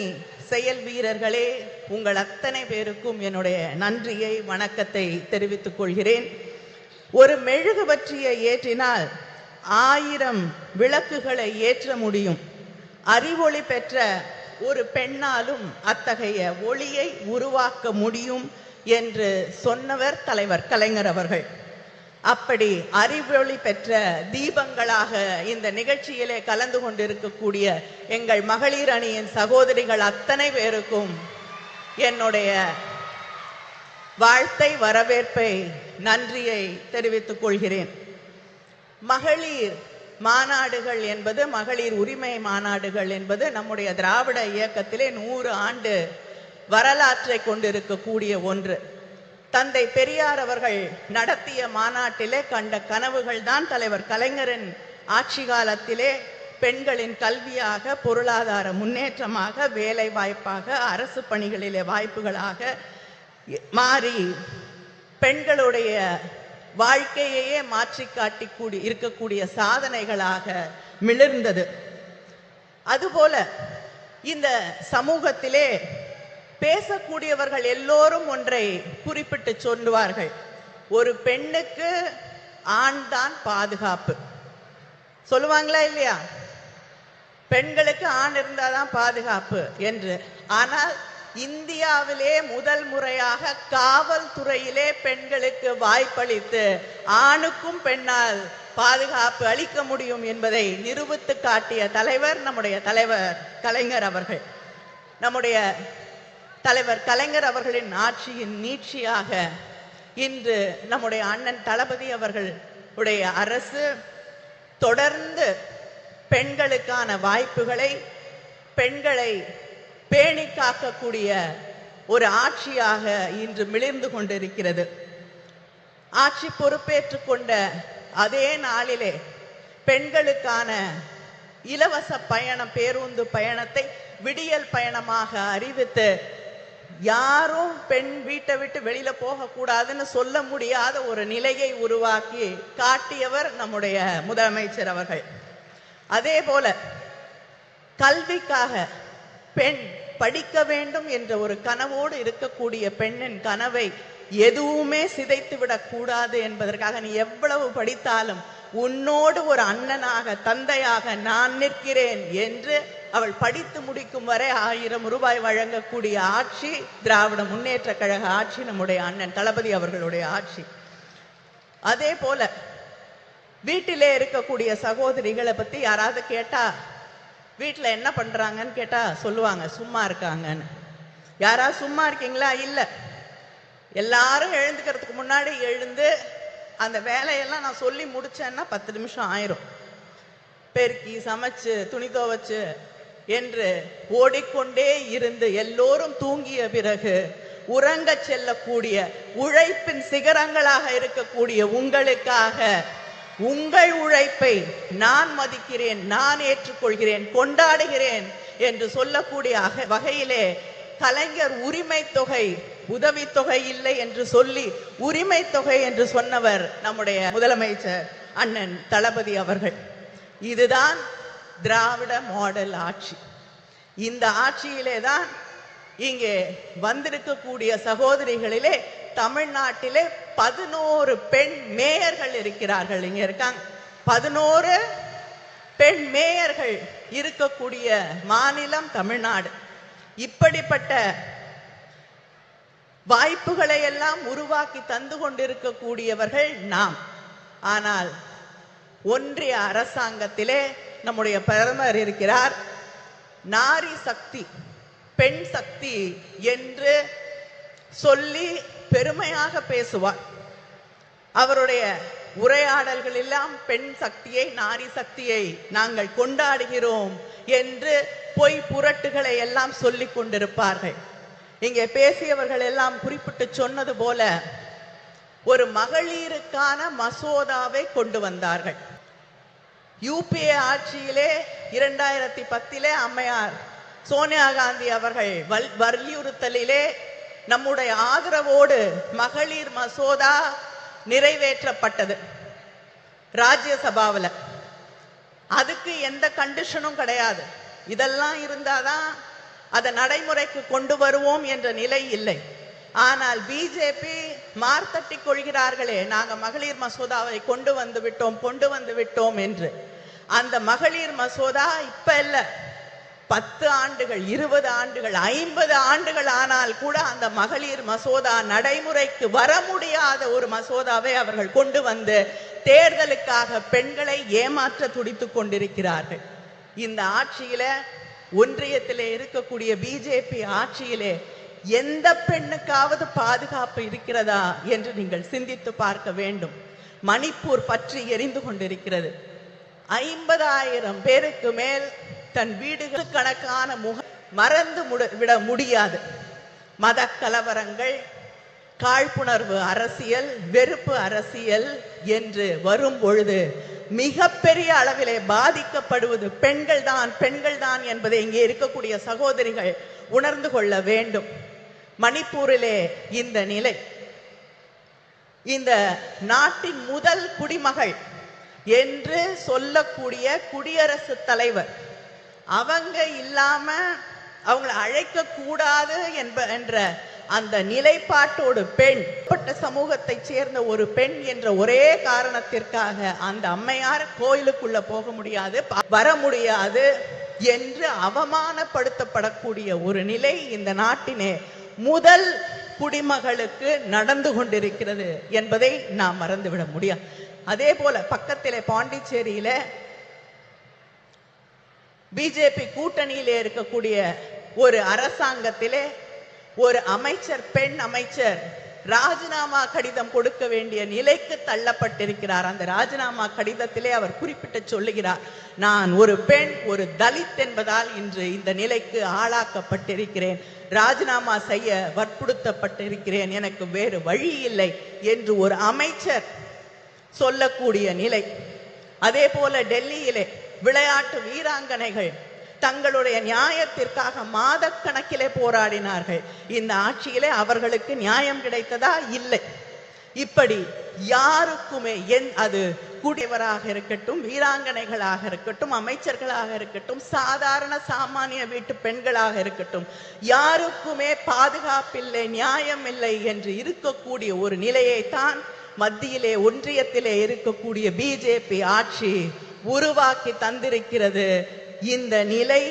செயல் வீரர்களே, உங்கள் அத்தனை பேருக்கும் என்னுடைய நன்றியை, வணக்கத்தை தெரிவித்துக் கொள்கிறேன். ஒரு மெழுகுவர்த்தியை ஏற்றினால் 1000 விளக்குகளை ஏற்ற முடியும். அறிவொளி பெற்ற ஒரு பெண்ணாலும் அத்தகைய ஒளியை உருவாக்க முடியும் என்று சொன்னவர் தலைவர் கலைஞர் அவர்கள். அப்படி அறிவொளி பெற்ற தீபங்களாக இந்த நிகழ்ச்சியிலே கலந்து கொண்டிருக்கக்கூடிய எங்கள் மகளிர் அணியின் சகோதரிகள் அத்தனை பேருக்கும் என்னுடைய வாழ்த்தை, வரவேற்பை, நன்றியை தெரிவித்துக் கொள்கிறேன். மகளிர் மாநாடுகள் என்பது, மகளிர் உரிமை மாநாடுகள் என்பது நம்முடைய திராவிட இயக்கத்திலே 100 ஆண்டு வரலாற்றை கொண்டிருக்கக்கூடிய ஒன்று. தந்தை பெரியார் அவர்கள் நடத்திய மாநாட்டிலே கண்ட கனவுகள் தான் தலைவர் கலைஞரின் ஆட்சி காலத்திலே பெண்களின் கல்வியாக, பொருளாதார முன்னேற்றமாக, வேலை வாய்ப்பாக, அரசு பணிகளிலே வாய்ப்புகளாக மாறி பெண்களுடைய வாழ்க்கையையே மாற்றி காட்டி இருக்கக்கூடிய சாதனைகளாக மிளிர்ந்தது. அதுபோல இந்த சமூகத்திலே பேசக்கூடியவர்கள் எல்லோரும் ஒன்றை குறிப்பிட்டு சொல்லுவார்கள், ஒரு பெண்ணுக்கு ஆண் தான் பாதுகாப்பு. சொல்லுவாங்களா இல்லையா? பெண்களுக்கு ஆண் இருந்தாதான் பாதுகாப்பு என்று. ஆனால் இந்தியாவிலே முதல் முறையாக காவல்துறையிலே பெண்களுக்கு வாய்ப்பளித்து ஆணுக்கும் பெண்ணால் பாதுகாப்பு அளிக்க முடியும் என்பதை நிரூபித்து காட்டிய தலைவர் நம்முடைய தலைவர் கலைஞர் அவர்கள். நம்முடைய தலைவர் கலைஞர் அவர்களின் ஆட்சியின் நீட்சியாக இன்று நம்முடைய அண்ணன் தளபதி அவர்களுடைய அரசு தொடர்ந்து பெண்களுக்கான வாய்ப்புகளை, பெண்களை பேணி காக்கக்கூடிய ஒரு ஆட்சியாக இன்று மிளிர்ந்து கொண்டிருக்கிறது. ஆட்சி பொறுப்பேற்றுக் கொண்ட அதே நாளிலே பெண்களுக்கான இலவச பயணம், பேருந்து பயணத்தை விடியல் பயணமாக அறிவித்து யாரும் பெண் வீட்டை விட்டு வெளியில போகக்கூடாதுன்னு சொல்ல முடியாத ஒரு நிலையை உருவாக்கி காட்டியவர் நம்முடைய முதலமைச்சர் அவர்கள். அதே போல கல்விக்காக பெண் படிக்க வேண்டும் என்ற ஒரு கனவோடு இருக்கக்கூடிய பெண்ணின் கனவை எதுவுமே சிதைத்து விடக்கூடாது என்பதற்காக நீ எவ்வளவு படித்தாலும் உன்னோடு ஒரு அண்ணனாக, தந்தையாக நான் நிற்கிறேன் என்று அவள் படித்து முடிக்கும் வரை 1000 ரூபாய் வழங்கக்கூடிய ஆட்சி திராவிட முன்னேற்ற கழக ஆட்சி, நம்முடைய அண்ணன் தளபதி அவர்களுடைய ஆட்சி. அதே போல வீட்டிலே இருக்கக்கூடிய சகோதரிகளை பத்தி யாராவது கேட்டா, வீட்டுல என்ன பண்றாங்கன்னு கேட்டா சொல்லுவாங்க சும்மா இருக்காங்கன்னு. யாராவது சும்மா இருக்கீங்களா? இல்ல. எல்லாரும் எழுந்துக்கிறதுக்கு முன்னாடி எழுந்து அந்த வேலையெல்லாம் நான் சொல்லி முடிச்சேன்னா 10 நிமிஷம் ஆயிரும். பெருக்கி, சமைச்சு, துணி துவைச்சு என்று ஓடிக்கொண்டே இருந்து எல்லோரும் தூங்கிய பிறகு உறங்க செல்லக்கூடிய உழைப்பின் சிகரங்களாக இருக்கக்கூடிய உங்களுக்காக உங்கள் உழைப்பை நான் மதிக்கிறேன், நான் ஏற்றுக்கொள்கிறேன், கொண்டாடுகிறேன் என்று சொல்லக்கூடிய வகையிலே கலைஞர் உரிமை தொகை, உதவித்தொகை இல்லை என்று சொல்லி உரிமை தொகை என்று சொன்னவர் நம்முடைய முதலமைச்சர் அண்ணன் தளபதி அவர்கள். இதுதான் திராவிட மாடல் ஆட்சி. இந்த ஆட்சியிலே தான் இங்கே வந்திருக்கக்கூடிய சகோதரிகளிலே தமிழ்நாட்டிலே 11 பெண் மேயர்கள் இருக்கிறார்கள். இங்க இருக்காங்க 11 பெண் மேயர்கள் இருக்கக்கூடிய மாநிலம் தமிழ்நாடு. இப்படிப்பட்ட வாய்ப்புகளை எல்லாம் உருவாக்கி தந்து கொண்டிருக்கக்கூடியவர்கள் நாம். ஆனால் ஒன்றிய அரசாங்கத்திலே நம்முடைய பிரதமர் இருக்கிறார். நாரி சக்தி, பெண் சக்தி என்று சொல்லி பெருமையாக பேசுவார். அவருடைய உரையாடல்கள் எல்லாம் பெண் சக்தியை, நாரி சக்தியை நாங்கள் கொண்டாடுகிறோம் என்று பொய் புரட்டுகளை எல்லாம் சொல்லிக் கொண்டிருப்பார்கள். இங்கே பேசியவர்கள் எல்லாம் குறிப்பிட்டு சொன்னது போல ஒரு மகளிருக்கான மசோதாவை கொண்டு வந்தார்கள். யூபிஏ ஆட்சியிலே 2010 அம்மையார் சோனியா காந்தி அவர்கள் வலியுறுத்தலிலே நம்முடைய ஆதரவோடு மகளிர் மசோதா நிறைவேற்றப்பட்டது ராஜ்யசபாவில். அதுக்கு எந்த கண்டிஷனும் கிடையாது. இதெல்லாம் இருந்தாதான் அதை நடைமுறைக்கு கொண்டு வருவோம் என்ற நிலை இல்லை. ஆனால் பிஜேபி மார்த்தட்டி கொள்கிறார்களே, நாங்க மகளிர் மசோதாவை கொண்டு வந்து விட்டோம் என்று. அந்த மகளிர் மசோதா இப்ப இல்ல, 10 ஆண்டுகள், 20 ஆண்டுகள், 50 ஆண்டுகள் ஆனால் கூட அந்த மகளிர் மசோதா நடைமுறைக்கு வர முடியாத ஒரு மசோதாவை அவர்கள் கொண்டு வந்து தேர்தலுக்காக பெண்களை ஏமாற்ற துடித்துக் கொண்டிருக்கிறார்கள். இந்த ஆட்சியில, ஒன்றியத்திலே இருக்கக்கூடிய பிஜேபி ஆட்சியிலே எந்த பெண்ணுக்காவது பாதுகாப்பு இருக்கிறதா என்று நீங்கள் சிந்தித்து பார்க்க வேண்டும். மணிப்பூர் பற்றி எரிந்து கொண்டிருக்கிறது. 50,000 பேருக்கு மேல் தன் வீடுகள் கணக்கான மறந்து விட முடியாது. மத கலவரங்கள், காழ்ப்புணர்வு அரசியல், வெறுப்பு அரசியல் என்று வரும் பொழுது மிகப்பெரிய அளவிலே பாதிக்கப்படுவது பெண்கள் தான் என்பதை இங்கே இருக்கக்கூடிய சகோதரிகள் உணர்ந்து கொள்ள வேண்டும். மணிப்பூரிலே இந்த நிலை. இந்த நாட்டின் முதல் குடிமகள் என்று சொல்லக்கூடிய குடியரசுத் தலைவர், அவங்க இல்லாம அவங்களை அழைக்க கூடாது என்ற அந்த நிலைப்பாட்டோடு பெண் சமூகத்தை சேர்ந்த ஒரு பெண் என்ற ஒரே காரணத்திற்காக அந்த அம்மையார் கோயிலுக்குள்ள போக முடியாது, வர முடியாது என்று அவமானப்படுத்தப்படக்கூடிய ஒரு நிலை இந்த நாட்டினே முதல் குடிமகளுக்கு நடந்து கொண்டிருக்கிறது என்பதை நாம் மறந்துவிட முடியாது. அதே போல பக்கத்திலே பாண்டிச்சேரியில பிஜேபி கூட்டணியிலே இருக்கக்கூடிய ஒரு அரசாங்கத்திலே ஒரு அமைச்சர், பெண் அமைச்சர் ராஜினாமா கடிதம் கொடுக்க வேண்டிய நிலைக்கு தள்ளப்பட்டிருக்கிறார். அந்த ராஜினாமா கடிதத்திலே அவர் குறிப்பிட்டு சொல்லுகிறார், நான் ஒரு பெண், ஒரு தலித் என்பதால் இன்று இந்த நிலைக்கு ஆளாக்கப்பட்டிருக்கிறேன், ராஜினாமா செய்ய வற்புறுத்தப்பட்டிருக்கிறேன், எனக்கு வேறு வழி இல்லை என்று ஒரு அமைச்சர் சொல்லக்கூடிய நிலை. அதே போல டெல்லியிலே விளையாட்டு வீராங்கனைகள் தங்களுடைய நியாயத்திற்காக மாதக்கணக்கிலே போராடினார்கள். இந்த ஆட்சியிலே அவர்களுக்கு நியாயம் கிடைத்ததா? இல்லை. இப்படி யாருக்குமே அது குடியவராக இருக்கட்டும், வீராங்கனைகளாக இருக்கட்டும், அமைச்சர்களாக இருக்கட்டும், சாதாரண சாமானிய வீட்டு பெண்களாக இருக்கட்டும், யாருக்குமே பாதுகாப்பில்லை, நியாயம் இல்லை என்று இருக்கக்கூடிய ஒரு நிலையைத்தான் மத்தியிலே ஒன்றியத்திலே இருக்கக்கூடிய பிஜேபி ஆட்சி உருவாக்கி தந்திருக்கிறது. இந்த நிலை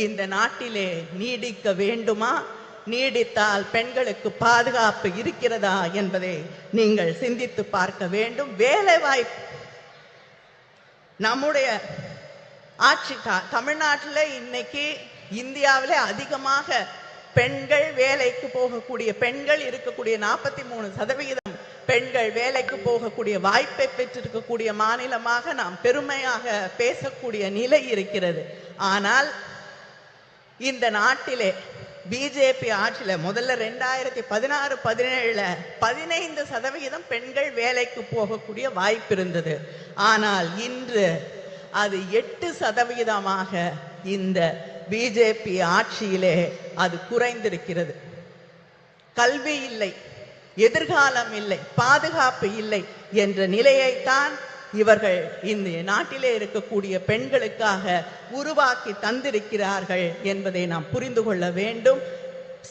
இந்த நாட்டிலே நீடிக்க வேண்டுமா? நீடித்தால் பெண்களுக்கு பாதுகாப்பு இருக்கிறதா என்பதை நீங்கள் சிந்தித்து பார்க்க வேண்டும். வேலை வாய்ப்பு நம்முடைய ஆட்சி தமிழ்நாட்டில் இன்னைக்கு இந்தியாவிலே அதிகமாக பெண்கள் வேலைக்கு போகக்கூடிய பெண்கள் இருக்கக்கூடிய 43% பெண்கள் வேலைக்கு போகக்கூடிய வாய்ப்பை பெற்றிருக்கக்கூடிய மாநிலமாக நாம் பெருமையாக பேசக்கூடிய நிலை இருக்கிறது. ஆனால் இந்த நாட்டிலே பிஜேபி ஆட்சியில முதல்ல 2016-17 15% பெண்கள் வேலைக்கு போகக்கூடிய வாய்ப்பு இருந்தது. ஆனால் இன்று அது 8% இந்த பிஜேபி ஆட்சியிலே அது குறைந்திருக்கிறது. கல்வி இல்லை, எதிர்காலம் இல்லை, பாதுகாப்பு இல்லை என்ற நிலையைத்தான் இவர்கள் இந்த நாட்டிலே இருக்கக்கூடிய பெண்களுக்காக உருவாக்கி தந்திருக்கிறார்கள் என்பதை நாம் புரிந்து கொள்ள வேண்டும்.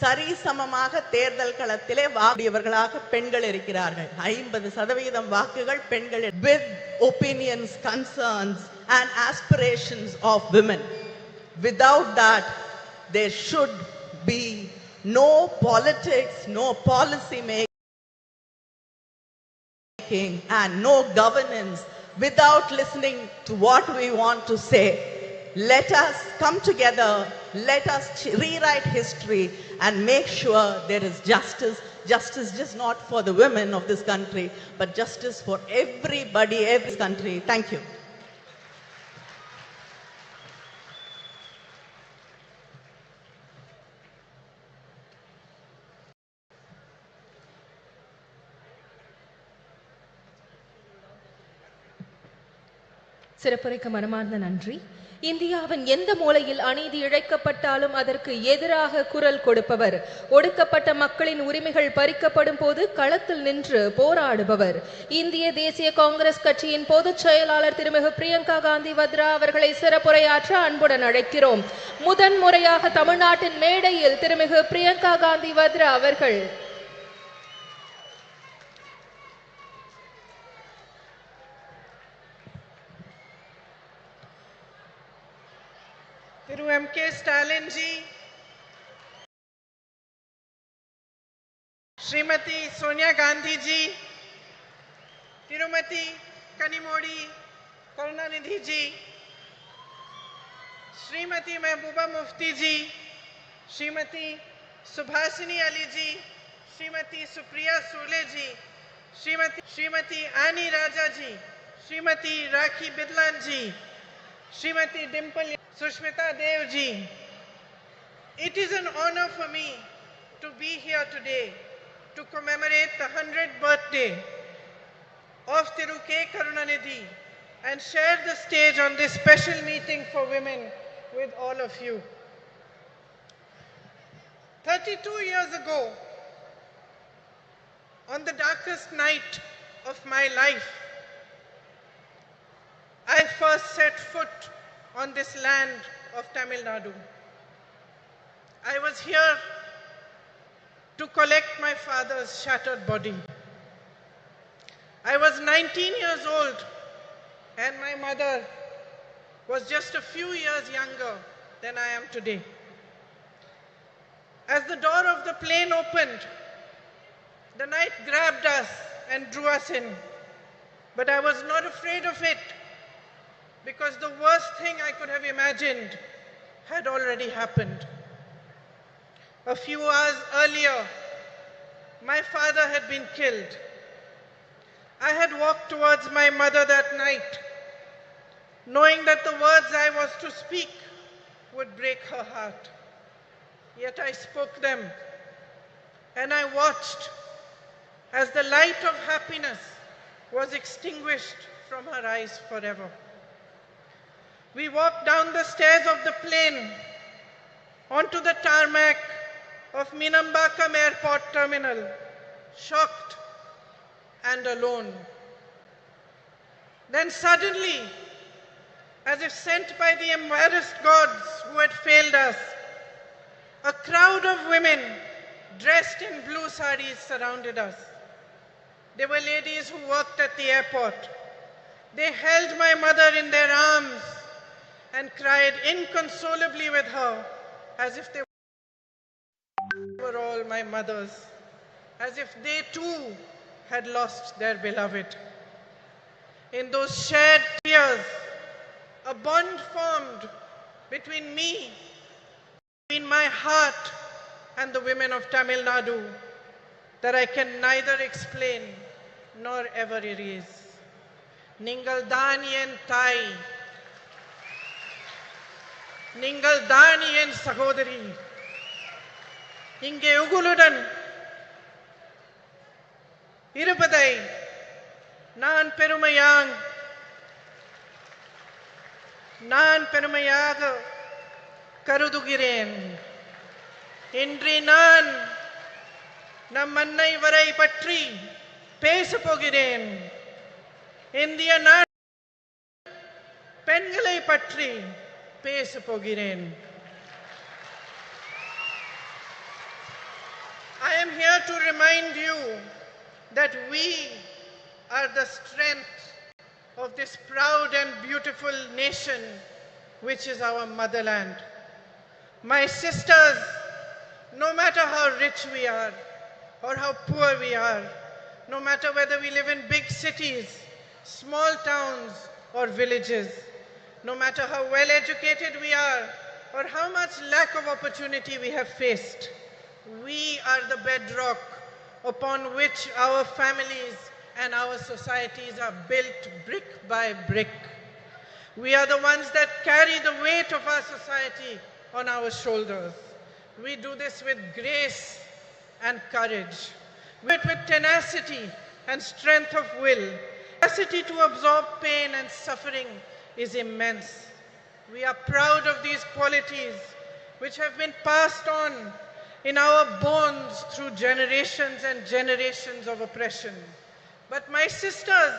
சரிசமமாக தேர்தல் களத்திலே வாக்கியவர்களாக பெண்கள் இருக்கிறார்கள். 50% வாக்குகள் பெண்கள். With opinions, concerns and aspirations of women. Without that, there should be no politics, no policy making and no governance without listening to what we want to say. Let us come together, let us rewrite history and make sure there is justice. Justice just not for the women of this country, but justice for everybody, every country. Thank you. சிறப்புரைக்கு மனமார்ந்த நன்றி. இந்தியாவின் எந்த மூலையில் அநீதி இழைக்கப்பட்டாலும் அதற்கு எதிராக குரல் கொடுப்பவர், ஒடுக்கப்பட்ட மக்களின் உரிமைகள் பறிக்கப்படும் போது களத்தில் நின்று போராடுபவர். இந்திய தேசிய காங்கிரஸ் கட்சியின் பொதுச் செயலாளர் திருமிகு பிரியங்கா காந்தி வத்ரா அவர்களை சிறப்புரையாற்ற அன்புடன் அழைக்கிறோம். முதன்முறையாக தமிழ்நாட்டின் மேடையில் திருமிகு பிரியங்கா காந்தி வத்ரா அவர்கள். Thiru M.K. Stalin ji, Srimati Sonia Gandhi ji, Tirumati Kanimodi Karunanidhi ji, Srimati Mehbooba Mufti ji, Srimati Subhasini Ali ji, Srimati Supriya Sule ji, Srimati Ani Raja ji, Srimati Rakhi Bidlan ji, Srimati Dimple Sushmita Dev ji. It is an honor for me to be here today to commemorate the 100th birthday of Thiru K. Karunanidhi and share the stage on this special meeting for women with all of you. 32 years ago, on the darkest night of my life, I first set foot on this land of Tamil Nadu. I was here to collect my father's shattered body. I was 19 years old and my mother was just a few years younger than I am today. As the door of the plane opened, the night grabbed us and drew us in. But I was not afraid of it, because the worst thing I could have imagined had already happened. A few hours earlier, my father had been killed. I had walked towards my mother that night, knowing that the words I was to speak would break her heart. Yet I spoke them, and I watched as the light of happiness was extinguished from her eyes forever. We walked down the stairs of the plane onto the tarmac of Minambakam Airport Terminal, shocked and alone. Then suddenly, as if sent by the embarrassed gods who had failed us, a crowd of women dressed in blue saris surrounded us. They were ladies who worked at the airport. They held my mother in their arms and cried inconsolably with her as if they were all my mothers, as if they too had lost their beloved. In those shared tears, a bond formed between me, between my heart and the women of Tamil Nadu that I can neither explain nor ever erase. Ningal Daniyen Thai, நீங்கள் தான் என் சகோதரி. இங்கே உங்களுடன் இருப்பதை நான் பெருமையாக கருதுகிறேன். இன்று நான் நம் அன்னை வரை பற்றி பேசப் போகிறேன். இந்திய நாடு பெண்களை பற்றி பேசப் போகிறேன். I am here to remind you that we are the strength of this proud and beautiful nation which is our motherland. My sisters, no matter how rich we are or how poor we are, no matter whether we live in big cities, small towns or villages, no matter how well educated we are or how much lack of opportunity we have faced, we are the bedrock upon which our families and our societies are built brick by brick. We are the ones that carry the weight of our society on our shoulders. We do this with grace and courage, but with tenacity and strength of will. Capacity to absorb pain and suffering is immense. We are proud of these qualities which have been passed on in our bones through generations and generations of oppression. But my sisters,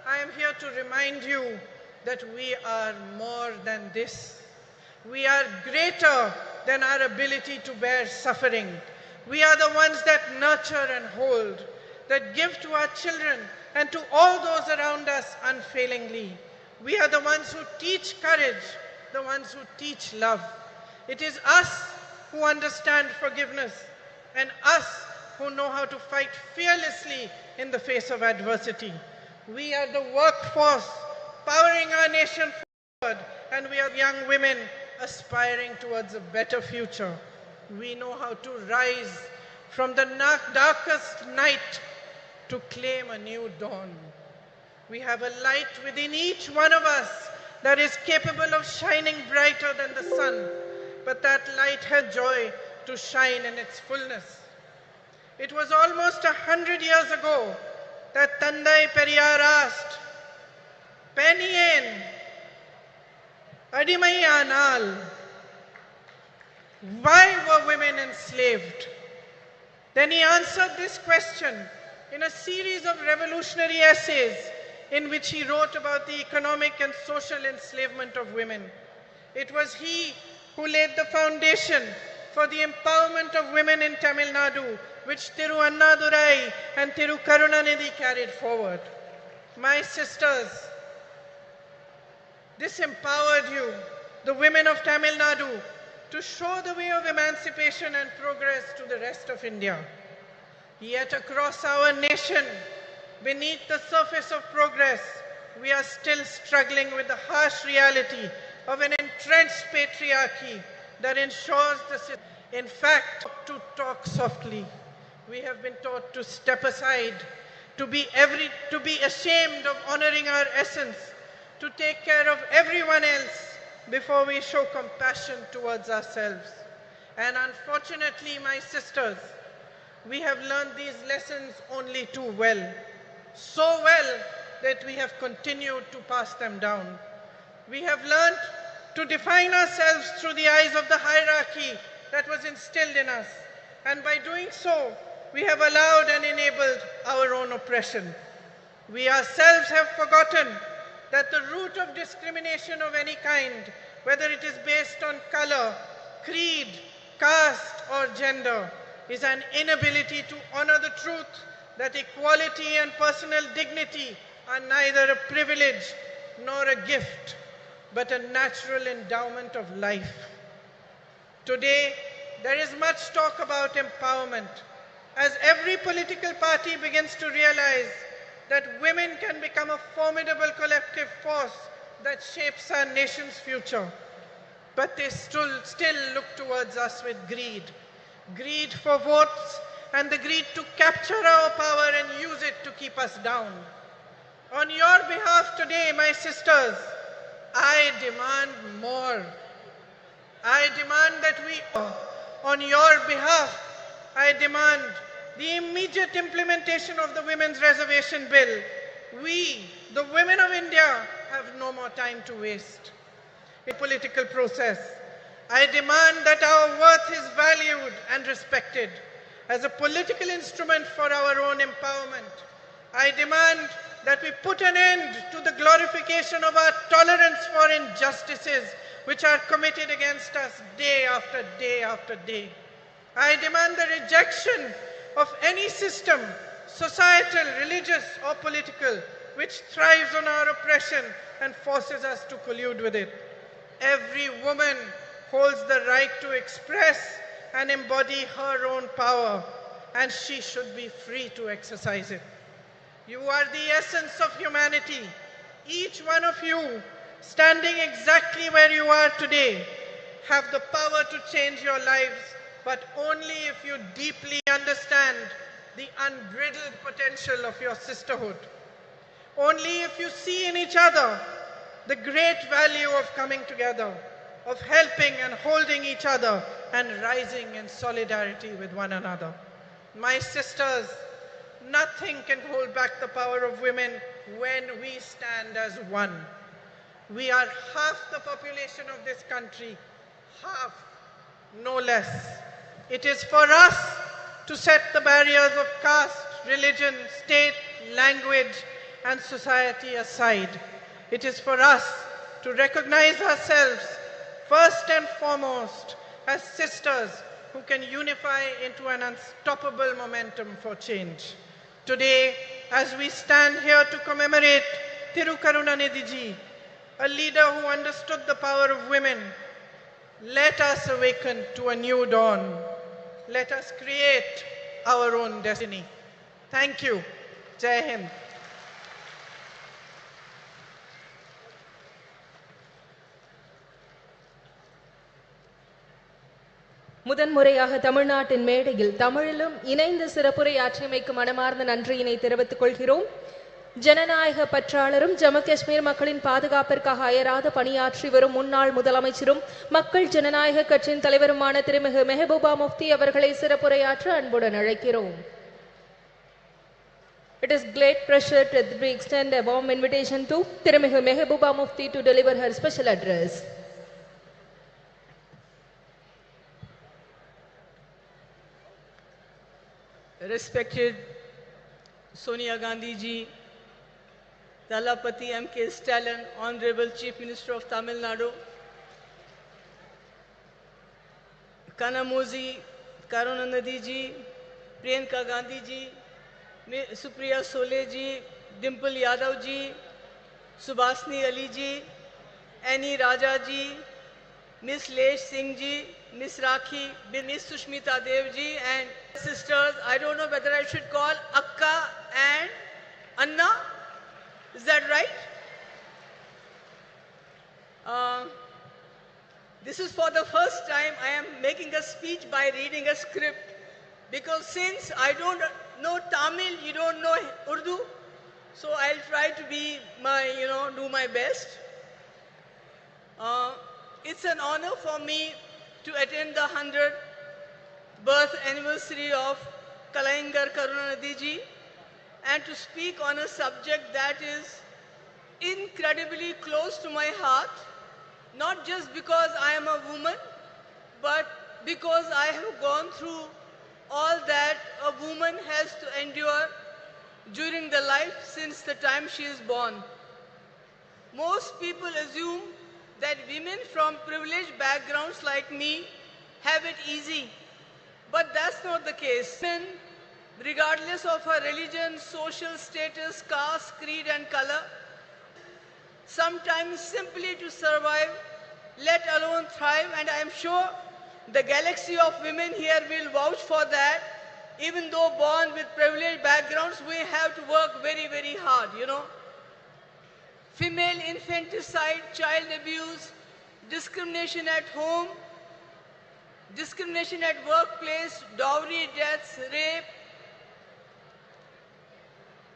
I am here to remind you that we are more than this. We are greater than our ability to bear suffering. We are the ones that nurture and hold, that give to our children and to all those around us unfailingly. We are the ones who teach courage, the ones who teach love. It is us who understand forgiveness and us who know how to fight fearlessly in the face of adversity. We are the workforce powering our nation forward, and we are young women aspiring towards a better future. We know how to rise from the darkest night to claim a new dawn. We have a light within each one of us that is capable of shining brighter than the sun, but that light has joy to shine in its fullness. It was almost 100 years ago that Tandai Periyar asked, Penien, Adimai Anal, why were women enslaved? Then he answered this question in a series of revolutionary essays in which he wrote about the economic and social enslavement of women. It was he who laid the foundation for the empowerment of women in Tamil Nadu, which Thiru Annadurai and Thiru Karunanidhi carried forward. My sisters, this empowered you, the women of Tamil Nadu, to show the way of emancipation and progress to the rest of India. Yet across our nation, beneath the surface of progress, we are still struggling with the harsh reality of an entrenched patriarchy that ensures the system. In fact, to talk softly. We have been taught to step aside, to be ashamed of honoring our essence, to take care of everyone else before we show compassion towards ourselves. And unfortunately, my sisters, we have learned these lessons only too well. So well that we have continued to pass them down. We have learned to define ourselves through the eyes of the hierarchy that was instilled in us. And by doing so, we have allowed and enabled our own oppression. We ourselves have forgotten that the root of discrimination of any kind, whether it is based on color, creed, caste, or gender, is an inability to honor the truth that equality and personal dignity are neither a privilege nor a gift, but a natural endowment of life. Today, there is much talk about empowerment, as every political party begins to realize that women can become a formidable collective force that shapes our nation's future. But they still look towards us with greed. Greed for votes and the greed to capture our power and use it to keep us down. On your behalf today, my sisters, I demand more. I demand that on your behalf, I demand the immediate implementation of the Women's Reservation Bill. We, the women of India, have no more time to waste. In the political process, I demand that our worth is valued and respected as a political instrument for our own empowerment. I demand that we put an end to the glorification of our tolerance for injustices which are committed against us day after day after day. I demand the rejection of any system, societal, religious, or political, which thrives on our oppression and forces us to collude with it. Every woman holds the right to express and embody her own power, and she should be free to exercise it. You are the essence of humanity. Each one of you, standing exactly where you are today, have the power to change your lives, but only if you deeply understand the unbridled potential of your sisterhood. Only if you see in each other the great value of coming together, of helping and holding each other and rising in solidarity with one another. My sisters, nothing can hold back the power of women when we stand as one. We are half the population of this country, half, no less. It is for us to set the barriers of caste, religion, state, language, and society aside. It is for us to recognize ourselves first and foremost as sisters who can unify into an unstoppable momentum for change. Today, as we stand here to commemorate Thirukarunanidhi Ji, a leader who understood the power of women, let us awaken to a new dawn. Let us create our own destiny. Thank you. Jai Hind. முதன்முறையாக தமிழ்நாட்டின் மேடையில் தமிழிலும் இணைந்து சிறப்புரையாற்றியமைக்கு மனமார்ந்த நன்றியினை தெரிவித்துக் கொள்கிறோம். ஜனநாயக பற்றாளரும் ஜம்மு காஷ்மீர் மக்களின் பாதுகாப்பிற்காக அயராத பணியாற்றி வரும் முன்னாள் முதலமைச்சரும் மக்கள் ஜனநாயக கட்சியின் தலைவருமான திருமிகு மெஹபூபா முஃப்தி அவர்களை சிறப்புரையாற்ற அன்புடன் அழைக்கிறோம். It is great pleasure to extend a warm invitation to திருமிகு Mehbooba Mufti to deliver her special address. Respected Sonia Gandhi ji, Dalapati M.K. Stalin, Honorable Chief Minister of Tamil Nadu, Kanamozi Karunanidhi ji, Priyanka Gandhi ji, Supriya Sole ji, Dimple Yadav ji, Subhasini Ali ji, Annie Raja ji, Miss Lesh Singh ji, Miss Rakhi, Miss Sushmita Dev ji, and sisters, I don't know whether I should call Akka and Anna. Is that right? This is for the first time I am making a speech by reading a script, because since I don't know Tamil, you don't know Urdu, so I'll try to be do my best. It's an honor for me to attend the 100th birth anniversary of Kalaingar Karunanidhi ji and to speak on a subject that is incredibly close to my heart, not just because I am a woman, but because I have gone through all that a woman has to endure during the life since the time she is born. Most people assume that women from privileged backgrounds like me have it easy, but that's not the case. Women, regardless of her religion, social status, caste, creed and color, sometimes simply to survive, let alone thrive, and I am sure the galaxy of women here will vouch for that. Even though born with privileged backgrounds, we have to work very, very hard, Female infanticide, child abuse, discrimination at home, discrimination at workplace, dowry deaths, rape,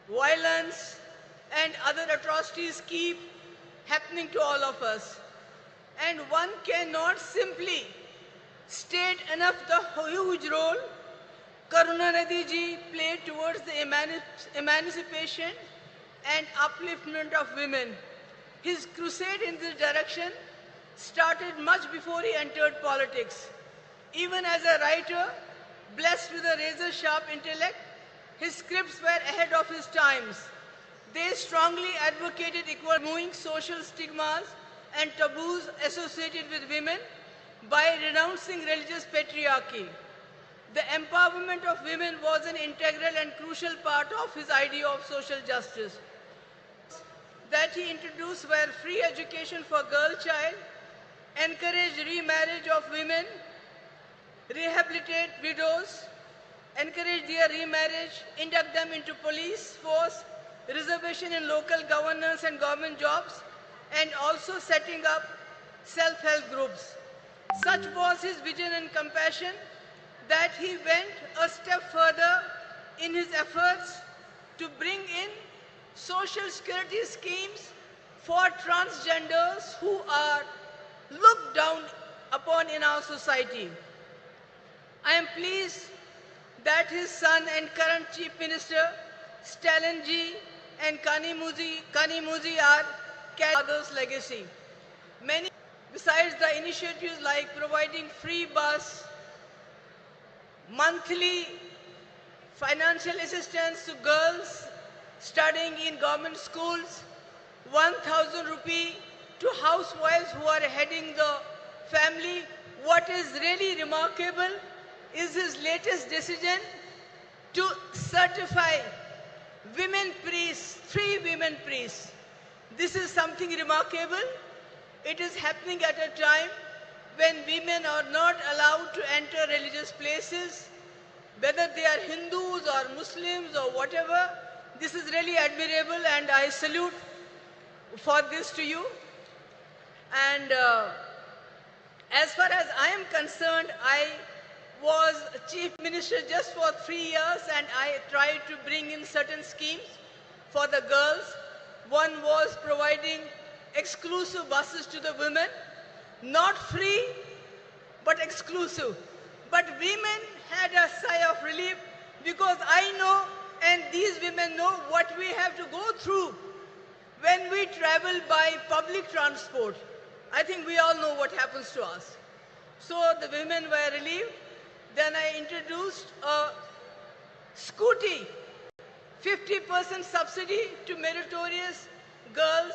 violence, and other atrocities keep happening to all of us. And one cannot simply state enough the huge role Karunanidhi ji played towards the emancipation and upliftment of women. His crusade in this direction started much before he entered politics. Even as a writer, blessed with a razor-sharp intellect, his scripts were ahead of his times. They strongly advocated removing social stigmas and taboos associated with women by renouncing religious patriarchy. The empowerment of women was an integral and crucial part of his idea of social justice. That he introduced were free education for girl child, encouraged remarriage of women, rehabilitate widows, encourage their remarriage, induct them into police force, reservation in local governance and government jobs, and also setting up self-help groups. Such was his vision and compassion that he went a step further in his efforts to bring in social security schemes for transgenders who are looked down upon in our society. I am pleased that his son and current Chief Minister, Stalin ji and Kanimuzi are carry others' legacy. Many, besides the initiatives like providing free bus, monthly financial assistance to girls studying in government schools, 1,000 rupee to housewives who are heading the family. What is really remarkable is his latest decision to certify women priests, 3 women priests. This is something remarkable. It is happening at a time when women are not allowed to enter religious places, whether they are Hindus or Muslims or whatever. This is really admirable, and I salute for this to you. And as far as I am concerned, I was chief minister just for 3 years, and I tried to bring in certain schemes for the girls. One was providing exclusive buses to the women, not free, but exclusive. But women had a sigh of relief, because I know, and these women know, what we have to go through when we travel by public transport. I think we all know what happens to us. So the women were relieved. Then I introduced a scooty, 50% subsidy to meritorious girls,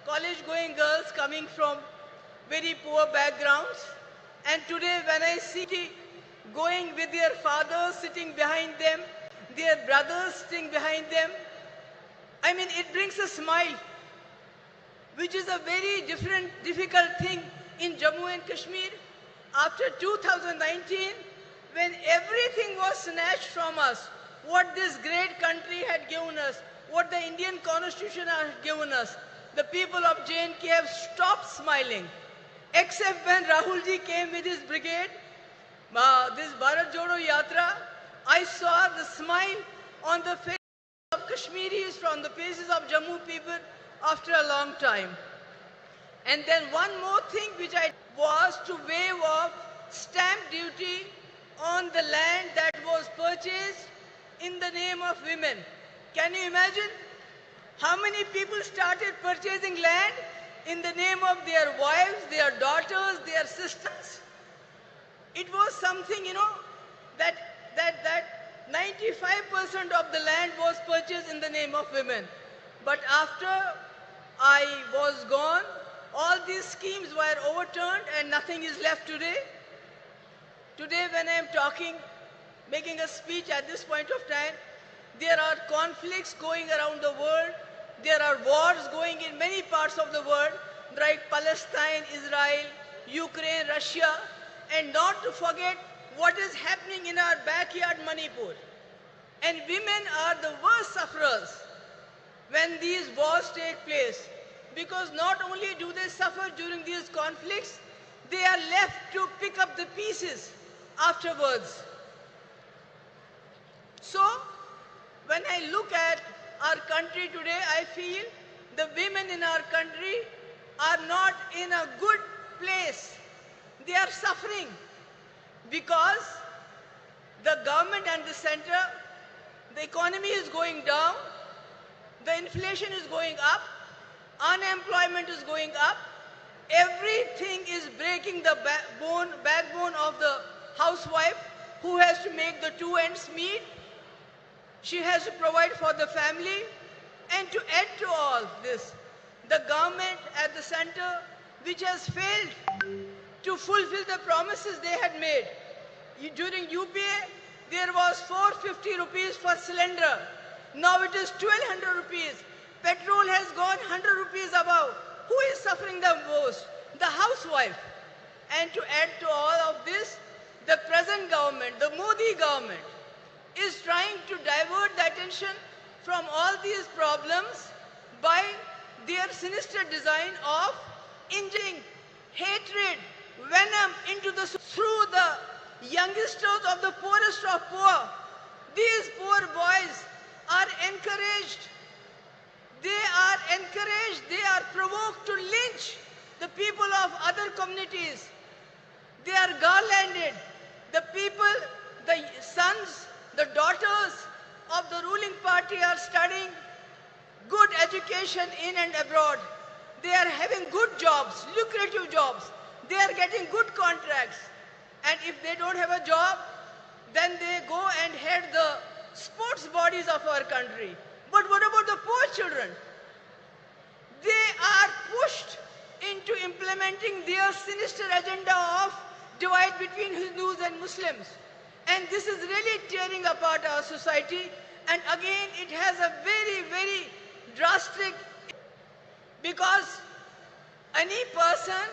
college-going girls coming from very poor backgrounds. And today when I see going with their fathers sitting behind them, their brothers sitting behind them, I mean, it brings a smile, which is a very difficult thing in Jammu and Kashmir. After 2019, when everything was snatched from us, what this great country had given us, what the Indian Constitution had given us, the people of J&K have stopped smiling. Except when Rahulji came with his brigade, this Bharat Jodo Yatra, I saw the smile on the faces of Kashmiris, from the faces of Jammu people after a long time. And then one more thing which I was to waive off stamp duty on the land that was purchased in the name of women. Can you imagine how many people started purchasing land in the name of their wives, their daughters, their sisters? It was something, that 95% of the land was purchased in the name of women. But after I was gone, all these schemes were overturned and nothing is left today. Today when I am talking, making a speech at this point of time, there are conflicts going around the world. There are wars going in many parts of the world, like Palestine, Israel, Ukraine, Russia, and not to forget what is happening in our backyard, Manipur. And women are the worst sufferers when these wars take place, because not only do they suffer during these conflicts, they are left to pick up the pieces afterwards. So, when I look at our country today, I feel the women in our country are not in a good place. They are suffering because the government and the center, the economy is going down, the inflation is going up, unemployment is going up, everything is breaking the backbone of the housewife who has to make the 2 ends meet. She has to provide for the family. And to add to all this, the government at the center, which has failed to fulfill the promises they had made. During UPA, there was 450 rupees for cylinder. Now it is 1200 rupees. Petrol has gone 100 rupees above. Who is suffering the most? The housewife. And to add to all of this, the present government, the Modi government, is trying to divert the attention from all these problems by their sinister design of injecting hatred, venom through the youngsters of the poorest of poor. These poor boys are encouraged. They are provoked to lynch the people of other communities. They are garlanded. The people, the sons, the daughters of the ruling party are studying good education in and abroad. They are having good jobs, lucrative jobs. They are getting good contracts. And if they don't have a job, then they go and head the sports bodies of our country. But what about the poor children? They are pushed into implementing their sinister agenda of divide between Hindus and Muslims. And this is really tearing apart our society. And again, it has a very, very drastic, because any person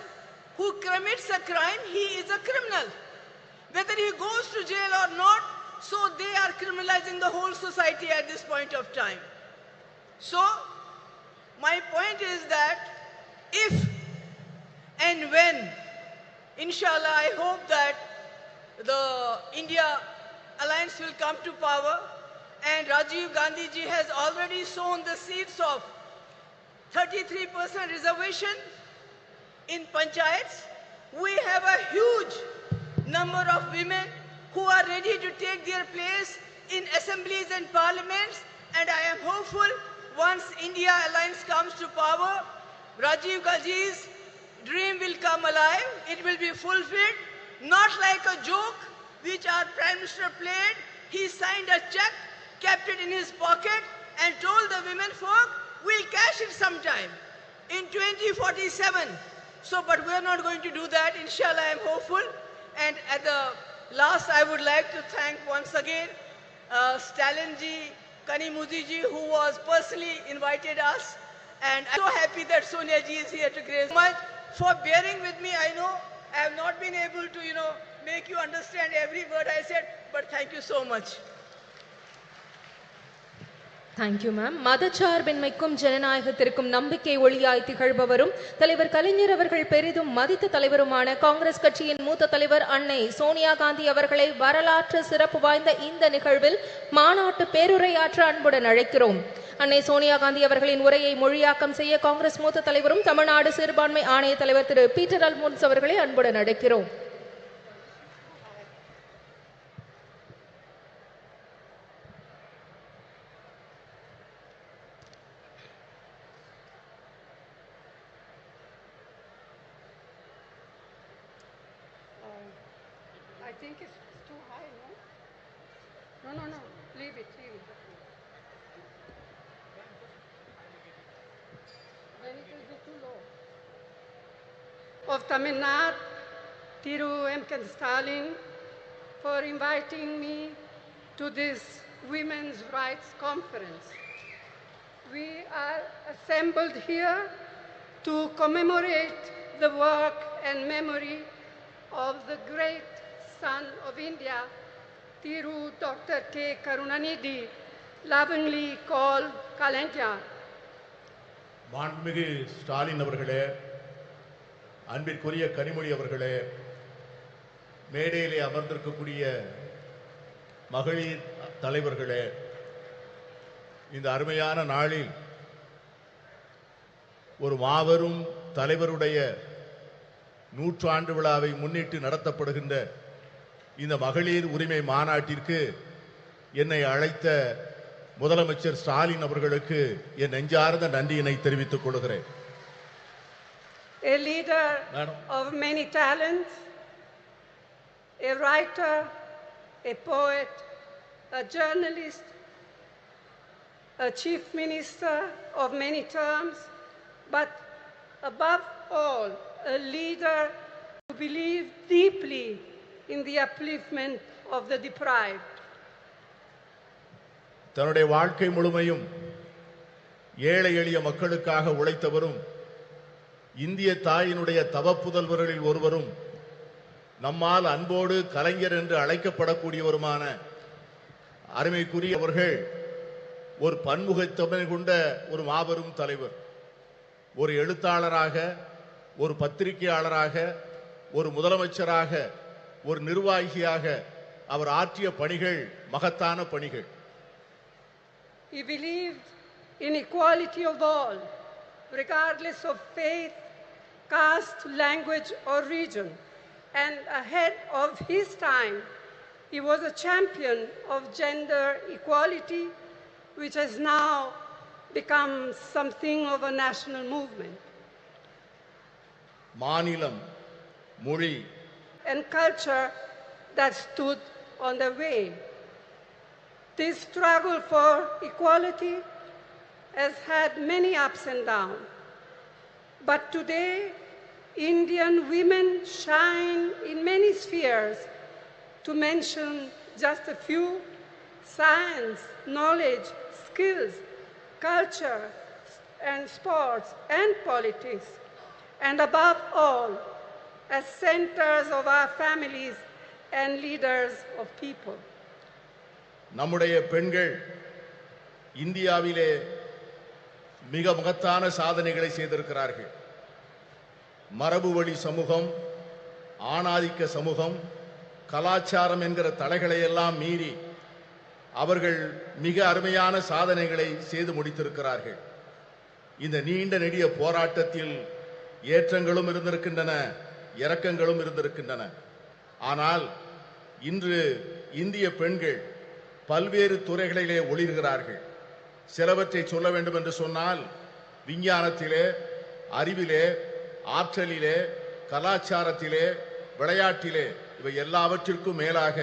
who commits a crime, he is a criminal. Whether he goes to jail or not, so they are criminalizing the whole society at this point of time. So, my point is that if and when, inshallah, I hope that the India alliance will come to power, and Rajiv Gandhi ji has already sown the seeds of 33% reservation in panchayats. We have a huge number of women who are ready to take their place in assemblies and parliaments, and I am hopeful once India alliance comes to power, Rajiv Gandhi's dream will come alive. It will be fulfilled, not like a joke which our Prime Minister played. He signed a check, kept it in his pocket, and told the women folk, we'll cash it sometime in 2047. So, but we're not going to do that. Inshallah, I am hopeful. And at the last, I would like to thank once again Stalinji, Kanimudiji, who was personally invited us. And I'm so happy that Sonia ji is here to grace much for bearing with me. I know I have not been able to, make you understand every word I said, but thank you so much. Thank you ma'am. மதச்சார்பின்மைக்கும் ஜனநாயகத்திற்கும் நம்பிக்கை ஒளியாய் திகழ்பவரும் தலைவர் கலைஞர் அவர்கள் பெரிதும் மதித்த தலைவருமான காங்கிரஸ் கட்சியின் மூத்த தலைவர் அன்னை சோனியா காந்தி அவர்களை வரலாற்று சிறப்பு வாய்ந்த இந்த நிகழ்வில் மாநாட்டு பேருரையாற்ற அன்புடன் அழைக்கிறோம். அன்னை சோனியா காந்தி அவர்களின் உரையை மொழியாக்கம் செய்ய காங்கிரஸ் மூத்த தலைவரும் தமிழ்நாடு சிறுபான்மை ஆணைய தலைவர் திரு பீட்டர் அல்மோன்ஸ் அவர்களை அன்புடன் அழைக்கிறோம். I think it's too high, no? No, leave it. Then it will be too low. Of Tamil Nadu, Thiru M. Stalin, for inviting me to this Women's Rights Conference. We are assembled here to commemorate the work and memory of the great son of India, Thiru Dr. K. Karunanidhi, lovingly called Kalanja. மாண்புமிகு ஸ்டாலின் அவர்களே, அன்பிற்குரிய கனிமொழி அவர்களே, மேடையிலே அமர்ந்திருக்கக்கூடிய மகளிர் தலைவர்களே, இந்த அருமையான நாளில் ஒரு மாபெரும் தலைவருடைய நூற்றாண்டு விழாவை முன்னிட்டு நடத்தப்படுகின்ற இந்த மகளிர் உரிமை மாநாட்டிற்கு என்னை அழைத்த முதலமைச்சர் ஸ்டாலின் அவர்களுக்கு என் நெஞ்சார்ந்த நன்றியினை தெரிவித்துக் கொள்கிறேன். A leader of many talents, a writer, a poet, a journalist, a chief minister of many terms, but above all, a leader who believed deeply in the upliftment of the deprived. தன்னுடைய வாழ்க்கை முழுமையும் ஏழை எளிய மக்களுக்காக உழைத்தவரும் இந்திய தாயினுடைய தவப்புதல்வர்களில் ஒருவரும் நம்மால் அன்போடு கலைஞர் என்று அழைக்கப்படக்கூடியவருமான அருமைக்குரியவர்கள் ஒரு பன்முகத்தன்மை கொண்ட ஒரு மாபெரும் தலைவர். ஒரு எழுத்தாளராக, ஒரு பத்திரிகையாளராக, ஒரு முதலமைச்சராக, ஒரு நிர்வாகியாக அவர் ஆற்றிய பணிகள் மகத்தான பணிகள். He believed in equality of all, regardless of faith, caste, language, or region. And ahead of his time, he was a champion of gender equality, which has now become something of a national movement. மாநிலம், மொழி and culture that stood on the way. This struggle for equality has had many ups and downs. But today, Indian women shine in many spheres. To mention just a few: science, knowledge, skills, culture, and sports, and politics. And above all, as centers of our families and leaders of people. நம்முடைய பெண்கள் இந்தியாவிலே மிக மகத்தான சாதனைகளை செய்திருக்கிறார்கள். மரபு வழி சமூகம், ஆணாதிக்க சமூகம், கலாச்சாரம் என்கிற தடைகளை எல்லாம் மீறி அவர்கள் மிக அருமையான சாதனைகளை செய்து முடித்திருக்கிறார்கள். இந்த நீண்ட நெடிய போராட்டத்தில் ஏற்றங்களும் இருந்திருக்கின்றன, இரக்கங்களும் இருந்திருக்கின்றன. ஆனால் இன்று இந்திய பெண்கள் பல்வேறு துறைகளிலே ஒளிர்கிறார்கள். சிலவற்றை சொல்ல வேண்டும் என்று சொன்னால், விஞ்ஞானத்திலே, அறிவிலே, ஆற்றலிலே, கலாச்சாரத்திலே, விளையாட்டிலே, இவை எல்லாவற்றிற்கும் மேலாக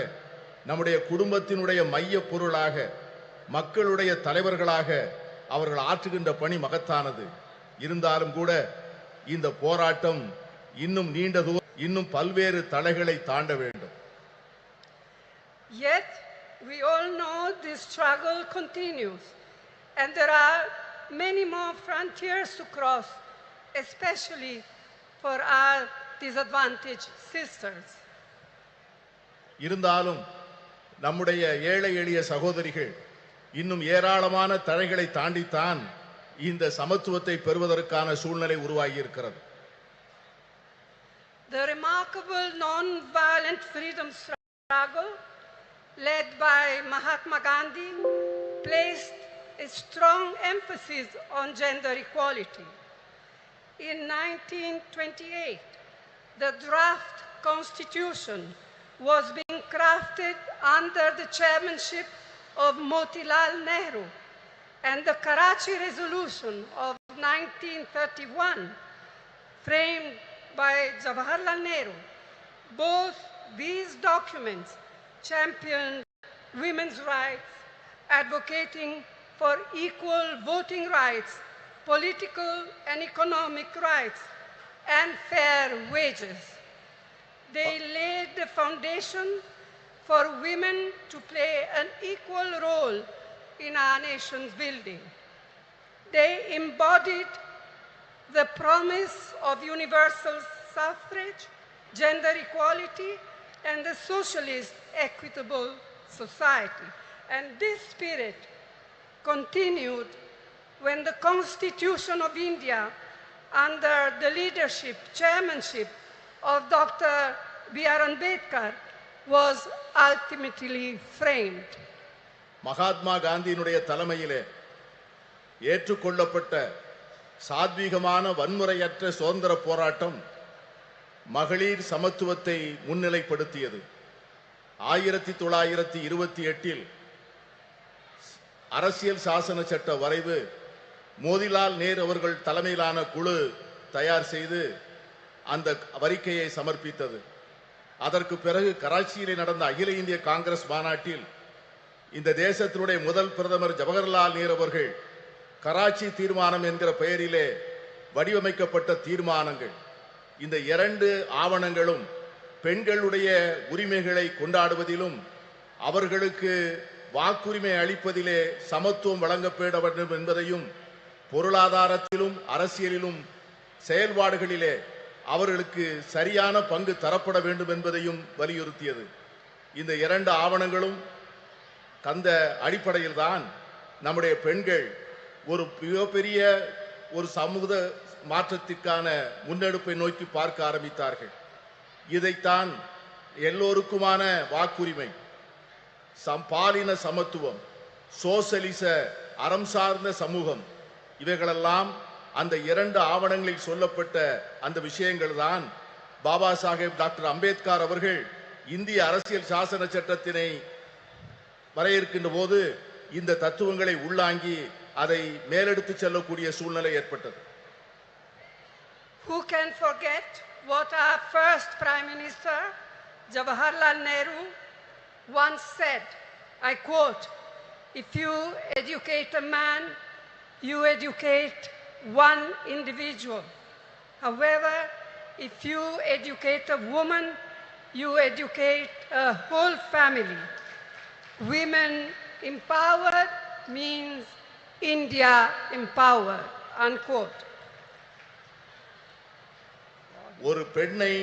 நம்முடைய குடும்பத்தினுடைய மைய பொருளாக, மக்களுடைய தலைவர்களாக அவர்கள் ஆற்றுகின்ற பணி மகத்தானது. இருந்தாலும் கூட இந்த போராட்டம் இன்னும் நீண்ட தூரம், இன்னும் பல்வேறு தடைகளை தாண்ட வேண்டும். Yet we all know this struggle continues, and there are many more frontiers to cross, especially for our disadvantaged sisters. இருந்தாலும் நம்முடைய ஏழை எளிய சகோதரிகள் இன்னும் ஏராளமான தடைகளை தாண்டித்தான் இந்த சமத்துவத்தை பெறுவதற்கான சூழ்நிலை உருவாகி இருக்கிறது. The remarkable non-violent freedom struggle led by Mahatma Gandhi placed a strong emphasis on gender equality. In 1928, the draft constitution was being crafted under the chairmanship of Motilal Nehru, and the Karachi Resolution of 1931, framed by Jawaharlal Nehru. Both these documents championed women's rights, advocating for equal voting rights, political and economic rights, and fair wages. They laid the foundation for women to play an equal role in our nation's building. They embodied the promise of universal suffrage, gender equality, and the socialist equitable society. And this spirit continued when the Constitution of India, under the leadership, chairmanship of Dr. B.R. Ambedkar, was ultimately framed. Mahatma காந்தியினுடைய தலைமையிலே ஏற்றுக்கொள்ளப்பட்ட சாத்வீகமான வன்முறையற்ற சுதந்திர போராட்டம் மகளிர் சமத்துவத்தை முன்னிலைப்படுத்தியது. 1928 அரசியல் சாசன சட்ட வரைவு மோதிலால் நேரு அவர்கள் தலைமையிலான குழு தயார் செய்து அந்த அறிக்கையை சமர்ப்பித்தது. அதற்கு பிறகு கராச்சியிலே நடந்த அகில இந்திய காங்கிரஸ் மாநாட்டில் இந்த தேசத்தினுடைய முதல் பிரதமர் ஜவஹர்லால் நேரு அவர்கள் கராச்சி தீர்மானம் என்கிற பெயரிலே வடிவமைக்கப்பட்ட தீர்மானங்கள், இந்த இரண்டு ஆவணங்களும் பெண்களுடைய உரிமைகளை கொண்டாடுவதிலும் அவர்களுக்கு வாக்குரிமை அளிப்பதிலே சமத்துவம் வழங்கப்பட வேண்டும் என்பதையும், பொருளாதாரத்திலும் அரசியலிலும் செயல்பாடுகளிலே அவர்களுக்கு சரியான பங்கு தரப்பட வேண்டும் என்பதையும் வலியுறுத்தியது. இந்த இரண்டு ஆவணங்களும் தந்த அடிப்படையில் தான் நம்முடைய பெண்கள் ஒரு மிகப்பெரிய ஒரு சமூக மாற்றத்திற்கான முன்னெடுப்பை நோக்கி பார்க்க ஆரம்பித்தார்கள். இதைத்தான் எல்லோருக்குமான வாக்குரிமை, பாலின சமத்துவம், சோசலிச அறம் சார்ந்த சமூகம், இவைகளெல்லாம் அந்த இரண்டு ஆவணங்களில் சொல்லப்பட்ட அந்த விஷயங்கள் தான் பாபா சாஹேப் டாக்டர் அம்பேத்கர் அவர்கள் இந்திய அரசியல் சாசன சட்டத்தினை வரையறுக்கின்ற போது இந்த தத்துவங்களை உள்ளாங்கி அதை மேலெடுத்து செல்லக்கூடிய சூழ்நிலை ஏற்பட்டது. Who can forget what our first Prime Minister, Jawaharlal Nehru, once said, I quote, "If you educate a man, you educate one individual. However, if you educate a woman, you educate a whole family. Women empowered means India empowered," unquote. ஒரு பெண்ணை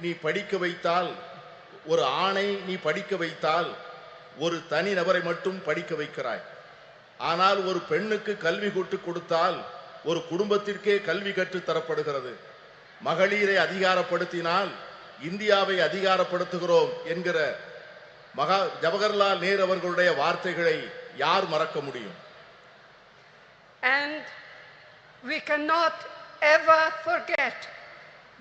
நீ படிக்க வைத்தால், ஒரு ஆணை நீ படிக்க வைத்தால், ஒரு தனி நபரை மட்டும் படிக்க வைக்கிறாய். ஆனால் ஒரு பெண்ணுக்கு கல்வி கற்றுக் கொடுத்தால் ஒரு குடும்பத்திற்கே கல்வி கற்றுத் தரப்படுகிறது. மகளிரை அதிகாரப்படுத்தினால் இந்தியாவை அதிகாரப்படுத்துகிறோம் என்கிற ஜவஹர்லால் நேரு அவர்களுடைய வார்த்தைகளை யார் மறக்க முடியும்? And we cannot ever forget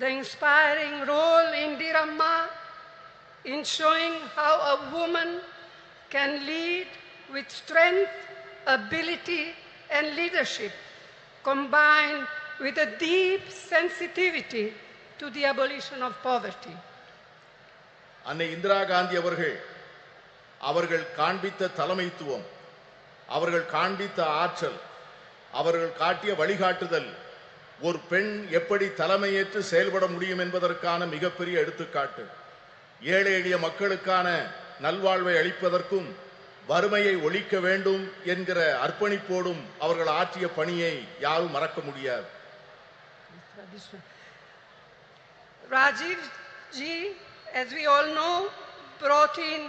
the inspiring role Indira Amma in showing how a woman can lead with strength, ability and leadership, combined with a deep sensitivity to the abolition of poverty. அன்னை இந்திரா காந்தி அவர்கள் காண்பித்த தலைமைத்துவம், அவர்கள் காண்பித்த ஆற்றல், அவர்கள் காட்டிய வழிகாட்டுதல் ஒரு பெண் எப்படி தலைமையேற்று செயல்பட முடியும் என்பதற்கான மிகப்பெரிய எடுத்துக்காட்டு. ஏழை எளிய மக்களுக்கான நல்வாழ்வை அளிப்பதற்கும் வறுமையை ஒழிக்க வேண்டும் என்கிற அர்ப்பணிப்போடும் அவர்கள் ஆற்றிய பணியை யாரும் மறக்க முடியாது. Rajiv ji, as we all know, brought in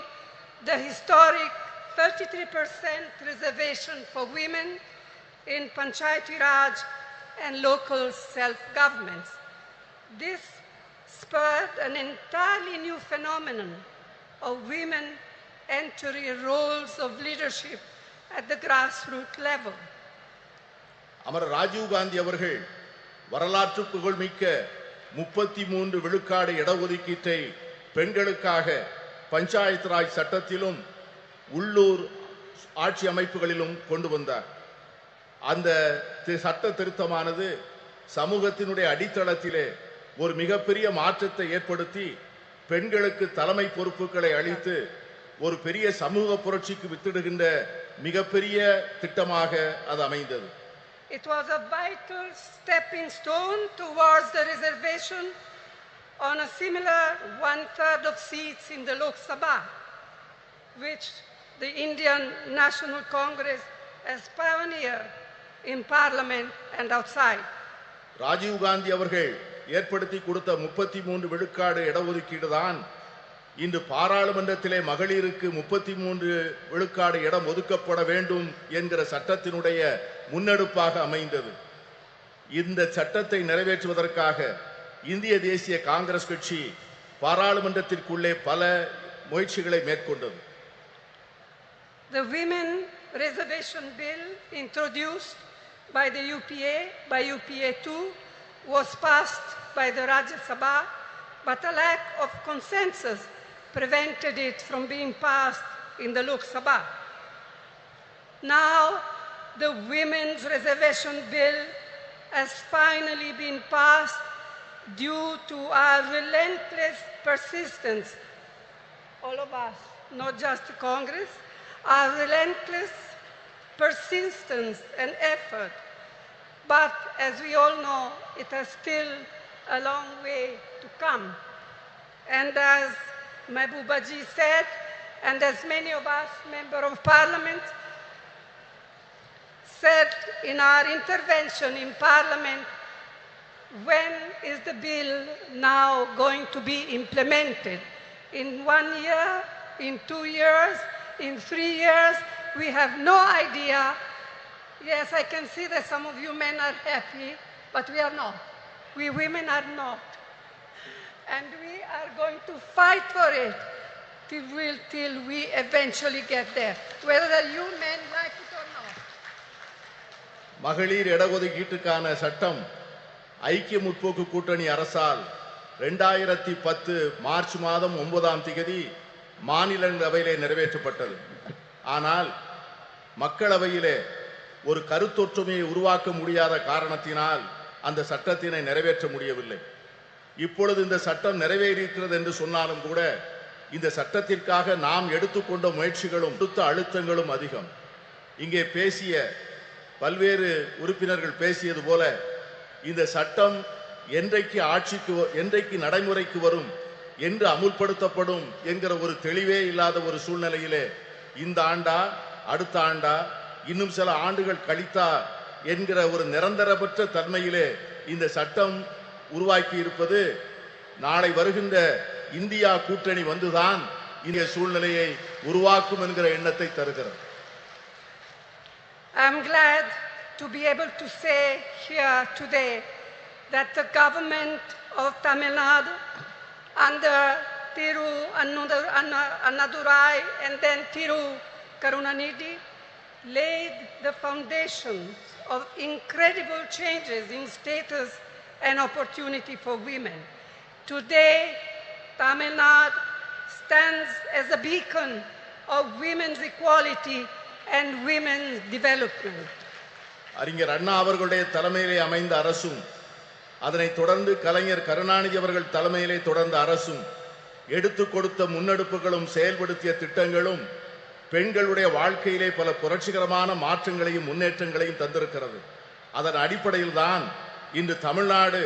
the historic 33% reservation for women in Panchayati Raj and local self-governments. This spurred an entirely new phenomenon of women entering roles of leadership at the grassroots level. அமர ராஜீவ் காந்தி அவர்கள் வரலாற்று புகழ்மிக்க 33 விழுக்காடு இடஒதுக்கீட்டை பெண்களுக்காக பஞ்சாயத்து ராஜ் சட்டத்திலும் உள்ளூர் ஆட்சி அமைப்புகளிலும் கொண்டு வந்தார். அந்த சட்ட திருத்தமானது சமூகத்தினுடைய அடித்தளத்திலே ஒரு மிகப்பெரிய மாற்றத்தை ஏற்படுத்தி பெண்களுக்கு தலைமை பொறுப்புகளை அளித்து ஒரு பெரிய சமூக புரட்சிக்கு வித்திடுகின்ற மிகப்பெரிய திட்டமாக அது அமைந்தது. It was a vital stepping stone towards the reservation on a similar 1/3 of seats in the Lok Sabha, which the Indian National Congress has pioneered in Parliament and outside. Rajiv Gandhi அவர்கள் ஏற்படுத்தி கொடுத்த 33 விழுக்காடு இடஒதுக்கீடு தான் இன்று பாராளுமன்றத்திலே மகளிருக்கு 33 விழுக்காடு இடம் ஒதுக்கப்பட வேண்டும் என்கிற சட்டத்தினுடைய முன்னெடுப்பாக அமைந்தது. இந்த சட்டத்தை நிறைவேற்றுவதற்காக இந்திய தேசிய காங்கிரஸ் கட்சி பாராளுமன்றத்திற்குள்ளே பல முயற்சிகளை மேற்கொண்டது. The Women Reservation Bill introduced by the UPA, by UPA 2, was passed by the Rajya Sabha, but a lack of consensus prevented it from being passed in the Lok Sabha. Now, the Women's Reservation Bill has finally been passed due to our relentless persistence, all of us, not just Congress, our relentless persistence and effort. But as we all know, it has still a long way to come. And as Mehbooba ji said, and as many of us, Member of Parliament, said in our intervention in Parliament, when is the bill now going to be implemented? In 1 year, in 2 years, in 3 years? We have no idea. Yes, I can see that some of you men are happy, but we are not. We women are not. And we are going to fight for it till we eventually get there, whether you men like it or not. மகளிர் இடஒதுக்கீட்டுக்கான சட்டம் ஐக்கிய முற்போக்கு கூட்டணி அரசால் 2010 March மாதம் 9ஆம் தேதி மாநிலங்களவையிலே நிறைவேற்றப்பட்டது. ஆனால் மக்களவையிலே ஒரு கருத்தொற்றுமையை உருவாக்க முடியாத காரணத்தினால் அந்த சட்டத்தினை நிறைவேற்ற முடியவில்லை. இப்பொழுது இந்த சட்டம் நிறைவேறியிருக்கிறது என்று சொன்னாலும் கூட இந்த சட்டத்திற்காக நாம் எடுத்துக்கொண்ட முயற்சிகளும் கொடுத்த அழுத்தங்களும் அதிகம். இங்கே பேசிய பல்வேறு உறுப்பினர்கள் பேசியது போல இந்த சட்டம் என்றைக்கு நடைமுறைக்கு வரும், என்று அமுல்படுத்தப்படும் என்கிற ஒரு தெளிவே இல்லாத ஒரு சூழ்நிலையிலே இந்த ஆண்டா அடுத்த ஆண்டா இன்னும் சில ஆண்டுகள் கழித்தா என்கிற ஒரு நிரந்தரமற்ற தன்மையிலே இந்த சட்டம் உருவாக்கி இருப்பது நாளை வருகின்ற இந்தியா கூட்டணி வந்துதான் இந்த சூழ்நிலையை உருவாக்கும் என்கிற எண்ணத்தை தருகிறது. I am glad to be able to say here today that the government of Tamil Nadu under Thiru Annadurai and then Thiru Karunanidhi laid the foundations of incredible changes in status and opportunity for women. Today, Tamil Nadu stands as a beacon of women's equality and women's development. அறிஞர் அண்ணா அவர்களுடைய தலைமையிலே அமைந்த அரசும் அதனை தொடர்ந்து கலைஞர் கருணாநிதி அவர்கள் தலைமையிலே தொடர்ந்த அரசும் எடுத்து கொடுத்த முன்னெடுப்புகளும் செயல்படுத்திய திட்டங்களும் பெண்களுடைய வாழ்க்கையிலே பல புரட்சிகரமான மாற்றங்களையும் முன்னேற்றங்களையும் தந்திருக்கிறது. அதன் அடிப்படையில் தான் இன்று தமிழ்நாடு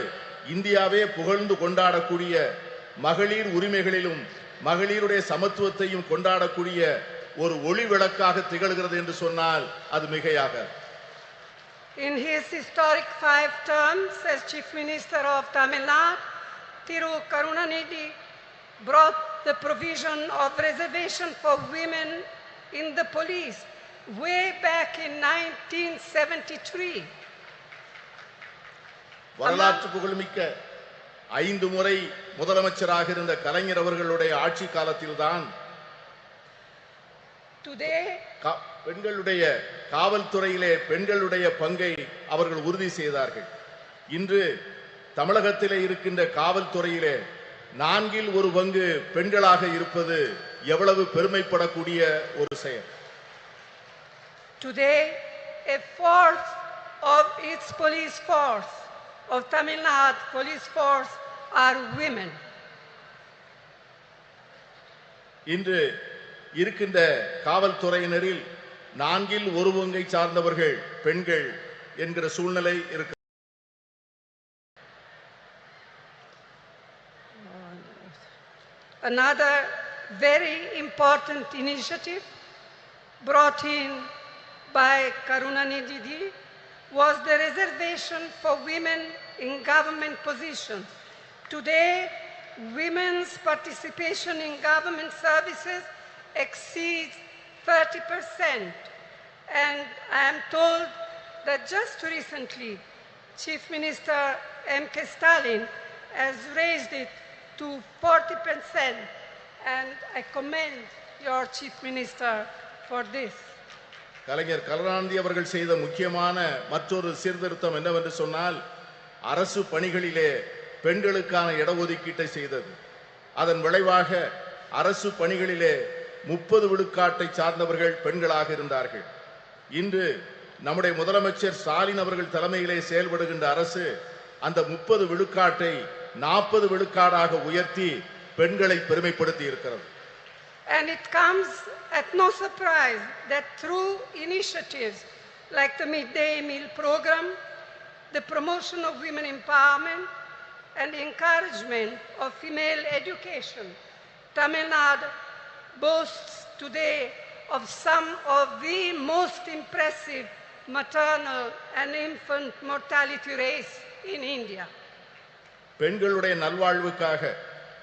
இந்தியாவே புகழ்ந்து கொண்டாடக்கூடிய மகளிர் உரிமைகளிலும் மகளிருடைய சமத்துவத்தையும் கொண்டாடக்கூடிய ஒரு ஒளி விளக்காக திகழ்கிறது என்று சொன்னால் அது மிகையாக. In his historic 5 terms as Chief Minister of Tamil Nadu, Thiru Karunanidhi brought the provision of reservation for women in the police way back in 1973. வரலாற்று புகழ்மிக்க 5 முறை முதலமைச்சராக இருந்த கலைஞர் அவர்களுடைய ஆட்சி காலத்தில்தான் பெண்களுடைய காவல்துறையிலே பெண்களுடைய பங்கை அவர்கள் உறுதி செய்தார்கள். இன்று தமிழகத்திலே இருக்கின்ற காவல்துறையிலே 4 பங்கு பெண்களாக இருப்பது எவ்வளவு பெருமைப்படக்கூடிய ஒரு செயல். Today, a fourth of its police force, of Tamil Nadu police force, are women. இன்று இருக்கின்ற காவல்துறையினரில் 4 பங்கை சார்ந்தவர்கள் பெண்கள் என்கிற சூழ்நிலை இருக்கு. Another very important initiative brought in by Karunanidhi was the reservation for women in government positions. Today, women's participation in government services exceeds 30%, and I am told that just recently Chief Minister M.K. Stalin has raised it to 40%, and I commend your Chief Minister for this. கலைஞர் கருணாநிதி அவர்கள் செய்த முக்கியமான மற்றொரு சீர்திருத்தம் என்னவென்று சொன்னால் அரசு பணிகளிலே பெண்களுக்கான இடஒதுக்கீட்டை செய்தது. அதன் விளைவாக அரசு பணிகளிலே 30 விழுக்காட்டை சார்ந்தவர்கள் பெண்களாக இருந்தார்கள். இன்று நம்முடைய முதலமைச்சர் ஸ்டாலின் அவர்கள் தலைமையிலே செயல்படுகின்ற அரசு அந்த 30 விழுக்காட்டை 40 விழுக்காடாக உயர்த்தி பெண்களை பெருமைப்படுத்தி இருக்கிறது. And it comes at no surprise that through initiatives like the midday meal program, the promotion of women empowerment, and the encouragement of female education, Tamil Nadu boasts today of some of the most impressive maternal and infant mortality rates in India. பெண்களுடைய நல்வாழ்வுக்காக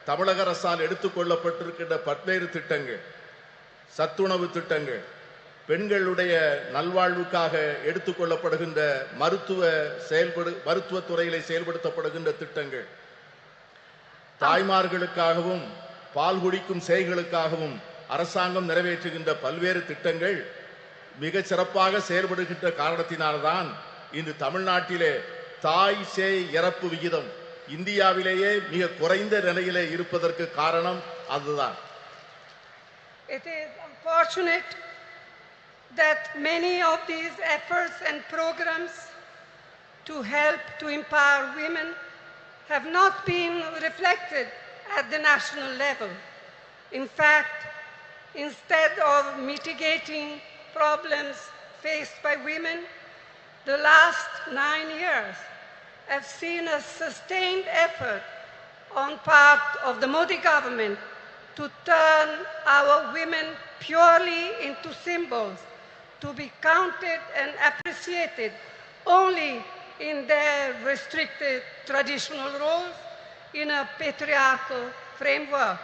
தமிழக அரசால் எடுத்துக்கொள்ளப்பட்டிருக்கின்ற பல்வேறு திட்டங்கள், சத்துணவு திட்டங்கள், பெண்களுடைய நல்வாழ்வுக்காக எடுத்துக்கொள்ளப்படுகின்ற மருத்துவ துறையிலே செயல்படுத்தப்படுகின்ற திட்டங்கள், தாய்மார்களுக்காகவும் பால் குடிக்கும் சேய்களுக்காகவும் அரசாங்கம் நிறைவேற்றுகின்ற பல்வேறு திட்டங்கள் மிக சிறப்பாக செயல்படுகின்ற காரணத்தினால்தான் இன்று தமிழ்நாட்டிலே தாய் சேய் இறப்பு விகிதம் இந்தியாவிலேயே மிக குறைந்த நிலையிலே இருப்பதற்கு காரணம் அதுதான். It is unfortunate that many of these efforts and programs to help to empower women have not been reflected at the national level. In fact, instead of mitigating problems faced by women, the last 9 years have seen a sustained effort on part of the Modi government to turn our women purely into symbols, to be counted and appreciated only in their restricted traditional roles in a patriarchal framework.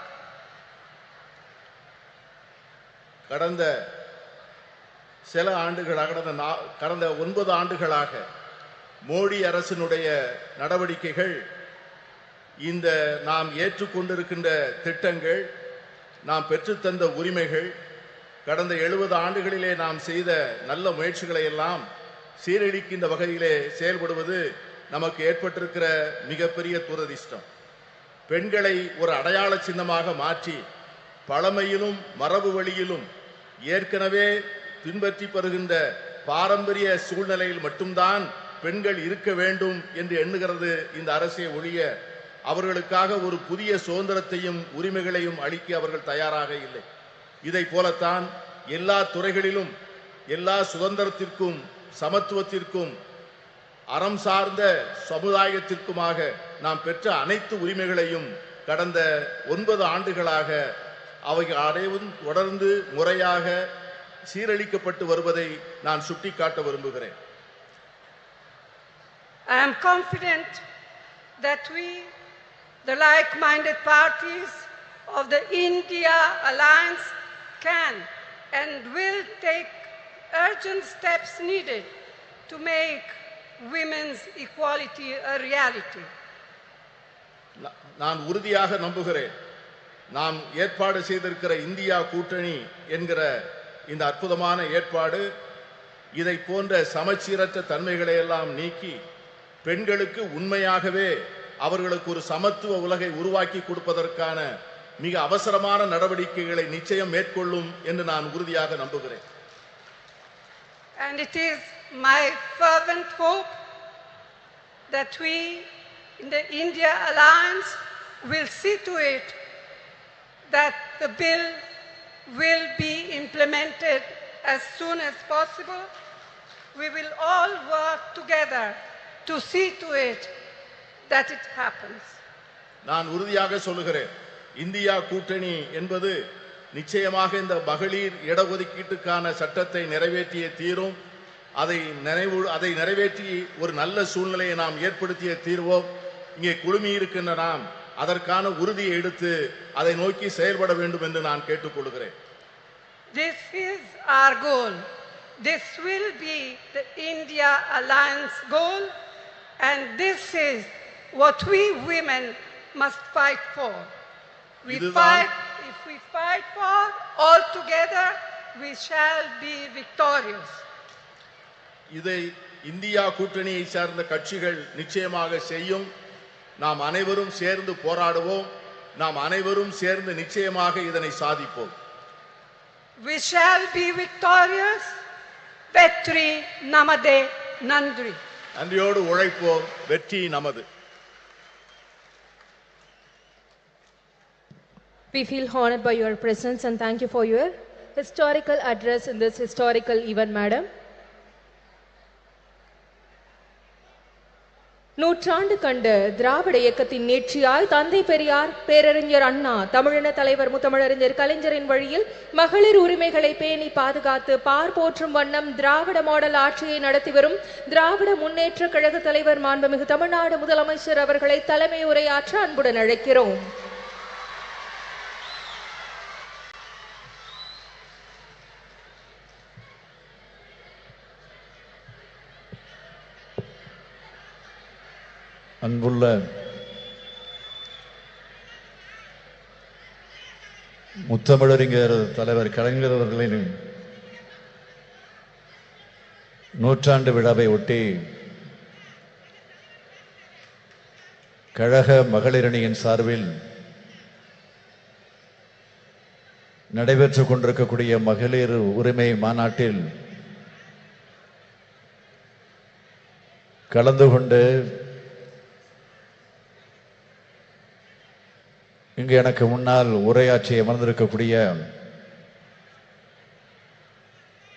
கடந்த 9 ஆண்டுகளாக மோடி அரசினுடைய நடவடிக்கைகள், இந்த நாம் ஏற்றுக்கொண்டிருக்கின்ற திட்டங்கள், நாம் பெற்றுத்தந்த உரிமைகள், கடந்த 70 ஆண்டுகளிலே நாம் செய்த நல்ல முயற்சிகளை எல்லாம் சீரழிக்கின்ற வகையிலே செயல்படுவது நமக்கு ஏற்பட்டிருக்கிற மிகப்பெரிய துரதிர்ஷ்டம். பெண்களை ஒரு அடையாள சின்னமாக மாற்றி பழமையிலும் மரபு வழியிலும் ஏற்கனவே பின்பற்றி வருகின்ற பாரம்பரிய சூழ்நிலையில் மட்டும்தான் பெண்கள் இருக்க வேண்டும் என்று எண்ணுகிறது இந்த அரசை ஒழிய அவர்களுக்காக ஒரு புதிய சுதந்திரத்தையும் உரிமைகளையும் அளிக்க அவர்கள் தயாராக இல்லை. இதை போலத்தான் எல்லா துறைகளிலும் எல்லா சுதந்திரத்திற்கும் சமத்துவத்திற்கும் அறம் சார்ந்த சமுதாயத்திற்குமாக நாம் பெற்ற அனைத்து உரிமைகளையும் கடந்த 9 ஆண்டுகளாக அவைகள் அனைவரும் தொடர்ந்து முறையாக சீரழிக்கப்பட்டு வருவதை நான் சுட்டிக்காட்ட விரும்புகிறேன். I am confident that we, the like-minded parties of the India Alliance, can and will take urgent steps needed to make women's equality a reality. நான் உறுதியாக நம்புகிறேன், நாம் ஏற்பாடு செய்திருக்கிற இந்தியா கூட்டணி என்கிற இந்த அற்புதமான ஏற்பாடு இதை போன்ற சமச்சீரற்ற தன்மைகளை எல்லாம் நீக்கி பெண்களுக்கு உண்மையாகவே அவர்களுக்கு ஒரு சமத்துவ உலகை உருவாக்கி கொடுப்பதற்கான மிக அவசரமான நடவடிக்கைகளை நிச்சயம் மேற்கொள்ளும் என்று நான் உறுதியாக நம்புகிறேன். And it is my fervent hope that we in the India Alliance will see to it that the bill will be implemented as soon as possible. We will all work together to see to it that it happens. நான் உறுதியாக சொல்லுகிறேன், India கூட்டணி என்பது நிச்சயமாக இந்த மகளிர் இடஒதுக்கீட்டுக்கான சட்டத்தை நிறைவேற்றிய தீரும். அதை நிறைவேற்றி ஒரு நல்ல சூழ்நிலையை நாம் ஏற்படுத்திய தீர்வோம். இங்கே குழுமி இருக்கின்ற நாம் அதற்கான உறுதியை எடுத்து அதை நோக்கி செயல்பட வேண்டும் என்று நான் கேட்டுக்கொள்கிறேன். This is our goal. This will be the India Alliance goal, and this is what we women must fight for. If we fight for all together, we shall be victorious. இதை இந்தியா கூட்டணியை சார்ந்த கட்சிகள் நிச்சயமாக செய்யும். நாம் அனைவரும் சேர்ந்து போராடுவோம். நாம் அனைவரும் சேர்ந்து நிச்சயமாக இதனை சாதிப்போம். We shall be victorious. Vetri namade nandri. நன்றியோடு உழைப்போம். வெற்றி நமது. We feel honored by your presence and thank you for your historical address in this historical event, madam. நூற்றாண்டு கண்ட திராவிட இயக்கத்தின் நீட்சியாய் தந்தை பெரியார், பேரறிஞர் அண்ணா, தமிழின தலைவர் முத்தமிழறிஞர் கலைஞரின் வழியில் மகளிர் உரிமைகளை பேணி பாதுகாத்து பார் போற்றும் வண்ணம் திராவிட மாடல் ஆட்சியை நடத்தி வரும் திராவிட முன்னேற்ற கழக தலைவர் மாண்புமிகு தமிழ்நாடு முதலமைச்சர் அவர்களை தலைமை உரையாற்ற அன்புடன் அழைக்கிறோம். அன்புள்ள முத்தமிழறிஞர் தலைவர் கலைஞர் அவர்களின் நூற்றாண்டு விழாவை ஒட்டி கழக மகளிரணியின் சார்பில் நடைபெற்றுக் கொண்டிருக்கக்கூடிய மகளிர் உரிமை மாநாட்டில் கலந்து கொண்டு இங்கு எனக்கு முன்னால் உரையாற்றி அமர்ந்திருக்கக்கூடிய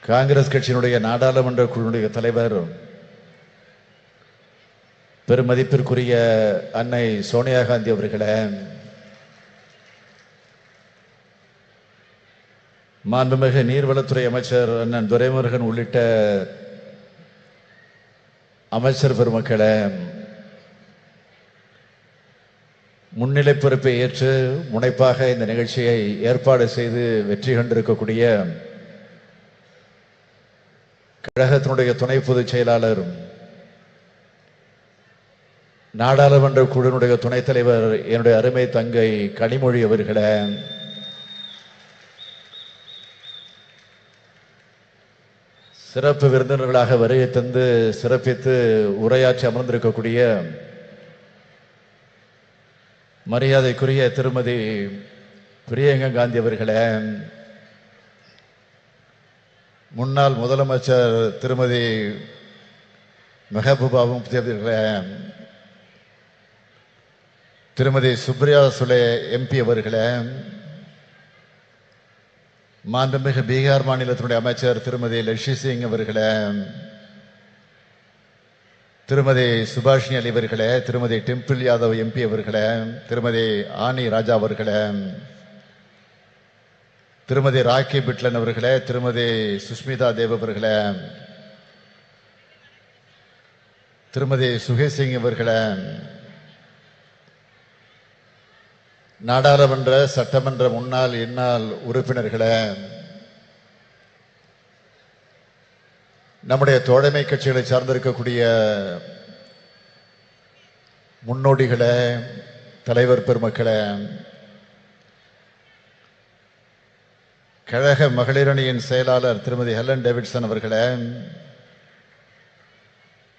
காங்கிரஸ் கட்சியினுடைய நாடாளுமன்ற குழுவுடைய தலைவர் பெருமதிப்பிற்குரிய அன்னை சோனியா காந்தி அவர்களே, மாண்புமிகு நீர்வளத்துறை அமைச்சர் அண்ணன் துரைமுருகன் உள்ளிட்ட அமைச்சர் பெருமக்களே, முன்னிலை பொறுப்பை ஏற்று முனைப்பாக இந்த நிகழ்ச்சியை ஏற்பாடு செய்து வெற்றி கண்டிருக்கக்கூடிய கழகத்தினுடைய துணை பொதுச் செயலாளர், நாடாளுமன்ற குழுவினுடைய துணைத் தலைவர் என்னுடைய அருமை தங்கை கனிமொழி அவர்களே, சிறப்பு விருந்தினர்களாக வருகை தந்து சிறப்பித்து உரையாற்றி அமர்ந்திருக்கக்கூடிய மரியாதைக்குரிய திருமதி பிரியங்கா காந்தி அவர்களே, முன்னாள் முதலமைச்சர் திருமதி மெஹபூபா முஃப்தி அவர்களே, திருமதி சுப்ரியா சுலே எம்பி அவர்களே, மாண்புமிகு பீகார் மாநிலத்தினுடைய அமைச்சர் திருமதி லட்சி சிங் அவர்களே, திருமதி சுபாஷினி அலி அவர்களே, திருமதி டிம்பிள் யாதவ் எம்பி அவர்களே, திருமதி ஆனி ராஜா அவர்களே, திருமதி ராக்கி பிட்லன் அவர்களே, திருமதி சுஷ்மிதா தேவ் அவர்களே, திருமதி சுகேஷ் சிங் அவர்களே, நாடாளுமன்ற சட்டமன்ற முன்னாள் இந்நாள் உறுப்பினர்களே, நம்முடைய தோழமை கட்சிகளை சார்ந்திருக்கக்கூடிய முன்னோடிகளே, தலைவர் பெருமக்களே, கழக மகளிர் அணியின் செயலாளர் திருமதி ஹெலன் டேவிட்சன் அவர்களே,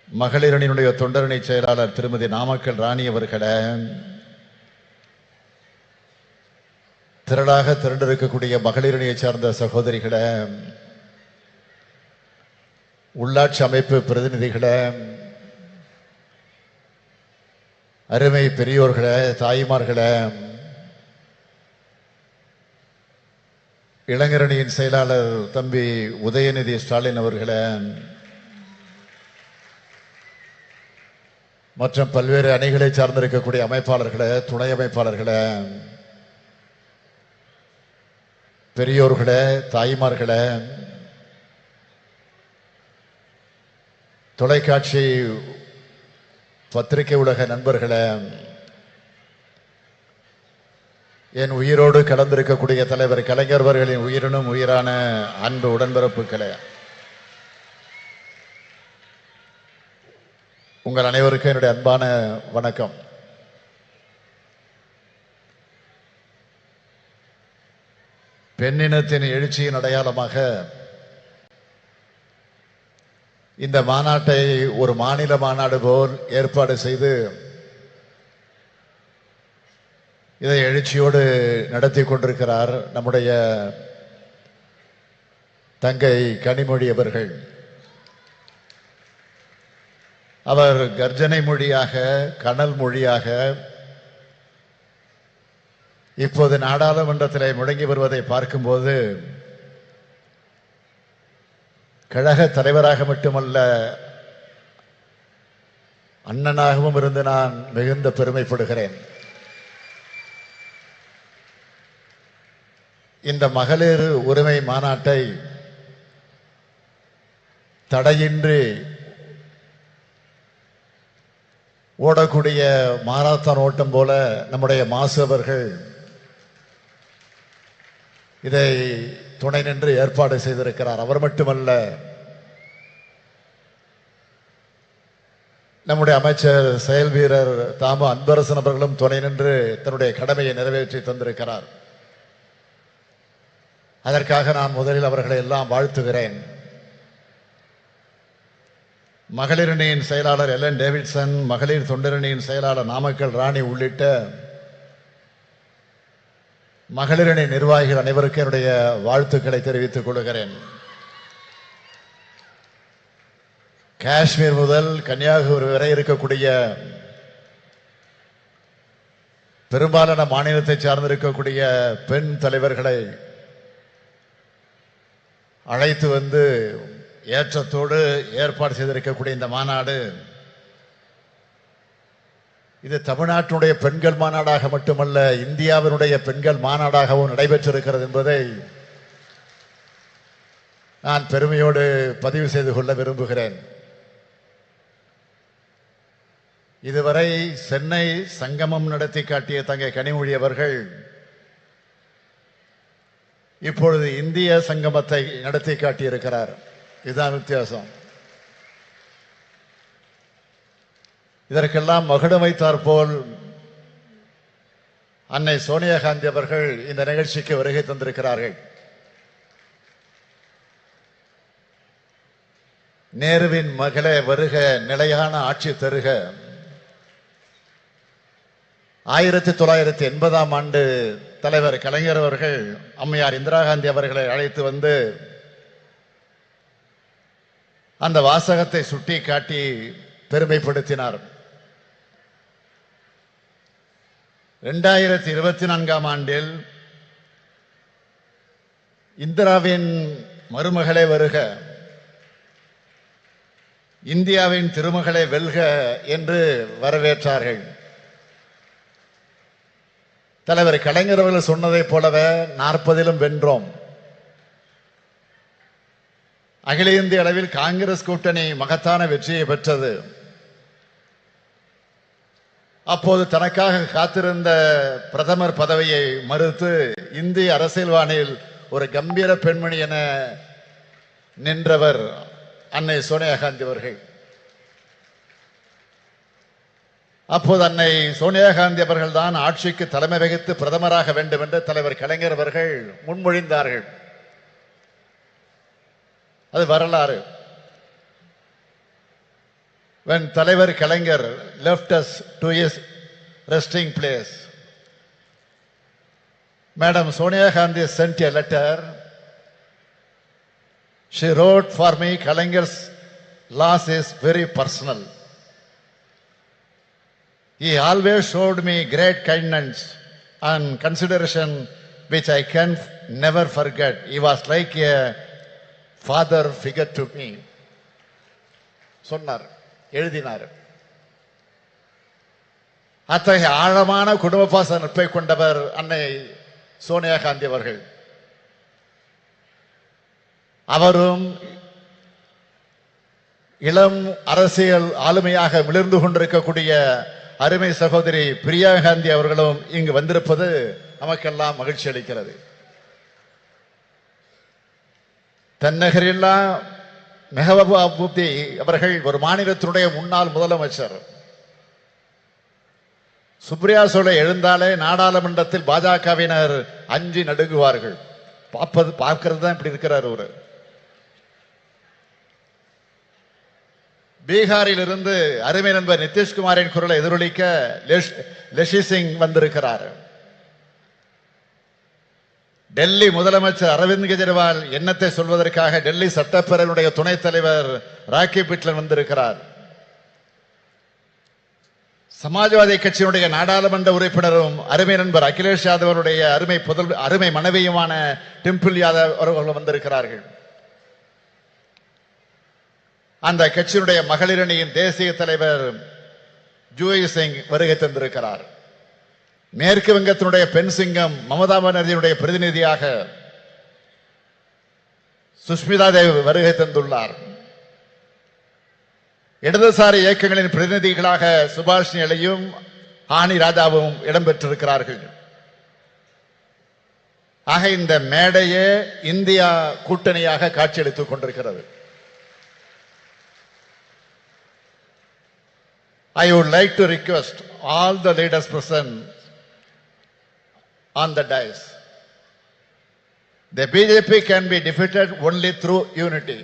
மகளிர் அணியினுடைய தொண்டரணி செயலாளர் திருமதி நாமக்கல் ராணி அவர்களே, திரளாக திரண்டிருக்கக்கூடிய மகளிர் அணியை சார்ந்த சகோதரிகளே, உள்ளாட்சி அமைப்பு பிரதிநிதிகளே, அருமை பெரியோர்களே, தாய்மார்களே, இளைஞரணியின் செயலாளர் தம்பி உதயநிதி ஸ்டாலின் அவர்களே, மற்றும் பல்வேறு அணிகளை சார்ந்திருக்கக்கூடிய அமைப்பாளர்களே, துணை அமைப்பாளர்களே, பெரியோர்களே, தாய்மார்களே, தொலைக்காட்சி பத்திரிகை உலக நண்பர்களே, என் உயிரோடு கலந்திருக்கக்கூடிய தலைவர் கலைஞர் அவர்களின் உயிரினும் உயிரான அன்பு உடன்பிறப்புகளே, உங்கள் அனைவருக்கும் என்னுடைய அன்பான வணக்கம். பெண்ணினத்தின் எழுச்சியின் அடையாளமாக இந்த மாநாட்டை ஒரு மாநில மாநாடு போல் ஏற்பாடு செய்து இதை எழுச்சியோடு நடத்தி கொண்டிருக்கிறார் நம்முடைய தங்கை கனிமொழி அவர்கள். அவர் கர்ஜனை மொழியாக, கனல் மொழியாக இப்போது நாடாளுமன்றத்தில் முழங்கி வருவதை பார்க்கும்போது கழக தலைவராக மட்டுமல்ல, அண்ணனாகவும் இருந்து நான் மிகுந்த பெருமைப்படுகிறேன். இந்த மகளிர் உரிமை மாநாட்டை தடையின்றி ஓடக்கூடிய மாரத்தான் ஓட்டம் போல நம்முடைய மாசு அவர்கள் இதை துணை நின்று ஏற்பாடு செய்திருக்கிறார். அவர் மட்டுமல்ல, நம்முடைய அமைச்சர் செயல் வீரர் தாமு அன்பரசன் அவர்களும் துணை நின்று தன்னுடைய கடமையை நிறைவேற்றி தந்திருக்கிறார். அதற்காக நான் முதலில் அவர்களை எல்லாம் வாழ்த்துகிறேன். மகளிர் அணியின் செயலாளர் எலன் டேவிட்சன், மகளிர் தொண்டரணியின் செயலாளர் நாமக்கல் ராணி உள்ளிட்ட மகளிர் அணி நிர்வாகிகள் அனைவருக்கும் என்னுடைய வாழ்த்துக்களை தெரிவித்துக் கொள்கிறேன். காஷ்மீர் முதல் கன்னியாகுமரி வரை இருக்கக்கூடிய பெரும்பாலான மாநிலத்தை சார்ந்திருக்கக்கூடிய பெண் தலைவர்களை அழைத்து வந்து ஏற்றத்தோடு ஏற்பாடு செய்திருக்கக்கூடிய இந்த மாநாடு இது தமிழ்நாட்டினுடைய பெண்கள் மாநாடாக மட்டுமல்ல, இந்தியாவினுடைய பெண்கள் மாநாடாகவும் நடைபெற்றிருக்கிறது என்பதை நான் பெருமையோடு பதிவு செய்து கொள்ள விரும்புகிறேன். இதுவரை சென்னை சங்கமம் நடத்தி காட்டிய தங்கை கனிமொழி அவர்கள் இப்பொழுது இந்திய சங்கமத்தை நடத்தி காட்டியிருக்கிறார். இதுதான் வித்தியாசம். இதற்கெல்லாம் மகுடம் வைத்தாற்போல் அன்னை சோனியா காந்தி அவர்கள் இந்த நிகழ்ச்சிக்கு வருகை தந்திருக்கிறார்கள். நேருவின் மகளே வருக, நிலையான ஆட்சி தருக. 1980ஆம் ஆண்டு தலைவர் கலைஞர் அவர்கள் அம்மையார் இந்திரா காந்தி அவர்களை அழைத்து வந்து அந்த வாசகத்தை சுட்டி காட்டி பெருமைப்படுத்தினார். 2024ஆம் ஆண்டில் இந்திராவின் மருமகளே வருக, இந்தியாவின் திருமகளை வெல்க என்று வரவேற்றார்கள். தலைவர் கலைஞர் அவர்கள் சொன்னதைப் போலவே 40லும் வென்றோம். அகில இந்திய அளவில் காங்கிரஸ் கூட்டணி மகத்தான வெற்றியை பெற்றது. அப்போது தனக்காக காத்திருந்த பிரதமர் பதவியை மறுத்து இந்திய அரசியல்வானில் ஒரு கம்பீர பெண்மணி என நின்றவர் அன்னை சோனியா காந்தி அவர்கள். அப்போது அன்னை சோனியா காந்தி அவர்கள் தான் ஆட்சிக்கு தலைமை வகித்து பிரதமராக வேண்டும் என்று தலைவர் கலைஞர் அவர்கள் முன்மொழிந்தார்கள். அது வரலாறு. When தலைவர் கலைஞர் left us to his resting place, Madam Sonia Gandhi sent a letter. She wrote for me, Kalangar's loss is very personal. He always showed me great kindness and consideration which I can never forget. He was like a father figure to me. சொன்னார், எழுதினார். அத்தகைய ஆழமான குடும்ப பாச நட்பை கொண்டவர் அன்னை சோனியா காந்தி அவர்கள். அவரும் இளம் அரசியல் ஆளுமையாக மிளிர்ந்து கொண்டிருக்கக்கூடிய அருமை சகோதரி பிரியா காந்தி அவர்களும் இங்கு வந்திருப்பது நமக்கெல்லாம் மகிழ்ச்சி அளிக்கிறது. தென்னகரில்லா மெஹபூபா முஃப்தி அவர்கள் ஒரு மாநிலத்தினுடைய முன்னாள் முதலமைச்சர். சுப்ரியா சோலை எழுந்தாலே நாடாளுமன்றத்தில் பாஜகவினர் அஞ்சி நடுங்குவார்கள். பார்க்கிறது தான் இப்படி இருக்கிறார். ஒரு பீகாரில் இருந்து அருமை நண்பர் நிதிஷ்குமாரின் குரலை எதிரொலிக்க லெஷி சிங் வந்திருக்கிறார். டெல்லி முதலமைச்சர் அரவிந்த் கெஜ்ரிவால் எண்ணத்தை சொல்வதற்காக டெல்லி சட்டப்பேரவையுடைய துணைத் தலைவர் ராக்கி பிட்லன் வந்திருக்கிறார். சமாஜ்வாதி கட்சியினுடைய நாடாளுமன்ற உறுப்பினரும் அருமை நண்பர் அகிலேஷ் யாதவருடைய அருமை மனைவியுமான டிம்பிள் யாதவ் அவர்கள் வந்திருக்கிறார்கள். அந்த கட்சியினுடைய மகளிரணியின் தேசிய தலைவர் ஜூயி சிங் வருகை தந்திருக்கிறார். மேற்கு வங்கத்தினுடைய பெண் சிங்கம் மமதா பானர்ஜியுடைய பிரதிநிதியாக சுஷ்மிதா தேவ் வருகை தந்துள்ளார். இடதுசாரி இயக்கங்களின் பிரதிநிதிகளாக சுபாஷினி அலியும் ஆனி ராஜாவும் இடம்பெற்றிருக்கிறார்கள். ஆக இந்த மேடையே இந்தியா கூட்டணியாக காட்சியளித்துக் கொண்டிருக்கிறது. I would like to request all the leaders present on the dais. The BJP can be defeated only through unity.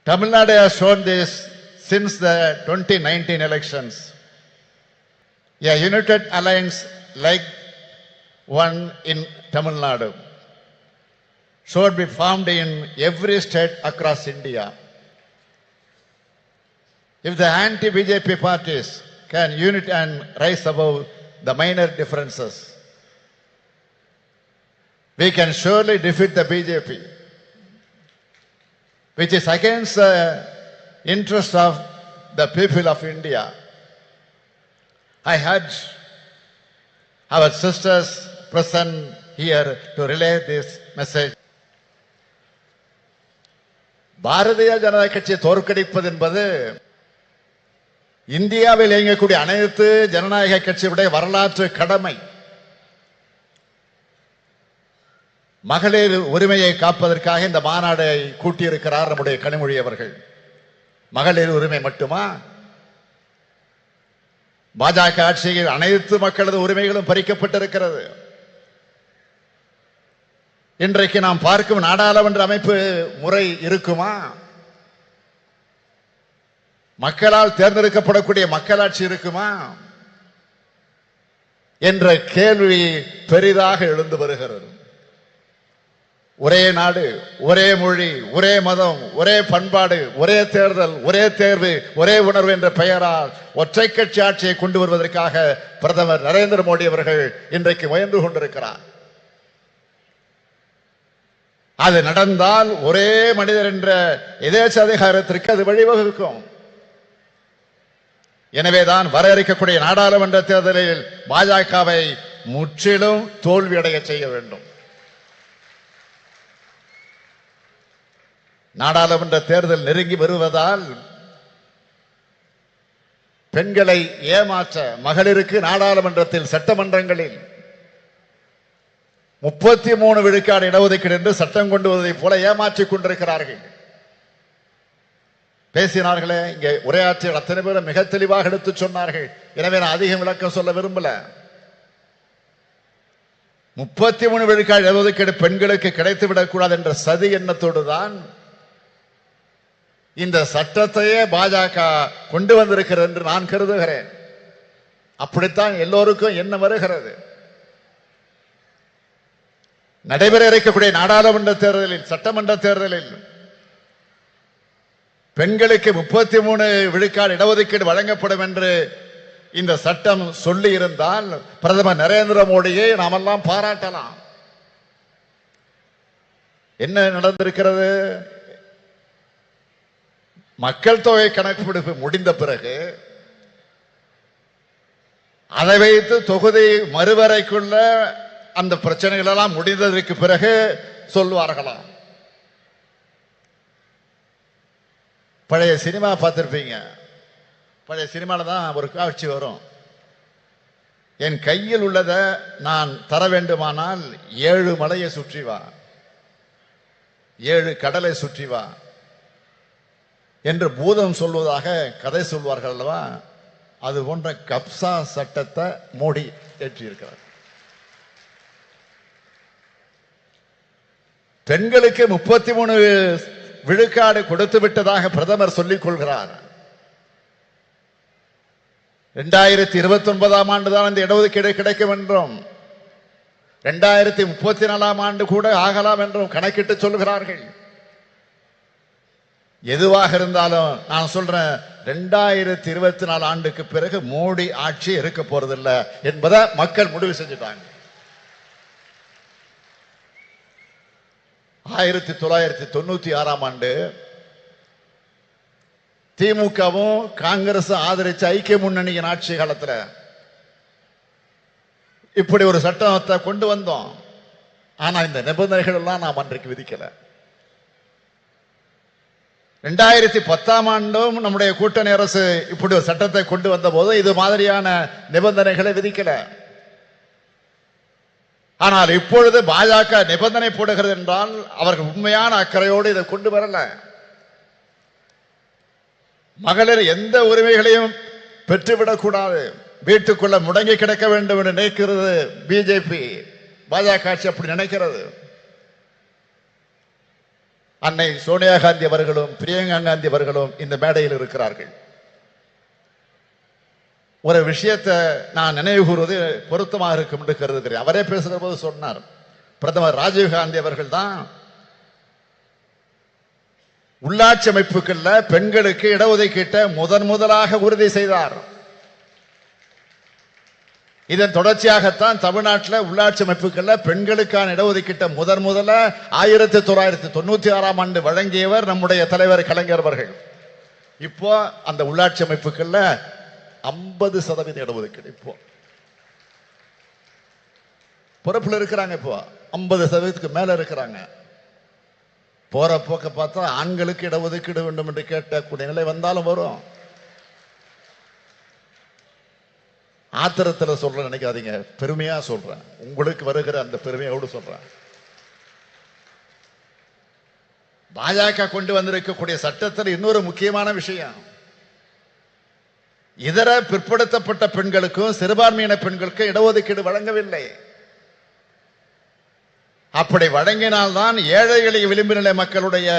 Tamil Nadu has shown this since the 2019 elections. A united alliance like one in Tamil Nadu should be formed in every state across India. If the anti-BJP parties can unite and rise above the minor differences, we can surely defeat the BJP, which is against the interest of the people of India. I urge our sisters present here to relay this message. Bharatiya Janata கட்சியை தோற்கடிப்பது என்பது இந்தியாவில் இயங்கக்கூடிய அனைத்து ஜனநாயக கட்சியுடைய வரலாற்று கடமை. மகளிர் உரிமையை காப்பதற்காக இந்த மாநாடை கூட்டியிருக்கிறார் நம்முடைய கனிமொழி அவர்கள். மகளிர் உரிமை மட்டுமா? பாஜக ஆட்சியில் அனைத்து மக்களது உரிமைகளும் பறிக்கப்பட்டிருக்கிறது. இன்றைக்கு நாம் பார்க்கும் நாடாளுமன்ற அமைப்பு முறை இருக்குமா? மக்களால் தேர்ந்தெடுக்கப்படக்கூடிய மக்களாட்சி இருக்குமா என்ற கேள்வி பெரிதாக எழுந்து வருகிறது. ஒரே நாடு, ஒரே மொழி, ஒரே மதம், ஒரே பண்பாடு, ஒரே தேர்தல், ஒரே தேர்வு, ஒரே உணர்வு என்ற பெயரால் ஒற்றை கட்சி ஆட்சியை கொண்டு வருவதற்காக பிரதமர் நரேந்திர மோடி அவர்கள் இன்றைக்கு முயன்று கொண்டிருக்கிறார். அது நடந்தால் ஒரே மனிதர் என்ற எதேச்ச அதிகாரத்திற்கு அது வழிவகுக்கும். எனவேதான் வர இருக்கக்கூடிய நாடாளுமன்ற தேர்தலில் பாஜகவை முற்றிலும் தோல்வியடைய செய்ய வேண்டும். நாடாளுமன்ற தேர்தல் நெருங்கி வருவதால் பெண்களை ஏமாற்ற மகளிருக்கு நாடாளுமன்றத்தில் சட்டமன்றங்களில் 33 விழுக்காடு இடஒதுக்கீடு என்று சட்டம் கொண்டு வருவதை போல ஏமாற்றிக் கொண்டிருக்கிறார்கள். பேசினார்களே இங்கே உரையாற்றிய அத்தனை பேரும் மிக தெளிவாக எடுத்து சொன்னார்கள். எனவே நான் அதிகம் விளக்கம் சொல்ல விரும்பல. 33 விழுக்காடு இடஒதுக்கீடு பெண்களுக்கு கிடைத்துவிடக் கூடாது என்ற சதி எண்ணத்தோடு தான் இந்த சட்டத்தையே பாஜக கொண்டு வந்திருக்கிறது என்று நான் கருதுகிறேன். அப்படித்தான் எல்லோருக்கும் என்ன வருகிறது. நடைபெற இருக்கக்கூடிய நாடாளுமன்ற தேர்தலில், சட்டமன்ற தேர்தலில் பெண்களுக்கு 33 விழுக்காடு இடஒதுக்கீடு வழங்கப்படும் என்று இந்த சட்டம் சொல்லி இருந்தால் பிரதமர் நரேந்திர மோடியை நாமெல்லாம் பாராட்டலாம். என்ன நடந்திருக்கிறது? மக்கள் தொகை கணக்கெடுப்பு முடிந்த பிறகு அதை வைத்து தொகுதி மறுவரைக்குள்ள அந்த பிரச்சனைகள் எல்லாம் முடிந்ததற்கு பிறகு சொல்வார்களாம். பழைய சினிமா பார்த்திருப்பீங்க. பழைய சினிமால தான் ஒரு காட்சி வரும். என் கையில் உள்ளதை நான் தர வேண்டுமானால் 7 மலையை சுற்றி வா, 7 கடலை சுற்றி வா என்று பூதம் சொல்வதாக கதை சொல்வார்கள் அல்லவா? அது போன்ற கப்சா சட்டத்தை மோடி ஏற்றியிருக்கிறார். பெண்களுக்கு 33 விழுக்காடு கொடுத்து விட்டதாக பிரதமர் சொல்லிக் கொள்கிறார். 2029ஆம் ஆண்டு தான் இந்த இடஒதுக்கீடு கிடைக்கும் என்றும் 2034ஆம் ஆண்டு கூட ஆகலாம் என்றும் கணக்கிட்டு சொல்கிறார்கள். எதுவாக இருந்தாலும் நான் சொல்றேன், 2024 ஆண்டுக்கு பிறகு மோடி ஆட்சி இருக்க போறதில்லை என்பதை மக்கள் முடிவு செஞ்சுட்டாங்க. 1996ஆம் ஆண்டு திமுகவும் காங்கிரஸ் ஆதரிச்ச ஐக்கிய முன்னணியின் ஆட்சி காலத்தில் இப்படி ஒரு சட்டத்தை கொண்டு வந்தோம். ஆனா இந்த நிபந்தனைகள் எல்லாம் நாம் அன்றைக்கு விதிக்கல. 2010ஆம் ஆண்டும் நம்முடைய கூட்டணி அரசு இப்படி ஒரு சட்டத்தை கொண்டு வந்த போது இது மாதிரியான நிபந்தனைகளை விதிக்கல. ஆனால் இப்பொழுது பாஜக நிபந்தனை போடுகிறது என்றால் அவர்கள் உண்மையான அக்கறையோடு இதை கொண்டு வரல. மகளிர் எந்த உரிமைகளையும் பெற்றுவிடக்கூடாது, வீட்டுக்குள்ள முடங்கி கிடக்க வேண்டும் என்று நினைக்கிறது பிஜேபி. பாஜக ஆட்சி அப்படி நினைக்கிறது. அன்னை சோனியா காந்தி அவர்களும் பிரியங்கா காந்தி அவர்களும் இந்த மேடையில் இருக்கிறார்கள். ஒரு விஷயத்தை நான் நினைவு கூறுவது பொருத்தமாக இருக்கும் என்று கருதுகிறேன். அவரே பேசுகிற போது சொன்னார், பிரதமர் ராஜீவ் காந்தி அவர்கள் தான் உள்ளாட்சி அமைப்புகள்ல பெண்களுக்கு இடஒதுக்கீட்டை முதலாக உறுதி செய்தார். இதன் தொடர்ச்சியாகத்தான் தமிழ்நாட்டில் உள்ளாட்சி அமைப்புகள்ல பெண்களுக்கான இடஒதுக்கீட்டை முதல்ல 1996ஆம் ஆண்டு வழங்கியவர் நம்முடைய தலைவர் கலைஞர் அவர்கள். இப்போ அந்த உள்ளாட்சி அமைப்புகள்ல 50% இடஒதுக்கீடு இப்போ பொறுப்புல இருக்கிறாங்க. இப்போ 50%க்கு மேல இருக்கிறாங்க. போற போக்க பார்த்தா ஆண்களுக்கு இடஒதுக்கீடு வேண்டும் என்று கேட்கக்கூடிய நிலை வந்தாலும் வரும். ஆத்திரத்தில் சொல்ற நினைக்காதீங்க, பெருமையா சொல்றேன். உங்களுக்கு வருகிற அந்த பெருமையோடு சொல்றேன். பாஜக கொண்டு வந்திருக்கக்கூடிய சட்டத்தில் இன்னொரு முக்கியமான விஷயம், இதர பிற்படுத்தப்பட்ட பெண்களுக்கும் சிறுபான்மையின பெண்களுக்கும் இடஒதுக்கீடு வழங்கவில்லை. அப்படி வழங்கினால்தான் ஏழை எளிய விளிம்பு நிலை மக்களுடைய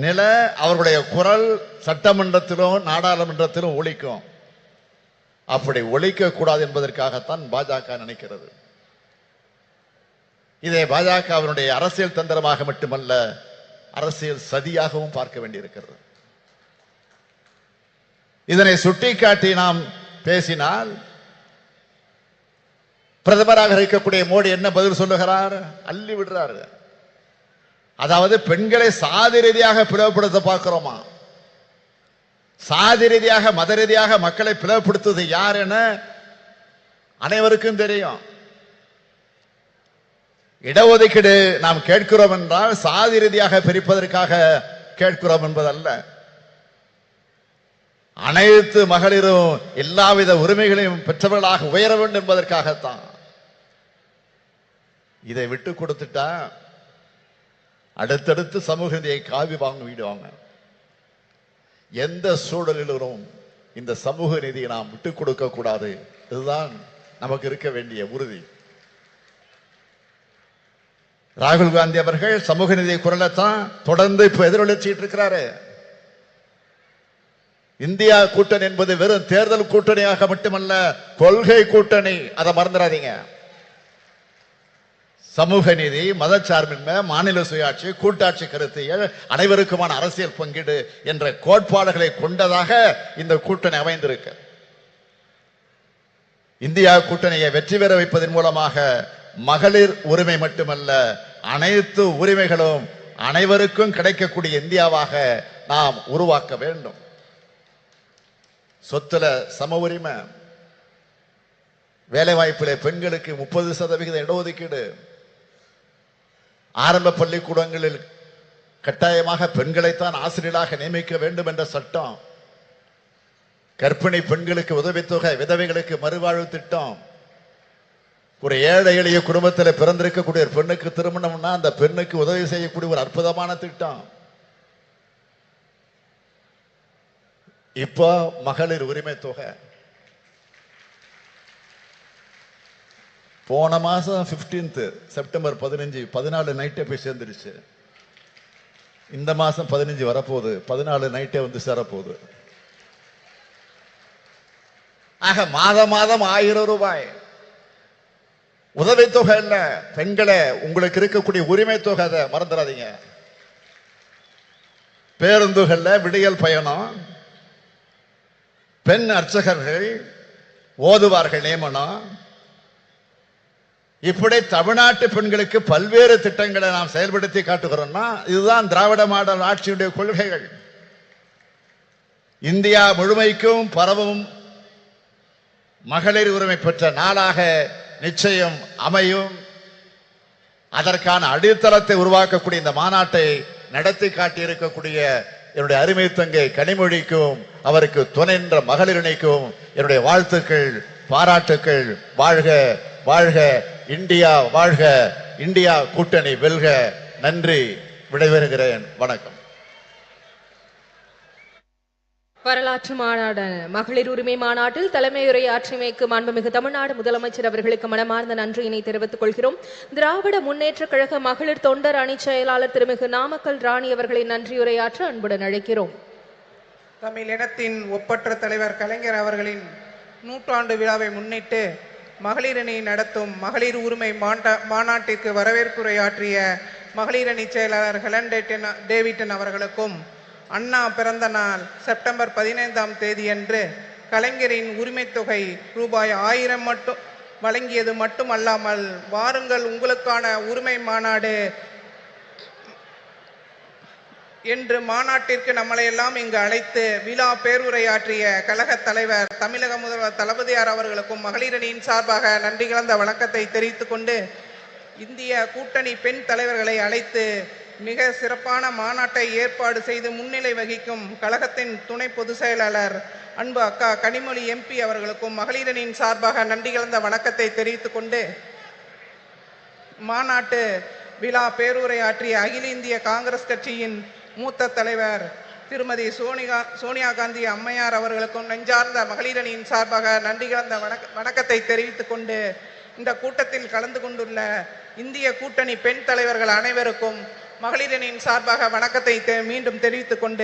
நிலை, அவர்களுடைய குரல் சட்டமன்றத்திலும் நாடாளுமன்றத்திலும் ஒலிக்கும். அப்படி ஒலிக்க கூடாது என்பதற்காகத்தான் பாஜக நினைக்கிறது. இதை பாஜகவினுடைய அரசியல் தந்திரமாக மட்டுமல்ல, அரசியல் சதியாகவும் பார்க்க வேண்டியிருக்கிறது. இதனை சுட்டிக்காட்டி நாம் பேசினால் பிரதமராக இருக்கக்கூடிய மோடி என்ன பதில் சொல்லுகிறார்? அள்ளி விடுறாரு. அதாவது பெண்களை சாதி ரீதியாக பிளவுபடுத்த பார்க்கிறோமா, சாதி ரீதியாக மத ரீதியாக மக்களை பிளவுபடுத்துவது யார் என அனைவருக்கும் தெரியும். இடஒதுக்கீடு நாம் கேட்கிறோம் என்றால் சாதி ரீதியாக பிரிப்பதற்காக கேட்கிறோம் என்பதல்ல. அனைத்து மகளிரும் எல்லாவித உரிமைகளையும் பெற்றவர்களாக உயர வேண்டும் என்பதற்காகத்தான். இதை விட்டு கொடுத்துட்டா அடுத்தடுத்து சமூக நீதியை காவி விடுவாங்க. எந்த சூழலிலும் இந்த சமூக நீதியை நாம் விட்டுக் கொடுக்க கூடாது. இதுதான் நமக்கு இருக்க வேண்டிய உறுதி. ராகுல் காந்தி அவர்கள் சமூக நீதி குரலைத்தான் தொடர்ந்து இப்ப எதிரொலிச்சிட்டு இருக்கிறாரு. இந்தியா கூட்டணி என்பது வெறும் தேர்தல் கூட்டணியாக மட்டுமல்ல, கொள்கை கூட்டணி. அதை மறந்துடாதீங்க. சமூக நீதி, மதச்சார்பின்மை, மாநில சுயாட்சி, கூட்டாட்சி கருத்தியல், அனைவருக்குமான அரசியல் பங்கீடு என்ற கோட்பாடுகளை கொண்டதாக இந்த கூட்டணி அமைந்திருக்கு. இந்தியா கூட்டணியை வெற்றி பெற வைப்பதன் மூலமாக மகளிர் உரிமை மட்டுமல்ல, அனைத்து உரிமைகளும் அனைவருக்கும் கிடைக்கக்கூடிய இந்தியாவாக நாம் உருவாக்க வேண்டும். சொத்துல சம உரிமை, வேலை வாய்ப்பிலே பெண்களுக்கு 30% இடஒதுக்கீடு, ஆரம்ப பள்ளிக்கூடங்களில் கட்டாயமாக பெண்களைத்தான் ஆசிரியராக நியமிக்க வேண்டும் என்ற சட்டம், கர்ப்பிணி பெண்களுக்கு உதவித்தொகை, விதவைகளுக்கு மறுவாழ்வு திட்டம், ஒரு ஏழை எளிய குடும்பத்தில் பிறந்திருக்கக்கூடிய ஒரு பெண்ணுக்கு திருமணம்னா அந்த பெண்ணுக்கு உதவி செய்யக்கூடிய ஒரு அற்புதமான திட்டம். இப்போ மகளிர் உரிமை தொகை போன மாசம் 15 செப்டம்பர் 14 நைட்டே போய் சேர்ந்துருச்சு. இந்த மாசம் 15 வரப்போகுது, 14 நைட்டே வந்து சேரப்போகுது. ஆக மாதம் 1000 ரூபாய் உதவித்தொகை இல்ல, பெண்களை உங்களுக்கு இருக்கக்கூடிய உரிமை தொகை, அதை மறந்துடாதீங்க. பேருந்துகள்ல விடியல் பயணம், பெண் அர்ச்சகர்கள் ஓதுவார்கள் நியமனம், இப்படி தமிழ்நாட்டு பெண்களுக்கு பல்வேறு திட்டங்களை நாம் செயல்படுத்தி காட்டுகிறோம்னா இதுதான் திராவிட மாடல் ஆட்சியுடைய கொள்கைகள். இந்தியா முழுமைக்கும் பரவும் மகளிர் உரிமை பெற்ற நாளாக நிச்சயம் அமையும். அதற்கான அடித்தளத்தை உருவாக்கக்கூடிய இந்த மாநாட்டை நடத்தி காட்டியிருக்கக்கூடிய என்னுடைய அருமை தங்கை கனிமொழிக்கும் அவருக்கு துணை நின்ற மகளிரணிக்கும் என்னுடைய வாழ்த்துக்கள், பாராட்டுக்கள். வாழ்க வாழ்க இந்தியா, வாழ்க இந்தியா கூட்டணி வெல்க. நன்றி, விடைபெறுகிறேன். வணக்கம். வரலாற்று மாநாடு மகளிர் உரிமை மாநாட்டில் தலைமையுரையாற்றிமைக்கு மாண்புமிகு தமிழ்நாடு முதலமைச்சர் அவர்களுக்கு மனமார்ந்த நன்றியினை தெரிவித்துக் கொள்கிறோம். திராவிட முன்னேற்ற கழக மகளிர் தொண்டர் அணி செயலாளர் திருமிகு நாமக்கல் ராணி அவர்களை நன்றியுரையாற்ற அன்புடன் அழைக்கிறோம். தமிழினத்தின் ஒப்பற்ற தலைவர் கலைஞர் அவர்களின் 100ஆண்டு விழாவை முன்னிட்டு மகளிரணி நடத்தும் மகளிர் உரிமை மாநாட்டிற்கு வரவேற்புரையாற்றிய மகளிரணி செயலாளர் ஹெலன் டேவிட்டன் அவர்களுக்கும் அண்ணா பிறந்த நாள் செப்டம்பர் 15ஆம் தேதியன்று கலைஞரின் உரிமைத் தொகை ரூபாய் 1000 மட்டும் வழங்கியது மட்டுமல்லாமல் வாருங்கள் உங்களுக்கான உரிமை மாநாடு என்று மாநாட்டிற்கு நம்மளையெல்லாம் இங்கு அழைத்து விழா பேருரையாற்றிய கழக தலைவர் தமிழக முதல்வர் தளபதியார் அவர்களுக்கும் மகளிரணியின் சார்பாக நன்றி கலந்த வணக்கத்தை தெரிவித்துக் கொண்டு இந்திய கூட்டணி பெண் தலைவர்களை அழைத்து மிக சிறப்பான மாநாட்டை ஏற்பாடு செய்து முன்னிலை வகிக்கும் கழகத்தின் துணை பொதுச் செயலாளர் அன்பு அக்கா கனிமொழி எம்பி அவர்களுக்கும் மகளிரணியின் சார்பாக நன்றி கலந்த வணக்கத்தை தெரிவித்துக் கொண்டு மாநாட்டு விழா பேருரையாற்றிய அகில இந்திய காங்கிரஸ் கட்சியின் மூத்த தலைவர் திருமதி சோனியா காந்தி அம்மையார் அவர்களுக்கும் நெஞ்சார்ந்த மகளிரணியின் சார்பாக நன்றி கலந்த வணக்கத்தை தெரிவித்துக் கொண்டு இந்த கூட்டத்தில் கலந்து கொண்டுள்ள இந்திய கூட்டணி பெண் தலைவர்கள் அனைவருக்கும் மகளிரணியின் சார்பாக வணக்கத்தை மீண்டும் தெரிவித்துக் கொண்டு